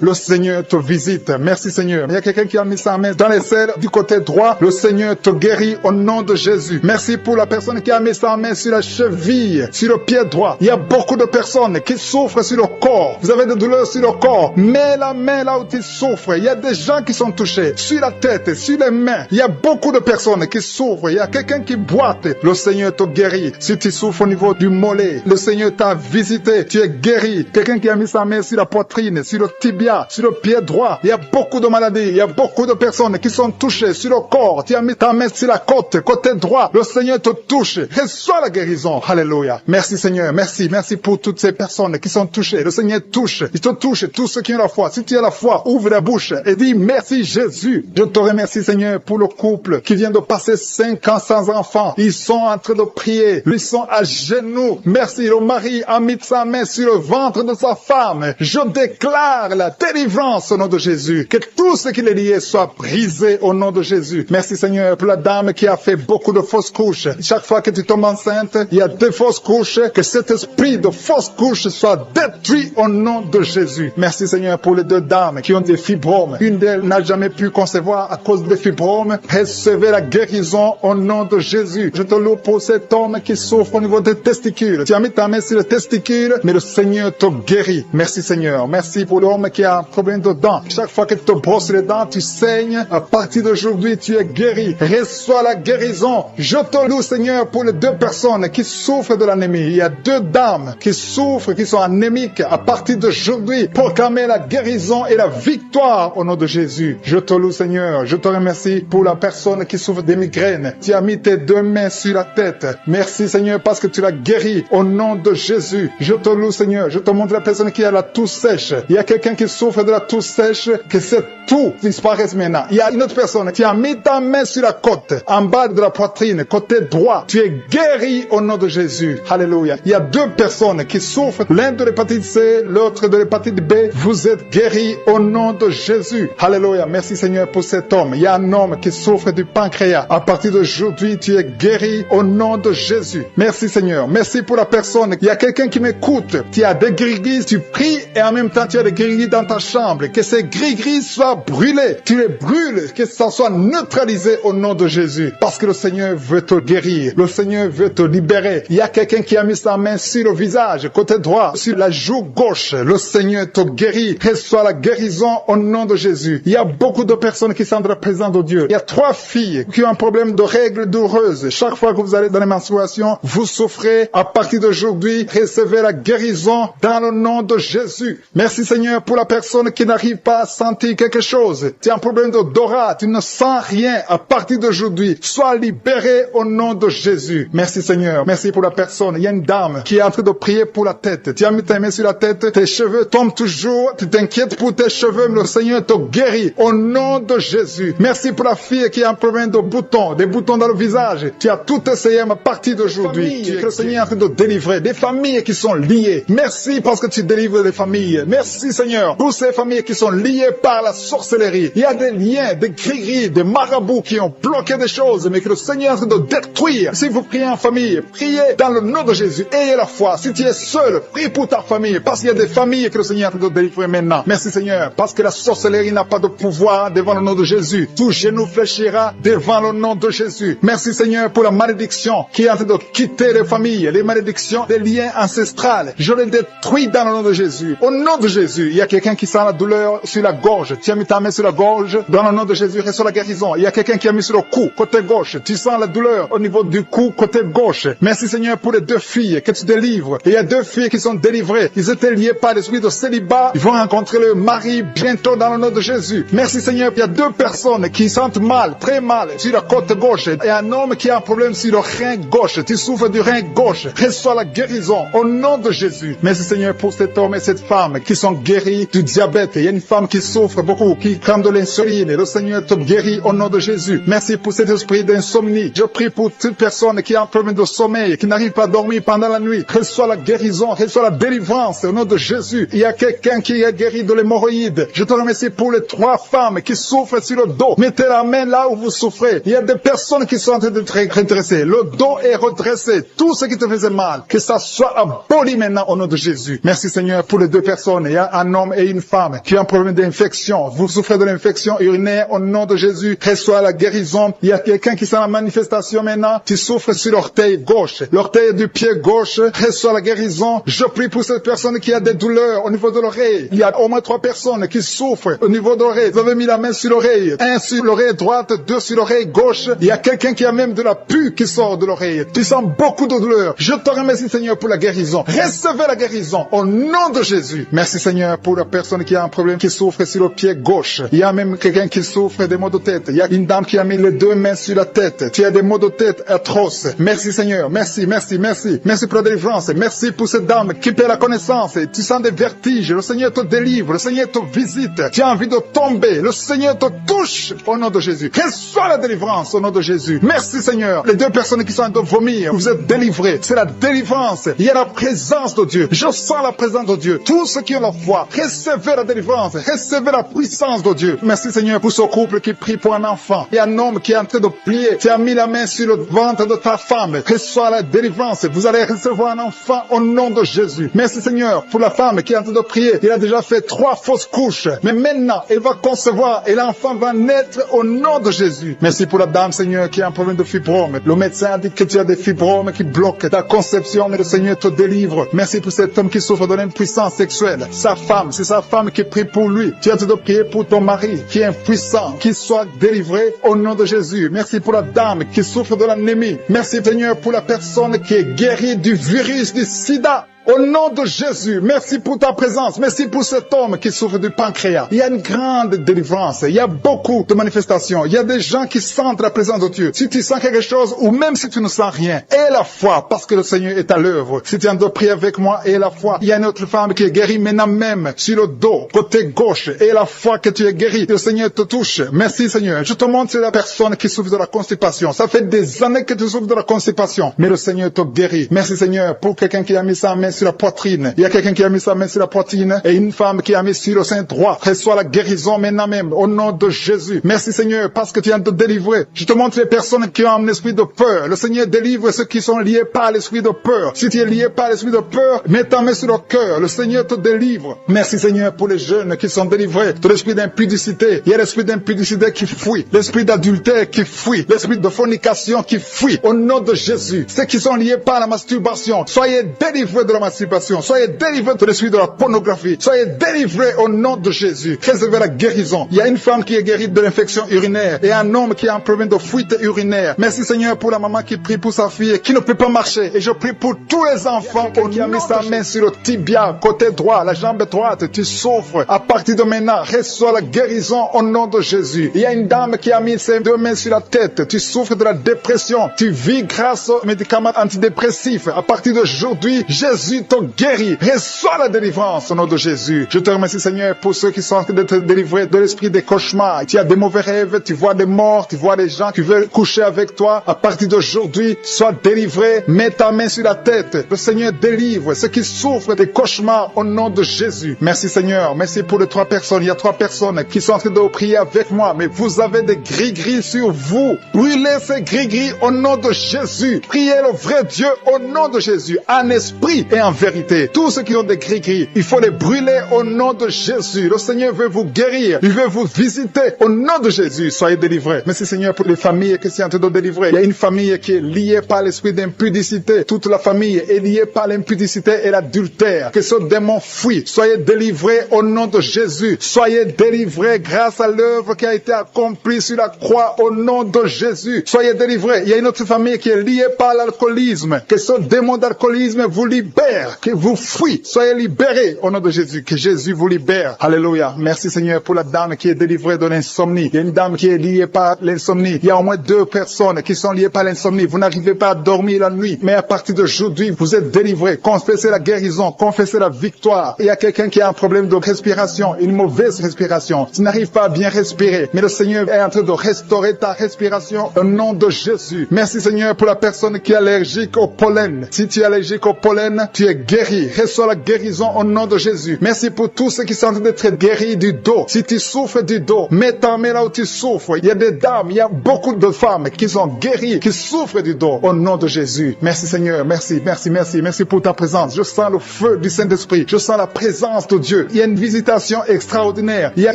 Le Seigneur te visite. Merci Seigneur. Il y a quelqu'un qui a mis sa main dans les selles du côté droit. Le Seigneur te guérit au nom de Jésus. Merci pour la personne qui a mis sa main sur la cheville, sur le pied droit. Il y a beaucoup de personnes qui souffrent sur le corps. Vous avez des douleurs sur le corps. Mets la main là où tu souffres. Il y a des gens qui sont touchés. Sur la tête, sur les mains. Il y a beaucoup de personnes qui souffrent. Il y a quelqu'un qui boite. Le Seigneur te guérit. Si tu souffres au niveau du mollet, le Seigneur t'a visité. Tu es guéri. Quelqu'un qui a mis sa main sur la poitrine, sur le tibia, sur le pied droit. Il y a beaucoup de maladies. Il y a beaucoup de personnes qui sont touchées sur le corps. Tu as mis ta main sur la côte, côté droit. Le Seigneur te touche. Reçois la guérison. Alléluia. Merci Seigneur. Merci. Merci pour toutes ces personnes qui sont touchées. Le Seigneur touche. Il te touche. Tous ceux qui ont la foi. Si tu as la foi, ouvre la bouche et dis merci Jésus. Je te remercie Seigneur pour le couple qui vient de passer 5 ans sans enfant. Ils sont en train de prier. Ils sont à genoux. Merci. Le mari a mis sa main sur le ventre de sa femme. Je déclare la délivrance au nom de Jésus. Que tout ce qui est lié soit brisé au nom de Jésus. Merci Seigneur pour la dame qui a fait beaucoup de fausses couches. Chaque fois que tu tombes enceinte, il y a des fausses couches. Que cet esprit de fausses couches soit détruit au nom de Jésus. Merci Seigneur pour les 2 dames qui ont des fibromes. Une d'elles n'a jamais pu concevoir à cause des fibromes. Recevez la guérison au nom de Jésus. Je te loue pour cet homme qui souffre au niveau des testicules. Tu as mis ta main sur les testicules, mais le Seigneur te guérit. Merci Seigneur. Merci pour l'homme qui a un problème de dents. Chaque fois que tu te brosses les dents, tu saignes. À partir d'aujourd'hui, tu es guéri. Reçois la guérison. Je te loue Seigneur pour les 2 personnes qui souffrent de l'anémie. Il y a 2 dames qui souffrent, qui sont anémiques. À partir d'aujourd'hui, proclamez la guérison et la victoire au nom de Jésus. Je te loue Seigneur. Je te remercie pour la personne qui souffre des migraines. Tu as mis tes 2 mains sur la tête. Merci Seigneur parce que tu l'as guéri au nom de Jésus. Je te loue Seigneur. Je te montre la personne qui a la toux sèche. Il y a quelqu'un qui souffre de la toux sèche, que cette toux disparaisse maintenant. Il y a une autre personne qui a mis ta main sur la côte, en bas de la poitrine, côté droit. Tu es guéri au nom de Jésus. Alléluia. Il y a 2 personnes qui souffrent, l'un de l'hépatite C, l'autre de l'hépatite B. Vous êtes guéris au nom de Jésus. Alléluia. Merci Seigneur pour cet homme. Il y a un homme qui souffre du pancréas. À partir d'aujourd'hui, tu es guéri au nom de Jésus. Merci Seigneur. Merci pour la personne. Il y a quelqu'un qui m'écoute. Tu as des gris-gris, tu pries et en même temps tu as des gris-gris dans ta chambre. Que ces gris-gris soient brûlés. Tu les brûles. Que ça soit neutralisé au nom de Jésus. Parce que le Seigneur veut te guérir. Le Seigneur veut te libérer. Il y a quelqu'un qui a mis sa main sur le visage, côté droit, sur la joue gauche. Le Seigneur te guérit. Reçois la guérison au nom de Jésus. Il y a beaucoup de personnes qui sont dans la présence de Dieu. Il y a 3 filles qui ont un problème de règles douloureuses. Chaque fois que vous allez dans les menstruations, vous souffrez. À partir d'aujourd'hui, recevez la guérison dans le nom de Jésus. Merci Seigneur pour la personne qui n'arrive pas à sentir quelque chose. Tu as un problème d'odorat, tu ne sens rien. À partir d'aujourd'hui, sois libéré au nom de Jésus. Merci Seigneur. Merci pour la personne. Il y a une dame qui est en train de prier pour la tête. Tu as mis ta main sur la tête, tes cheveux tombent toujours. Tu t'inquiètes pour tes cheveux, mais le Seigneur te guérit au nom de Jésus. Merci pour la fille qui a un problème de boutons, des boutons dans le visage. Tu as tout essayé à partir d'aujourd'hui. Que le Seigneur est en train de délivrer des familles qui sont liées. Merci parce que tu délivres les familles. Merci Seigneur pour ces familles qui sont liées par la sorcellerie. Il y a des liens, des gris-gris, des marabouts qui ont bloqué des choses, mais que le Seigneur est en train de détruire. Si vous priez en famille, priez dans le nom de Jésus. Ayez la foi. Si tu es seul, prie pour ta famille, parce qu'il y a des familles que le Seigneur est en train de délivrer maintenant. Merci Seigneur, parce que la sorcellerie n'a pas de pouvoir devant le nom de Jésus. Tout genou fléchira devant le nom de Jésus. Merci Seigneur pour la malédiction qui est en train de quitter les familles, les malédictions des liens ancestrales. Je les détruis dans le nom de Jésus. Au nom de Jésus, il y a quelqu'un qui sent la douleur sur la gorge. Tu as mis ta main sur la gorge. Dans le nom de Jésus, reçois la guérison. Il y a quelqu'un qui a mis sur le cou, côté gauche. Tu sens la douleur au niveau du cou, côté gauche. Merci Seigneur pour les 2 filles que tu délivres. Il y a 2 filles qui sont délivrées. Ils étaient liés par l'esprit de célibat. Ils vont rencontrer le mari bientôt dans le nom de Jésus. Merci Seigneur. Il y a 2 personnes qui sentent mal, très mal, sur la côte gauche. Et un homme qui a un problème sur le rein gauche. Tu souffres du rein gauche. Reçois la guérison au nom de Jésus. Merci Seigneur pour cet homme et cette femme qui sont guéris du diabète. Il y a une femme qui souffre beaucoup, qui prend de l'insuline. Le Seigneur te guérit au nom de Jésus. Merci pour cet esprit d'insomnie. Je prie pour toute personne qui a un problème de sommeil, qui n'arrive pas à dormir pendant la nuit. Reçois la guérison, reçois la délivrance au nom de Jésus. Il y a quelqu'un qui est guéri de l'hémorroïde. Je te remercie pour les 3 femmes qui souffrent sur le dos. Mettez la main là où vous souffrez. Il y a des personnes qui sont en train de te redresser. Le dos est redressé. Tout ce qui te faisait mal, que ça soit aboli maintenant au nom de Jésus. Merci Seigneur pour les 2 personnes. Il y a un homme et une femme qui ont un problème d'infection. Vous souffrez de l'infection urinaire au nom de Jésus. Reçois la guérison guérison. Il y a quelqu'un qui sent la manifestation maintenant. Tu souffres sur l'orteil gauche. L'orteil du pied gauche. Reçois la guérison. Je prie pour cette personne qui a des douleurs au niveau de l'oreille. Il y a au moins 3 personnes qui souffrent au niveau de l'oreille. Vous avez mis la main sur l'oreille. 1 sur l'oreille droite, 2 sur l'oreille gauche. Il y a quelqu'un qui a même de la pus qui sort de l'oreille. Tu sens beaucoup de douleur. Je te remercie, Seigneur, pour la guérison. Recevez la guérison au nom de Jésus. Merci, Seigneur, pour la personne qui a un problème, qui souffre sur le pied gauche. Il y a même quelqu'un qui souffre des maux de tête. Il y a une dame qui a mis les 2 mains sur la tête. Tu as des maux de tête atroces. Merci, Seigneur. Merci, merci, merci. Merci pour la délivrance. Merci pour cette dame qui perd la connaissance. Tu sens des vertiges. Le Seigneur te délivre. Le Seigneur te visite. Tu as envie de tomber. Le Seigneur te touche au nom de Jésus. Reçois la délivrance au nom de Jésus. Merci, Seigneur. Les 2 personnes qui sont en train de vomir, vous êtes délivrés. C'est la délivrance. Il y a la présence de Dieu. Je sens la présence de Dieu. Tous ceux qui ont la foi, recevez la délivrance. Recevez la puissance de Dieu. Merci, Seigneur, pour ce couple qui prie pour un enfant. Il y a un homme qui est en train de prier. Tu as mis la main sur le ventre de ta femme. Reçois la délivrance. Vous allez recevoir un enfant au nom de Jésus. Merci, Seigneur, pour la femme qui est en train de prier. Il a déjà fait 3 fausses couches. Mais maintenant, elle va concevoir et l'enfant va naître au nom de Jésus. Merci pour la dame, Seigneur, qui a un problème de fibrome. Le médecin a dit que tu as des fibromes qui bloquent ta conception, mais le Seigneur te délivre. Merci pour cet homme qui souffre de l'impuissance sexuelle. Sa femme, c'est sa femme qui prie pour lui. Tu as de prier pour ton mari qui est impuissant, qu'il soit délivré au nom de Jésus. Merci pour la dame qui souffre de l'anémie. Merci, Seigneur, pour la personne qui est guérie du virus du sida. Au nom de Jésus, merci pour ta présence. Merci pour cet homme qui souffre du pancréas. Il y a une grande délivrance. Il y a beaucoup de manifestations. Il y a des gens qui sentent la présence de Dieu. Si tu sens quelque chose ou même si tu ne sens rien, aie la foi parce que le Seigneur est à l'œuvre. Si tu es en train de prier avec moi, aie la foi. Il y a une autre femme qui est guérie maintenant même sur le dos, côté gauche. Aie la foi que tu es guérie. Le Seigneur te touche. Merci, Seigneur. Je te montre c'est la personne qui souffre de la constipation. Ça fait des années que tu souffres de la constipation. Mais le Seigneur te guérit. Merci, Seigneur, pour quelqu'un qui a mis sa main sur la poitrine. Il y a quelqu'un qui a mis sa main sur la poitrine et une femme qui a mis sur le sein droit. Reçois la guérison maintenant même au nom de Jésus. Merci, Seigneur, parce que tu viens de délivrer. Je te montre les personnes qui ont un esprit de peur. Le Seigneur délivre ceux qui sont liés par l'esprit de peur. Si tu es lié par l'esprit de peur, mets ta main sur le cœur. Le Seigneur te délivre. Merci, Seigneur, pour les jeunes qui sont délivrés de l'esprit d'impudicité. Il y a l'esprit d'impudicité qui fuit. L'esprit d'adultère qui fuit. L'esprit de fornication qui fuit. Au nom de Jésus. Ceux qui sont liés par la masturbation, soyez délivrés de la masturbation. Soyez délivrés de l'esprit de la pornographie. Soyez délivrés au nom de Jésus. Recevez la guérison. Il y a une femme qui est guérie de l'infection urinaire et un homme qui a un problème de fuite urinaire. Merci, Seigneur, pour la maman qui prie pour sa fille qui ne peut pas marcher. Et je prie pour tous les enfants qui ont mis sa main sur le tibia, côté droit, la jambe droite. Tu souffres. À partir de maintenant, reçois la guérison au nom de Jésus. Il y a une dame qui a mis ses 2 mains sur la tête. Tu souffres de la dépression. Tu vis grâce aux médicaments antidépressifs. À partir d'aujourd'hui, Jésus te guérit. Reçois la délivrance au nom de Jésus. Je te remercie, Seigneur, pour ceux qui sont en train d'être délivrés de l'esprit des cauchemars. Tu as des mauvais rêves, tu vois des morts, tu vois des gens qui veulent coucher avec toi. À partir d'aujourd'hui, sois délivré. Mets ta main sur la tête. Le Seigneur délivre ceux qui souffrent des cauchemars au nom de Jésus. Merci, Seigneur. Merci pour les 3 personnes. Il y a 3 personnes qui sont en train de prier avec moi. Mais vous avez des gris-gris sur vous. Brûlez ces gris-gris au nom de Jésus. Priez le vrai Dieu au nom de Jésus. En esprit et en vérité. Tous ceux qui ont des gris-gris, il faut les brûler au nom de Jésus. Le Seigneur veut vous guérir. Il veut vous visiter au nom de Jésus. Soyez délivrés. Merci, Seigneur, pour les familles qui sont en train de délivrer. Il y a une famille qui est liée par l'esprit d'impudicité. Toute la famille est liée par l'impudicité et l'adultère. Que ce démon fuit. Soyez délivrés au nom de Jésus. Soyez délivrés grâce à l'œuvre qui a été accomplie sur la croix au nom de Jésus. Soyez délivrés. Il y a une autre famille qui est liée par l'alcoolisme. Que ce démon d'alcoolisme vous libère. Que vous fuit. Soyez libérés au nom de Jésus. Que Jésus vous libère. Alléluia. Merci, Seigneur, pour la dame qui est délivrée de l'insomnie. Il y a une dame qui est liée par l'insomnie. Il y a au moins 2 personnes qui sont liées par l'insomnie. Vous n'arrivez pas à dormir la nuit. Mais à partir d'aujourd'hui, vous êtes délivrés. Confessez la guérison. Confessez la victoire. Il y a quelqu'un qui a un problème de respiration. Une mauvaise respiration. Tu n'arrives pas à bien respirer. Mais le Seigneur est en train de restaurer ta respiration au nom de Jésus. Merci, Seigneur, pour la personne qui est allergique au pollen. Si tu es allergique au pollen, tu tu es guéri. Reçois la guérison au nom de Jésus. Merci pour tous ceux qui sont en train d'être guéris du dos. Si tu souffres du dos, mets ta main là où tu souffres. Il y a des dames, il y a beaucoup de femmes qui sont guéries, qui souffrent du dos au nom de Jésus. Merci Seigneur, merci pour ta présence. Je sens le feu du Saint-Esprit. Je sens la présence de Dieu. Il y a une visitation extraordinaire. Il y a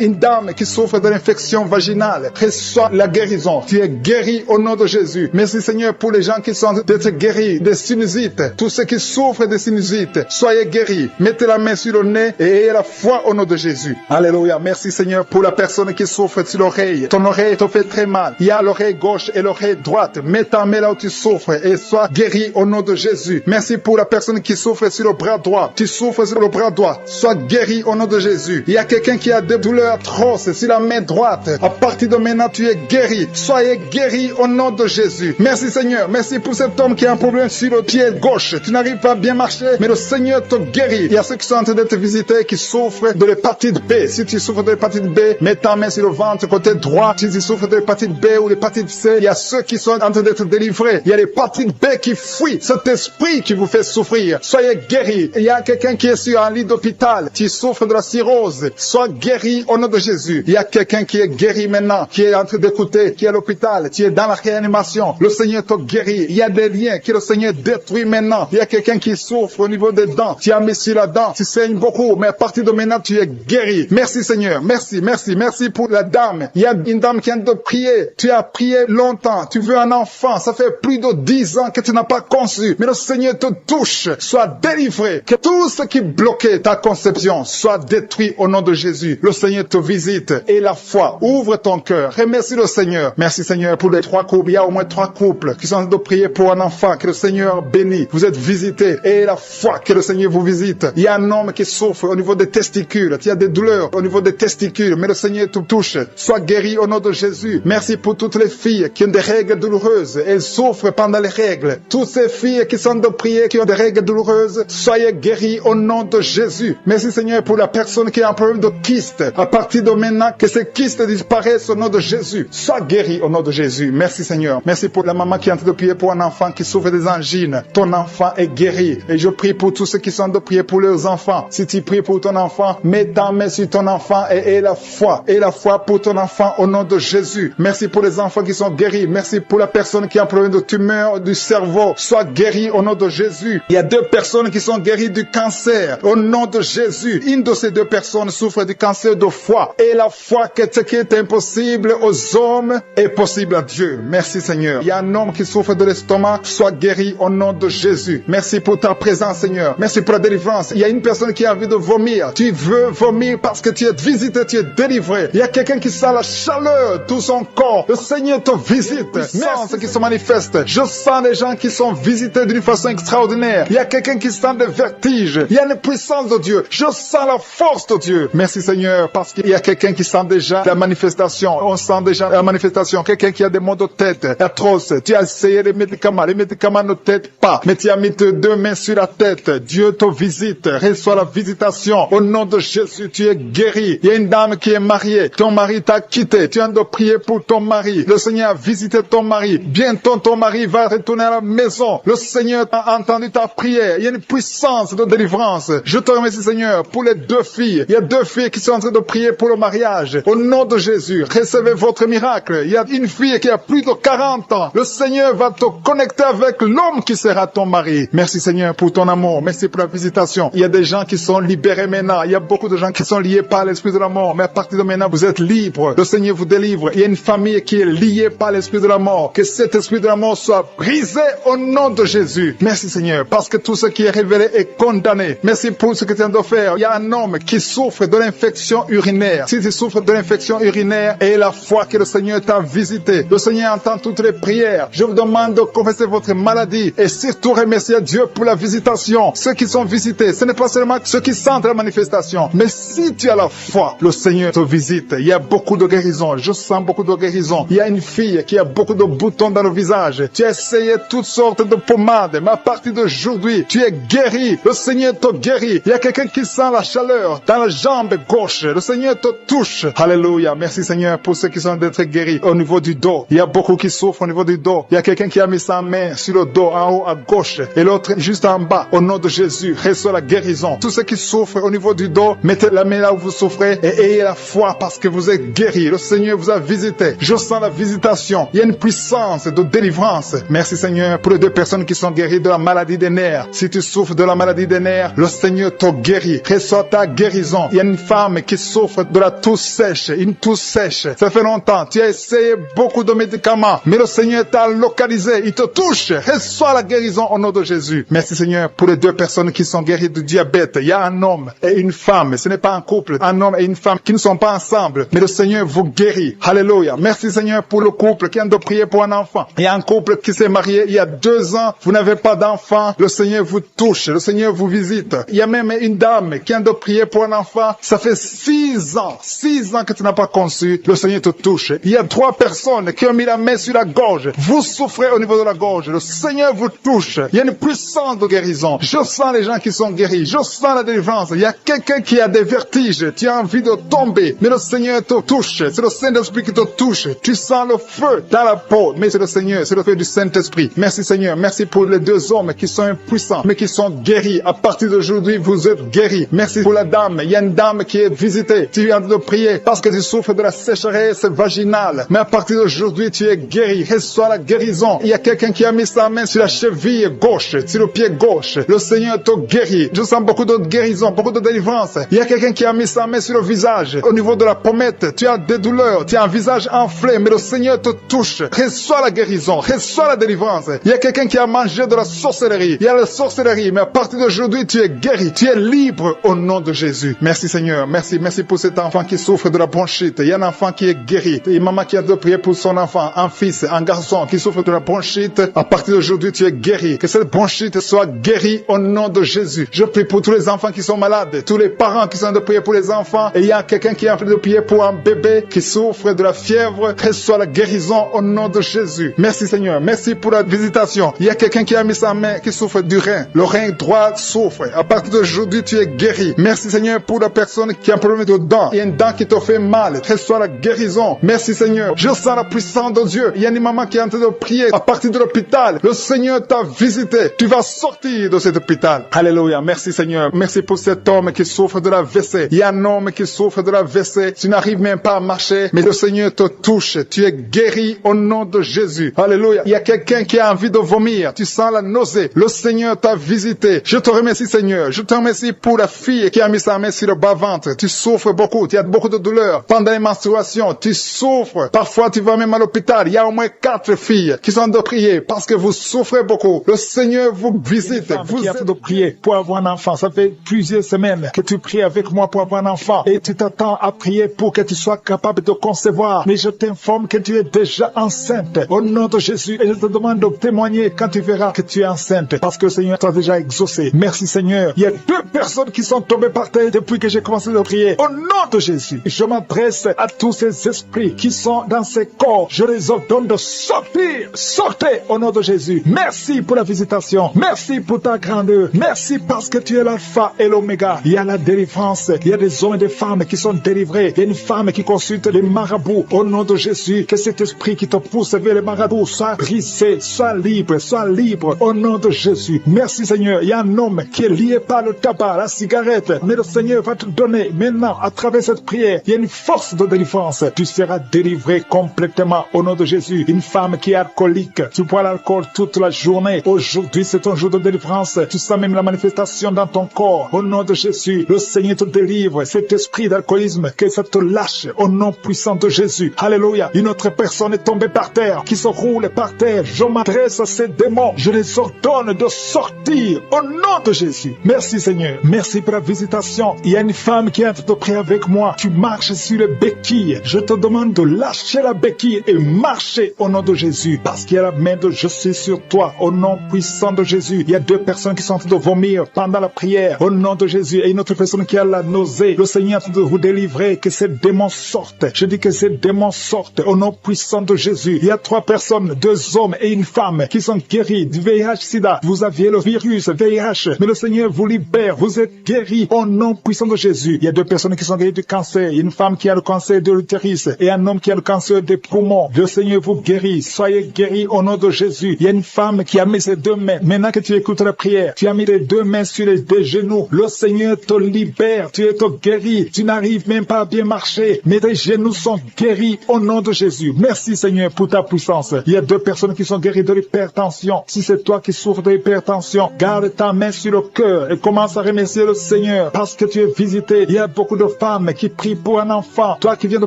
une dame qui souffre de l'infection vaginale. Reçois la guérison. Tu es guéri au nom de Jésus. Merci Seigneur pour les gens qui sont d'être guéris des sinusites. Tous ceux qui souffrent des sinusites, soyez guéris. Mettez la main sur le nez et ayez la foi au nom de Jésus. Alléluia. Merci Seigneur pour la personne qui souffre sur l'oreille. Ton oreille te fait très mal. Il y a l'oreille gauche et l'oreille droite. Mets ta main là où tu souffres et sois guéri au nom de Jésus. Merci pour la personne qui souffre sur le bras droit. Tu souffres sur le bras droit. Sois guéri au nom de Jésus. Il y a quelqu'un qui a des douleurs atroces sur la main droite. À partir de maintenant, tu es guéri. Soyez guéri au nom de Jésus. Merci Seigneur. Merci pour cet homme qui a un problème sur le pied gauche. Tu n'arrives pas à bien marcher, mais le Seigneur te guérit. Il y a ceux qui sont en train d'être visités qui souffrent de l'hépatite B. Si tu souffres de l'hépatite B, mets ta main sur le ventre côté droit. Si tu souffres de l'hépatite B ou l'hépatite C, il y a ceux qui sont en train d'être délivrés. Il y a l'hépatite B qui fuit. Cet esprit qui vous fait souffrir. Soyez guéri. Il y a quelqu'un qui est sur un lit d'hôpital. Tu souffres de la cirrhose. Sois guéri au nom de Jésus. Il y a quelqu'un qui est guéri maintenant, qui est en train d'écouter, qui est à l'hôpital. Tu es dans la réanimation. Le Seigneur te guérit. Il y a des liens que le Seigneur détruit maintenant. Il y a quelqu'un qui souffre au niveau des dents. Tu as mis sur la dent. Tu saignes beaucoup, mais à partir de maintenant, tu es guéri. Merci Seigneur. Merci pour la dame. Il y a une dame qui vient de prier. Tu as prié longtemps. Tu veux un enfant. Ça fait plus de 10 ans que tu n'as pas conçu. Mais le Seigneur te touche. Sois délivré. Que tout ce qui bloquait ta conception soit détruit au nom de Jésus. Le Seigneur te visite. Et la foi. Ouvre ton cœur. Remercie le Seigneur. Merci Seigneur pour les 3 couples. Il y a au moins 3 couples qui sont en train de prier pour un enfant. Que le Seigneur bénisse. Vous êtes visités. Et la foi que le Seigneur vous visite. Il y a un homme qui souffre au niveau des testicules. Il y a des douleurs au niveau des testicules. Mais le Seigneur te touche. Sois guéri au nom de Jésus. Merci pour toutes les filles qui ont des règles douloureuses. Elles souffrent pendant les règles. Toutes ces filles qui sont de prier, qui ont des règles douloureuses, soyez guéris au nom de Jésus. Merci Seigneur pour la personne qui a un problème de kyste. À partir de maintenant, que ces kystes disparaissent au nom de Jésus. Sois guéri au nom de Jésus. Merci Seigneur. Merci pour la maman qui est en train de prier pour un enfant qui souffre des angines. Ton enfant est guéri. Et je prie pour tous ceux qui sont de prier pour leurs enfants. Si tu pries pour ton enfant, mets ta main sur ton enfant et aie la foi. Aie la foi pour ton enfant au nom de Jésus. Merci pour les enfants qui sont guéris. Merci pour la personne qui a un problème de tumeur du cerveau. Sois guéri au nom de Jésus. Il y a 2 personnes qui sont guéries du cancer au nom de Jésus. Une de ces 2 personnes souffre du cancer de foie. Et la foi que ce qui est impossible aux hommes est possible à Dieu. Merci Seigneur. Il y a un homme qui souffre de l'estomac. Sois guéri au nom de Jésus. Merci pour ta présence Seigneur. Merci pour la délivrance. Il y a une personne qui a envie de vomir. Tu veux vomir parce que tu es visité, tu es délivré. Il y a quelqu'un qui sent la chaleur de tout son corps. Le Seigneur te visite. Merci qui se manifeste. Je sens les gens qui sont visités d'une façon extraordinaire. Il y a quelqu'un qui sent des vertiges. Il y a une puissance de Dieu. Je sens la force de Dieu. Merci Seigneur parce qu'il y a quelqu'un qui sent déjà la manifestation. On sent déjà la manifestation. Quelqu'un qui a des maux de tête atroces. Tu as essayé les médicaments. Les médicaments ne t'aident pas. Mais tu as mis tes 2 mains sur la tête. Dieu te visite. Reçois la visitation. Au nom de Jésus, tu es guéri. Il y a une dame qui est mariée. Ton mari t'a quitté. Tu viens de prier pour ton mari. Le Seigneur a visité ton mari. Bientôt ton mari va retourner à la maison. Le Seigneur a entendu ta prière. Il y a une puissance de délivrance. Je te remercie Seigneur pour les 2 filles. Il y a 2 filles qui sont en train de prier pour le mariage. Au nom de Jésus, recevez votre miracle. Il y a une fille qui a plus de 40 ans. Le Seigneur va te connecter avec l'homme qui sera ton mari. Merci Seigneur pour ton amour. Merci pour la visitation. Il y a des gens qui sont libérés maintenant. Il y a beaucoup de gens qui sont liés par l'esprit de la mort. Mais à partir de maintenant, vous êtes libres. Le Seigneur vous délivre. Il y a une famille qui est liée par l'esprit de la mort. Que cet esprit de la mort soit brisé au nom de Jésus. Merci Seigneur, parce que tout ce qui est révélé est condamné. Merci pour ce que tu viens de faire. Il y a un homme qui souffre de l'infection urinaire. Si tu souffres de l'infection urinaire, et la foi que le Seigneur t'a visité. Le Seigneur entend toutes les prières. Je vous demande de confesser votre maladie et surtout remercier Dieu pour la visitation. Ceux qui sont visités, ce n'est pas seulement ceux qui sentent la manifestation, mais si tu as la foi, le Seigneur te visite. Il y a beaucoup de guérisons. Je sens beaucoup de guérisons. Il y a une fille qui a beaucoup de boutons dans le visage. Tu as essayé toutes sortes de pommades, mais à partir d'aujourd'hui, tu es guéri. Le Seigneur te guérit. Il y a quelqu'un qui sent la chaleur dans la jambe gauche. Le Seigneur te touche. Alléluia. Merci Seigneur pour ceux qui sont d'être guéris au niveau du dos. Il y a beaucoup qui souffrent au niveau du dos. Il y a quelqu'un qui a mis sa main sur le dos en haut à gauche et l'autre juste en là-bas, au nom de Jésus, reçois la guérison. Tous ceux qui souffrent au niveau du dos, mettez la main là où vous souffrez et ayez la foi parce que vous êtes guéris. Le Seigneur vous a visité. Je sens la visitation. Il y a une puissance de délivrance. Merci Seigneur pour les 2 personnes qui sont guéries de la maladie des nerfs. Si tu souffres de la maladie des nerfs, le Seigneur te guérit. Reçois ta guérison. Il y a une femme qui souffre de la toux sèche, une toux sèche. Ça fait longtemps. Tu as essayé beaucoup de médicaments, mais le Seigneur t'a localisé. Il te touche. Reçois la guérison au nom de Jésus. Merci Seigneur pour les 2 personnes qui sont guéries du diabète. Il y a un homme et une femme. Ce n'est pas un couple. Un homme et une femme qui ne sont pas ensemble. Mais le Seigneur vous guérit. Alléluia. Merci Seigneur pour le couple qui vient de prier pour un enfant. Il y a un couple qui s'est marié il y a 2 ans. Vous n'avez pas d'enfant. Le Seigneur vous touche. Le Seigneur vous visite. Il y a même une dame qui vient de prier pour un enfant. Ça fait 6 ans. 6 ans que tu n'as pas conçu. Le Seigneur te touche. Il y a 3 personnes qui ont mis la main sur la gorge. Vous souffrez au niveau de la gorge. Le Seigneur vous touche. Il y a une puissance de guérison. Je sens les gens qui sont guéris. Je sens la délivrance. Il y a quelqu'un qui a des vertiges. Tu as envie de tomber. Mais le Seigneur te touche. C'est le Saint-Esprit qui te touche. Tu sens le feu dans la peau. Mais c'est le Seigneur. C'est le feu du Saint-Esprit. Merci Seigneur. Merci pour les 2 hommes qui sont impuissants, mais qui sont guéris. À partir d'aujourd'hui, vous êtes guéris. Merci pour la dame. Il y a une dame qui est visitée. Tu viens de prier parce que tu souffres de la sécheresse vaginale. Mais à partir d'aujourd'hui, tu es guéri. Reçois la guérison. Il y a quelqu'un qui a mis sa main sur la cheville gauche, sur le pied gauche. Le Seigneur te guérit. Je sens beaucoup de guérison, beaucoup de délivrance. Il y a quelqu'un qui a mis sa main sur le visage. Au niveau de la pommette, tu as des douleurs. Tu as un visage enflé, mais le Seigneur te touche. Reçois la guérison. Reçois la délivrance. Il y a quelqu'un qui a mangé de la sorcellerie. Il y a la sorcellerie, mais à partir d'aujourd'hui, tu es guéri. Tu es libre au nom de Jésus. Merci Seigneur. Merci. Merci pour cet enfant qui souffre de la bronchite. Il y a un enfant qui est guéri. Et maman qui a de prier pour son enfant, un fils, un garçon qui souffre de la bronchite. À partir d'aujourd'hui, tu es guéri. Que cette bronchite soit guérie au nom de Jésus. Je prie pour tous les enfants qui sont malades, tous les parents qui sont de prier pour les enfants. Et il y a quelqu'un qui est en train de prier pour un bébé qui souffre de la fièvre. Reçois la guérison au nom de Jésus. Merci Seigneur. Merci pour la visitation. Il y a quelqu'un qui a mis sa main qui souffre du rein. Le rein droit souffre. À partir d'aujourd'hui, tu es guéri. Merci Seigneur pour la personne qui a un problème de dents. Il y a une dent qui te fait mal. Reçois la guérison. Merci Seigneur. Je sens la puissance de Dieu. Il y a une maman qui est en train de prier à partir de l'hôpital. Le Seigneur t'a visité. Tu vas sortir de cet hôpital. Alléluia. Merci Seigneur. Merci pour cet homme qui souffre de la WC. Il y a un homme qui souffre de la WC. Tu n'arrives même pas à marcher, mais le Seigneur te touche. Tu es guéri au nom de Jésus. Alléluia. Il y a quelqu'un qui a envie de vomir. Tu sens la nausée. Le Seigneur t'a visité. Je te remercie Seigneur. Je te remercie pour la fille qui a mis sa main sur le bas-ventre. Tu souffres beaucoup. Tu as beaucoup de douleurs. Pendant les menstruations, tu souffres. Parfois, tu vas même à l'hôpital. Il y a au moins 4 filles qui sont de prier parce que vous souffrez beaucoup. Le Seigneur vous visite. Vous êtes de prier pour avoir un enfant. Ça fait plusieurs semaines que tu pries avec moi pour avoir un enfant. Et tu t'attends à prier pour que tu sois capable de concevoir. Mais je t'informe que tu es déjà enceinte. Au nom de Jésus. Et je te demande de témoigner quand tu verras que tu es enceinte. Parce que le Seigneur t'a déjà exaucé. Merci Seigneur. Il y a 2 personnes qui sont tombées par terre depuis que j'ai commencé à prier. Au nom de Jésus. Je m'adresse à tous ces esprits qui sont dans ces corps. Je les ordonne de sortir. Sortez au nom de Jésus. Merci pour la visitation. Merci pour ta grandeur. Merci parce que tu es l'alpha et l'oméga. Il y a la délivrance. Il y a des hommes et des femmes qui sont délivrés. Il y a une femme qui consulte les marabouts. Au nom de Jésus, que cet esprit qui te pousse vers les marabouts soit brisé, soit libre, soit libre. Au nom de Jésus. Merci Seigneur. Il y a un homme qui est lié par le tabac, la cigarette. Mais le Seigneur va te donner maintenant, à travers cette prière, il y a une force de délivrance. Tu seras délivré complètement au nom de Jésus. Une femme qui est alcoolique, tu bois l'alcool toute la journée. Aujourd'hui, c'est un jour de délivrance. Tu sens même la manifestation dans ton corps. Au nom de Jésus, le Seigneur te délivre. Cet esprit d'alcoolisme, que ça te lâche au nom puissant de Jésus. Alléluia. Une autre personne est tombée par terre, qui se roule par terre. Je m'adresse à ces démons. Je les ordonne de sortir au nom de Jésus. Merci Seigneur. Merci pour la visitation. Il y a une femme qui est en train de prier avec moi. Tu marches sur les béquilles. Je te demande de lâcher la béquille et marcher au nom de Jésus. Parce qu'il y a la main de je suis sur toi. Au nom puissant de Jésus. Il y a 2 personnes qui sont en train de vomir pendant la prière. Au nom de Jésus. Et une autre personne qui a la nausée. Le Seigneur est en train de vous délivrer. Que ces démons sortent. Je dis que ces démons sortent. Au nom puissant de Jésus. Il y a 3 personnes, 2 hommes et une femme qui sont guéris du VIH-Sida. Vous aviez le virus VIH. Mais le Seigneur vous libère. Vous êtes guéris au nom puissant de Jésus. Il y a 2 personnes qui sont guéries du cancer. Une femme qui a le cancer de l'utérus et un homme qui a le cancer des poumons. Le Seigneur vous guérit. Soyez guéris au nom de Jésus. Il y a une femme qui a mis ses 2 mains. Maintenant que tu écoutes écoutes la prière. Tu as mis les deux mains sur les deux genoux. Le Seigneur te libère. Tu es guéri. Tu n'arrives même pas à bien marcher. Mais tes genoux sont guéris au nom de Jésus. Merci Seigneur pour ta puissance. Il y a 2 personnes qui sont guéries de l'hypertension. Si c'est toi qui souffres de l'hypertension, garde ta main sur le cœur et commence à remercier le Seigneur parce que tu es visité. Il y a beaucoup de femmes qui prient pour un enfant. Toi qui viens de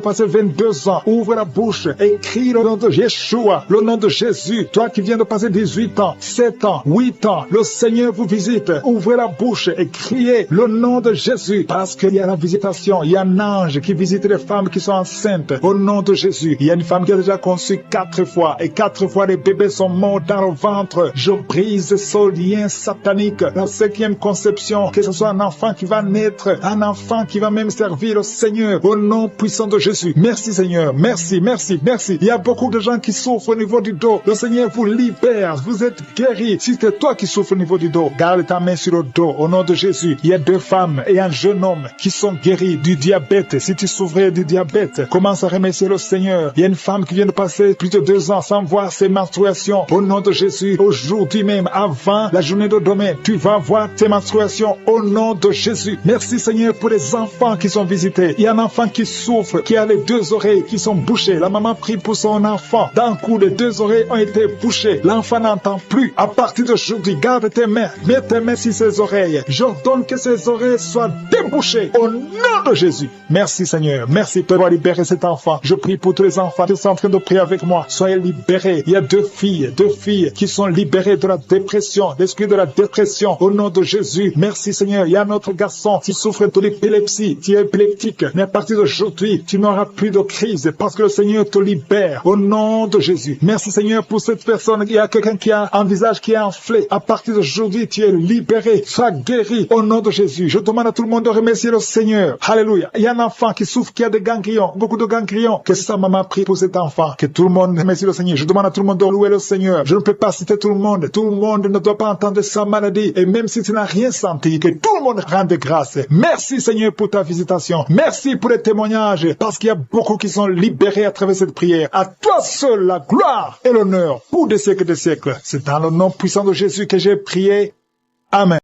passer 22 ans, ouvre la bouche et crie le nom de Yeshua, le nom de Jésus. Toi qui viens de passer 18 ans, 7 ans, 8 ans, le Seigneur vous visite. Ouvrez la bouche et criez le nom de Jésus parce qu'il y a la visitation. Il y a un ange qui visite les femmes qui sont enceintes au nom de Jésus. Il y a une femme qui a déjà conçu 4 fois et 4 fois les bébés sont morts dans le ventre. Je brise ce lien satanique. La 5e conception, que ce soit un enfant qui va naître, un enfant qui va même servir le Seigneur au nom puissant de Jésus. Merci Seigneur, merci, merci, merci. Il y a beaucoup de gens qui souffrent au niveau du dos. Le Seigneur vous libère, vous êtes guéris. Si c'est toi qui souffres au niveau du dos, garde ta main sur le dos au nom de Jésus. Il y a 2 femmes et un jeune homme qui sont guéris du diabète. Si tu souffrais du diabète, commence à remercier le Seigneur. Il y a une femme qui vient de passer plus de 2 ans sans voir ses menstruations. Au nom de Jésus, aujourd'hui même, avant la journée de demain, tu vas voir tes menstruations au nom de Jésus. Merci Seigneur pour les enfants qui sont visités. Il y a un enfant qui souffre, qui a les 2 oreilles qui sont bouchées. La maman prie pour son enfant. D'un coup, les 2 oreilles ont été bouchées. L'enfant n'entend plus. À partir d'aujourd'hui, garde tes mains. Mets tes mains sur ses oreilles. J'ordonne que ses oreilles soient débouchées au nom de Jésus. Merci Seigneur. Merci pour libérer cet enfant. Je prie pour tous les enfants qui sont en train de prier avec moi. Soyez libérés. Il y a 2 filles qui sont libérées de la dépression, l'esprit de la dépression au nom de Jésus. Merci Seigneur. Il y a un autre garçon qui souffre de l'épilepsie, qui est épileptique. Mais à partir d'aujourd'hui, tu n'auras plus de crise parce que le Seigneur te libère au nom de Jésus. Merci Seigneur pour cette personne. Il y a quelqu'un qui a un visage qui est enflé. À partir d'aujourd'hui, tu es libéré. Sois guéri au nom de Jésus. Je demande à tout le monde de remercier le Seigneur. Alléluia. Il y a un enfant qui souffre, qui a des ganglions, beaucoup de ganglions. Que sa maman prie pour cet enfant. Que tout le monde remercie le Seigneur. Je demande à tout le monde de louer le Seigneur. Je ne peux pas citer tout le monde. Tout le monde ne doit pas entendre sa maladie. Et même si tu n'as rien senti, que tout le monde rende grâce. Merci Seigneur pour ta visitation. Merci pour les témoignages. Parce qu'il y a beaucoup qui sont libérés à travers cette prière. À toi seul la gloire et l'honneur pour des siècles et des siècles. C'est dans le nom puissant de Jésus que j'ai prié. Amen.